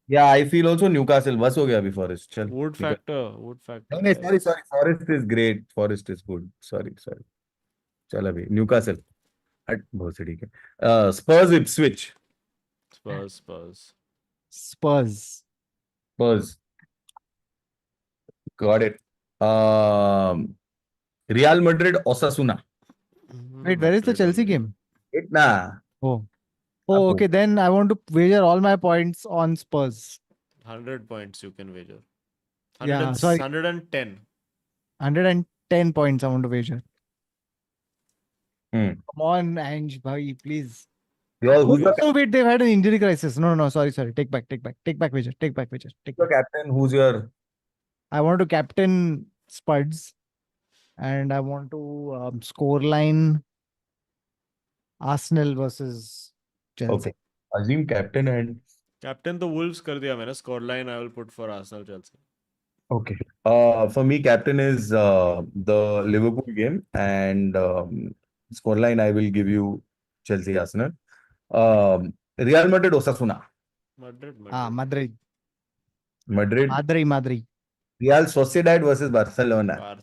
Yeah, I feel also Newcastle. बस हो गया अभी Forest. चल. Wood निकल. factor, नहीं, sorry, guys. sorry. Forest is great. Forest is good. Sorry, sorry. चल अभी Newcastle. हट बहुत से ठीक है. Spurs Ipswich. Spurs. Spurs. Got it. Real Madrid Osasuna. Wait, where is the Madrid Chelsea only. game? Itna. Oh. Oh, okay. Then I want to wager all my points on Spurs. 100 points you can wager. Yeah, sorry. 110. 110 points I want to wager. Hmm. Come on, Ange, bhai, please. Who's Oh, wait, they've had an injury crisis. No, sorry. Take back wager. your captain? Who's your... I want to captain Spuds and I want to score line Arsenal versus Chelsea. Okay. Azim captain and... Captain the Wolves कर दिया मैंने. Scoreline I will put for Arsenal Chelsea. Okay. For me, captain is the Liverpool game, and scoreline I will give you Chelsea Arsenal. Real Madrid Osasuna. Madrid. Madrid. Madrid. Real Sociedad versus Barcelona.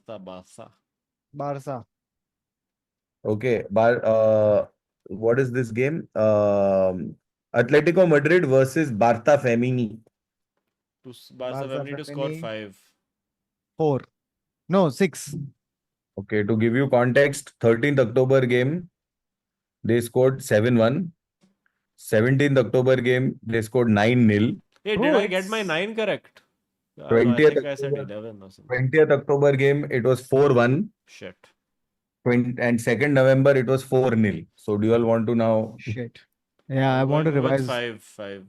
Barca. Okay. What is this game? Atletico Madrid versus Barça Femini. Barca Femini to score 5. 4. No, 6. Okay, to give you context, 13th October game, they scored 7-1. 17th October game, they scored 9-0. Hey, did I get my 9 correct? No, I 20th think I said October, 11 or something. 20th October game, it was 4-1. Shit. And 2nd November, it was 4-0. So do you all want to now... Shit. Yeah, I want to Going with revise. 5.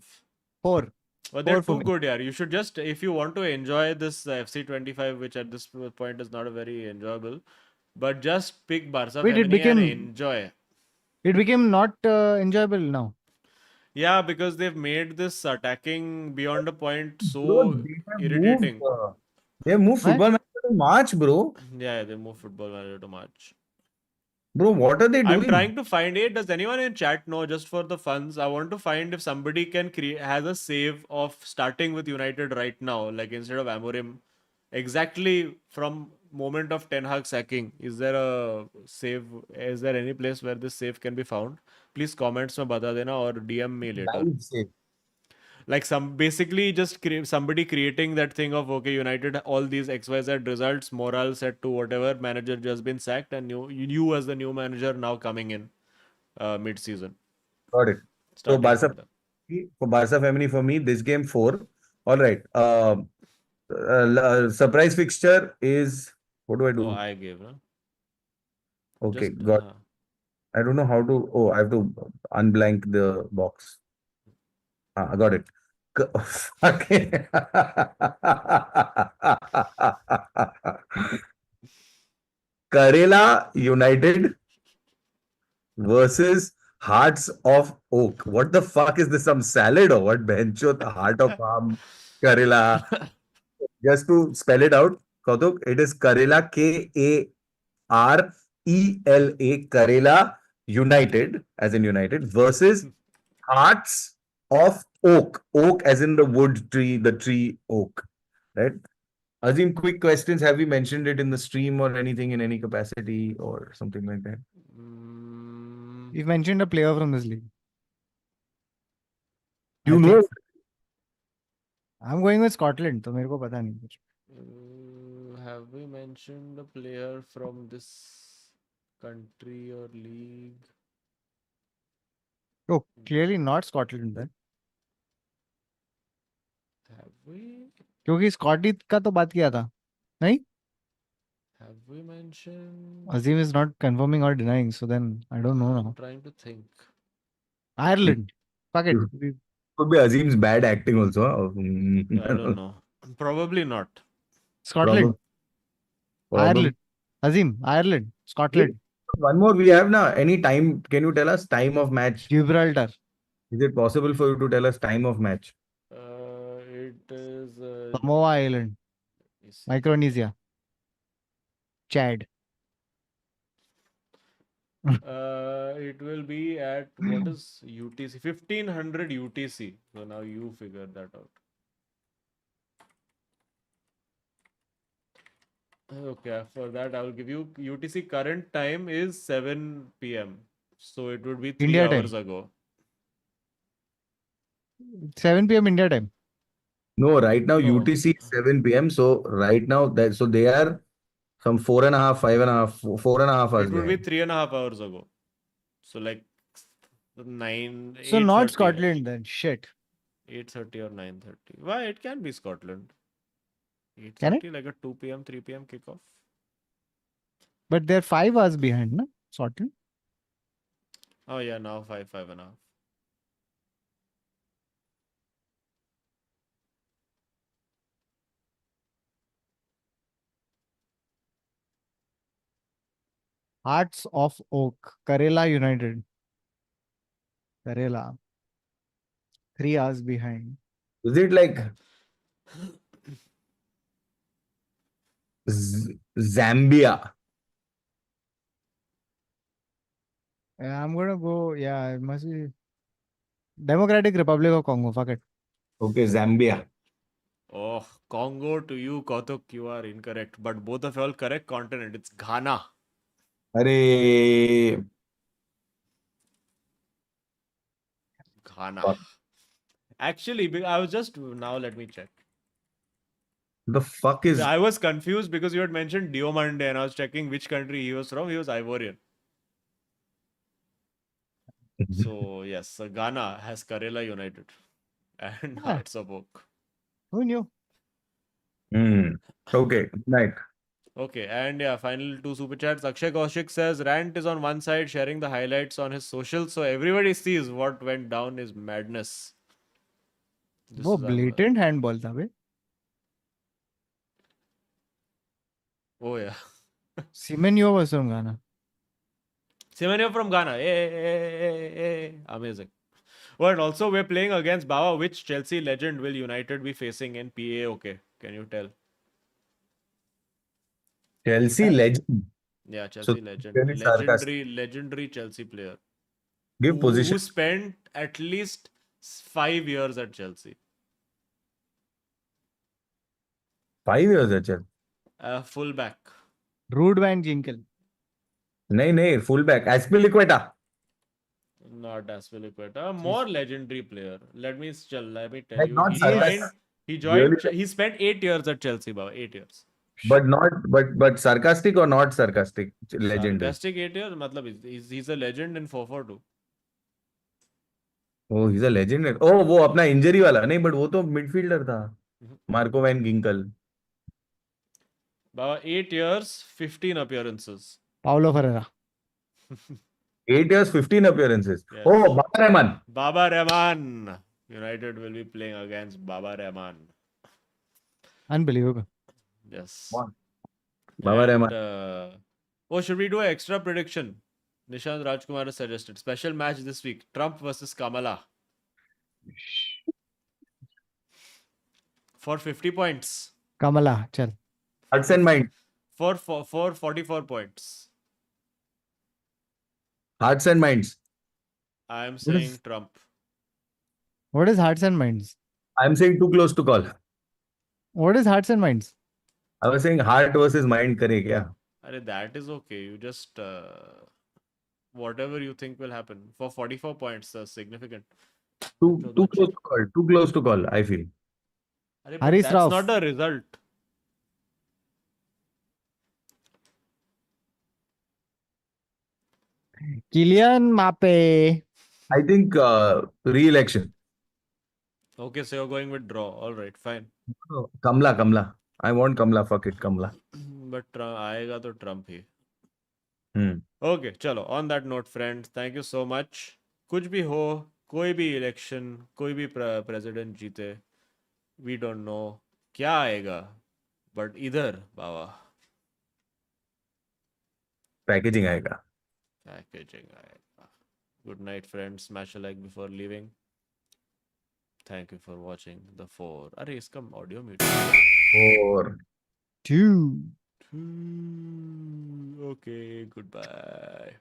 4. But they're for too me. good, yeah. You should just, if you want to enjoy this FC25, which at this point is not a very enjoyable, but just pick Barca Wait, Femini and enjoy. It became not enjoyable now. Yeah, because they've made this attacking beyond a point so Bro, they have irritating. They moved football manager to March, bro. Yeah, they moved football manager to March. Bro, what are they doing? I'm trying to find it. Does anyone in chat know, just for the funs? I want to find if somebody can has a save of starting with United right now, like instead of Amorim, exactly from moment of Ten Hag sacking. Is there a save? Is there any place where this save can be found? Please comments में बता देना or DM me later. Live save. Like basically just somebody creating that thing of, okay, United all these XYZ results, morale set to whatever, manager just been sacked, and you as the new manager now coming in mid-season. Got it. So Barca Femini for me, this game 4. All right. Surprise fixture is, what do I do? Oh, I gave, no? Okay, got. I don't know how to. Oh, I have to unblank the box. I got it. Okay. Karela United versus Hearts of Oak. What the fuck is this? Some salad or what? Bencho, the Heart of Palm, Karela. Just to spell it out, Kautuk, it is Karela, Karela, Karela United, as in United, versus Hearts of Oak. Oak as in the wood tree, the tree oak. Right? Azim, quick questions. Have we mentioned it in the stream or anything in any capacity or something like that? You've mentioned a player from this league. You know? I'm going with Scotland, so मेरे को पता नहीं कुछ. Have we mentioned a player from this country or league? Oh, clearly not Scotland then. Have we? क्योंकि Scotland का तो बात किया था, नहीं? Have we mentioned? Azim is not confirming or denying, so then I don't know now. I'm trying to think. Ireland. Fuck it. Could be Azim's bad acting also. I don't know. Probably not. Scotland. Probably. Ireland. Azim. Ireland. Scotland. One more we have now. Any time? Can you tell us time of match? Gibraltar. Is it possible for you to tell us time of match? It is. Samoa Island. Micronesia. Chad. It will be at what is UTC? 1500 UTC. So now you figure that out. Okay, for that I will give you UTC current time is 7 p.m. So it would be 3 India time. hours ago. 7 p.m. India time. No, right now Oh. UTC 7 p.m. So right now that so they are some 4.5, 5.5, 4.5 hours. It would be behind. 3.5 hours ago. So like 9. So not 8:30. Scotland then. Shit. 8:30 or 9:30. Why? It can be Scotland. Can it? 8:30, like a 2 p.m., 3 p.m. kickoff. But they're 5 hours behind, no? Scotland. Oh yeah, now 5.5. Hearts of Oak. Karela United. Karela. 3 hours behind. Is it like Zambia? I'm gonna go. Yeah, it must be Democratic Republic of Congo. Fuck it. Okay, Zambia. Oh, Congo to you, Kautuk, you are incorrect. But both of you all correct continent. It's Ghana. Arey, Ghana. fuck. Actually, I was just now let me check. The fuck is I was confused because you had mentioned Diomande and I was checking which country he was from. He was Ivorian. So yes, so Ghana has Karela United and Ah. Hearts of Oak. Who knew? Okay, night. Okay, and yeah, final 2 super chats. Akshay Kaushik says Rant is on one side sharing the highlights on his socials, so everybody sees what went down is madness. This वो is blatant handball था बे. Oh yeah. Semenyo was from Ghana. Semenyo from Ghana. Amazing. But also we're playing against Baba. Which Chelsea legend will United be facing in PAOK? Can you tell? Chelsea legend. Yeah, So Chelsea legend. very sarcastic. Legendary Chelsea player. Give position. Who spent at least 5 years at Chelsea. 5 years अच्छा. Fullback. Rude Van Ginkel. नहीं fullback. Aspilicueta. Not Aspilicueta. More legendary player. Let me tell Like you. not sarcastic. Really? He spent 8 years at Chelsea, Baba. 8 years. But not but sarcastic or not sarcastic legendary. Sarcastic 8 years. मतलब he's a legend in 4-4-2. Oh, he's a legend. Oh, वो अपना injury वाला नहीं but वो तो midfielder था. Marco van Ginkel. Baba, 8 years, 15 appearances. Paulo Ferreira. 8 years, 15 appearances. Yes. Oh, Baba Rahman. Baba Rahman. United will be playing against Baba Rahman. Unbelievable. Yes. Baba Rahman. Should we do an extra prediction? Nishant Rajkumar has suggested. Special match this week. Trump versus Kamala. For 50 points. Kamala, chal. Hearts and minds. For 44 points. Hearts and minds. I am saying Trump. What is Hearts and Minds? I'm saying too close to call. What is Hearts and Minds? I was saying heart versus mind करे क्या? That is okay. You just whatever you think will happen. For 44 points, significant. Too close to call. Too close to call, I feel. Haris that's Rauf. not a result. Kylian Mbappe. I think re-election. Okay, so you're going with draw. All right, fine. Kamla. I want Kamla. Fuck it, Kamla. But आएगा तो Trump he. Hmm. Okay, chalo. On that note, friends, thank you so much. कुछ भी हो, कोई भी election, कोई भी president जीते, वी डोंट नो क्या आएगा, बट इधर बाबा पैकेजिंग आएगा. पैकेजिंग आएगा. Good night friends, smash a like before living. Thank you for watching the 4. अरे इसका ऑडियो म्यूट. और Two. Okay, good bye.